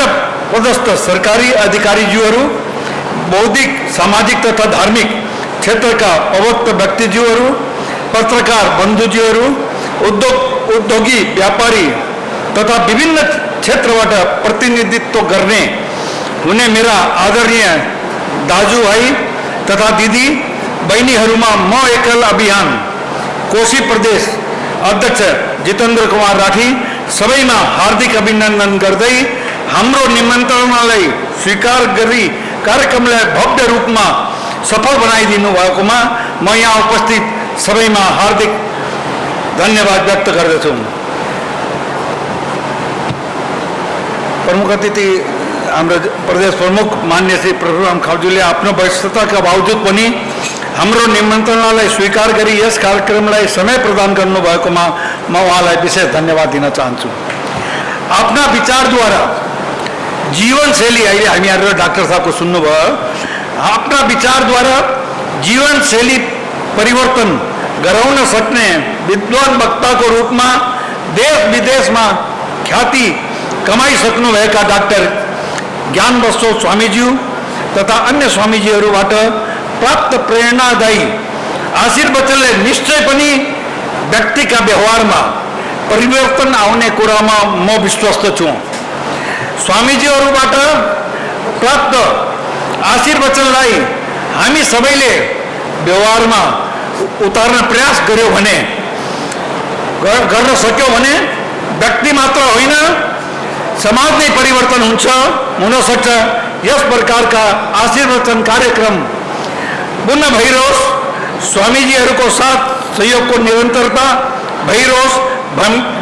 पदस्थ सरकारी अधिकारीज्यूहरू, बौद्धिक सामाजिक तथा धार्मिक क्षेत्रका प्रवक्त व्यक्तिज्यूहरू, पत्रकार बन्धुज्यूहरू, उद्योगी व्यापारी तथा विभिन्न क्षेत्रबाट प्रतिनिधित्व गर्ने हुने मेरा आदरणीय दाजुभाइ तथा दिदी बहिनीहरूमा म एकल अभियान कोशी प्रदेश अध्यक्ष जितेन्द्र कुमार राठी सबैमा हार्दिक अभिनन्दन गर्दै हाम्रो निमन्त्रणालाई स्वीकार गरी कार्यक्रमलाई भव्य रूपमा सफल बनाइदिनु भएकोमा म यहाँ उपस्थित सबैमा हार्दिक धन्यवाद व्यक्त गर्दछु। प्रमुख अतिथि हाम्रो प्रदेश प्रमुख मान्य श्री परशुराम खाउजूले आफ्नो व्यस्तताका बावजुद पनि हाम्रो निमन्त्रणालाई स्वीकार गरी यस कार्यक्रमलाई समय प्रदान गर्नुभएकोमा म उहाँलाई विशेष धन्यवाद दिन चाहन्छु। आफ्ना विचारद्वारा जीवनशैली, अहिले हामीहरू डाक्टर साहबको सुन्नुभयो, आफ्ना विचारद्वारा जीवनशैली परिवर्तन गराउन सक्ने विद्वान वक्ताको रूपमा देश विदेशमा ख्याति कमाइसक्नुभएका डाक्टर ज्ञानबसो स्वामीज्यू तथा अन्य स्वामीजीहरूबाट प्राप्त प्रेरणादायी आशीर्वचनले निश्चय पनि व्यक्तिका व्यवहारमा परिवर्तन आउने कुरामा म विश्वस्त छु। स्वामीजीहरूबाट प्राप्त आशीर्वचनलाई हामी सबैले व्यवहारमा उतार्न प्रयास गर्यो भने, गर्न सक्यो भने व्यक्ति मात्र होइन समाज नै परिवर्तन हुन सक्छ। यस प्रकारका आशीर्वचन कार्यक्रम पुनः भइरहोस्, स्वामीजीहरूको साथ सहयोगको निरन्तरता भइरहोस्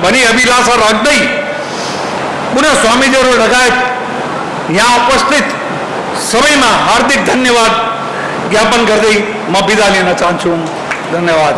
भनी अभिलाषा राख्दै पुनः स्वामीजीहरू लगायत यहाँ उपस्थित सबैमा हार्दिक धन्यवाद ज्ञापन गर्दै म बिदा लिन चाहन्छु। धन्यवाद।